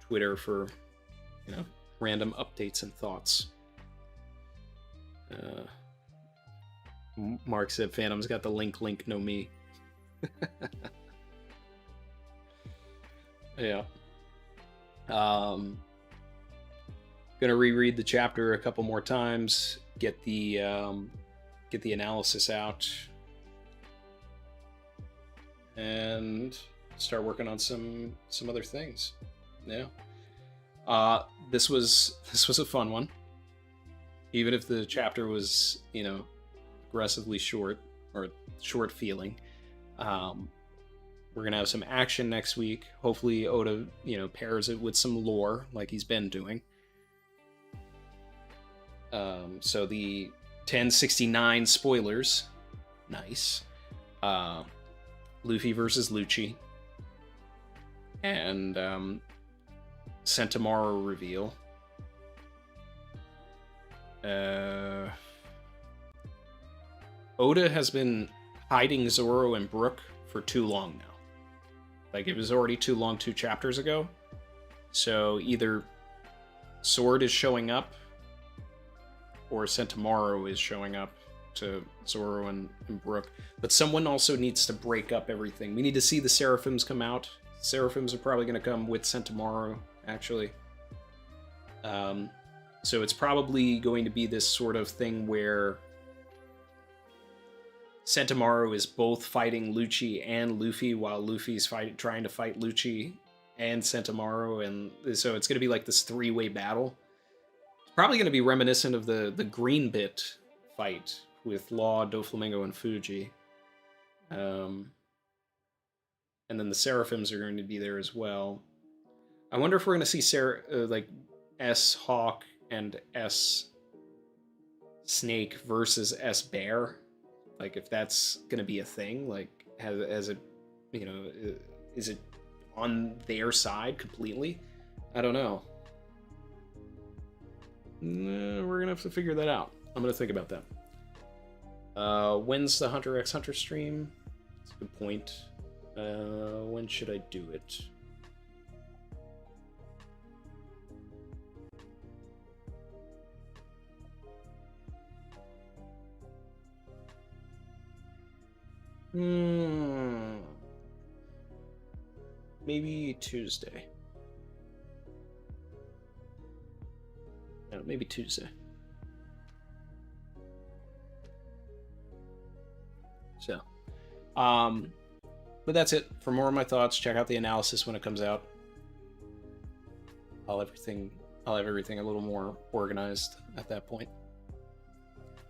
Twitter for, random updates and thoughts. Mark said Phantom's got the link, no me. Yeah. Gonna reread the chapter a couple more times, get the analysis out, and start working on some other things. Yeah. This was a fun one. Even if the chapter was, you know, aggressively short or short feeling. We're gonna have some action next week. Hopefully Oda, you know, pairs it with some lore like he's been doing. So the 1069 spoilers, nice. Luffy versus Lucci, and Sentomaru reveal. Oda has been hiding Zoro and Brook for too long now. Like, it was already too long 2 chapters ago. So either Sword is showing up, or Sentomaru is showing up to Zoro and Brook. But someone also needs to break up everything. We need to see the Seraphims come out. Seraphims are probably going to come with Sentomaru, actually. So it's probably going to be this sort of thing where Sentomaru is both fighting Lucci and Luffy, while Luffy's trying to fight Lucci and Sentomaru, and so it's going to be like this 3-way battle. It's probably going to be reminiscent of the Green Bit fight with Law, Doflamingo, and Fuji. And then the Seraphims are going to be there as well. I wonder if we're going to see like S Hawk and S Snake versus S Bear. Like, if that's going to be a thing, like, has it, you know, is it on their side completely? I don't know. We're going to have to figure that out. I'm going to think about that. When's the Hunter x Hunter stream? That's a good point. When should I do it? Maybe Tuesday. No, maybe Tuesday. So, but that's it. For more of my thoughts, check out the analysis when it comes out. I'll have everything a little more organized at that point.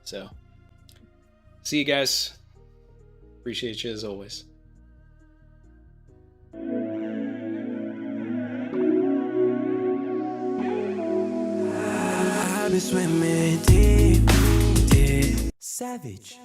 So, see you guys. Appreciate you as always. I've been swimming deep, deep. Savage.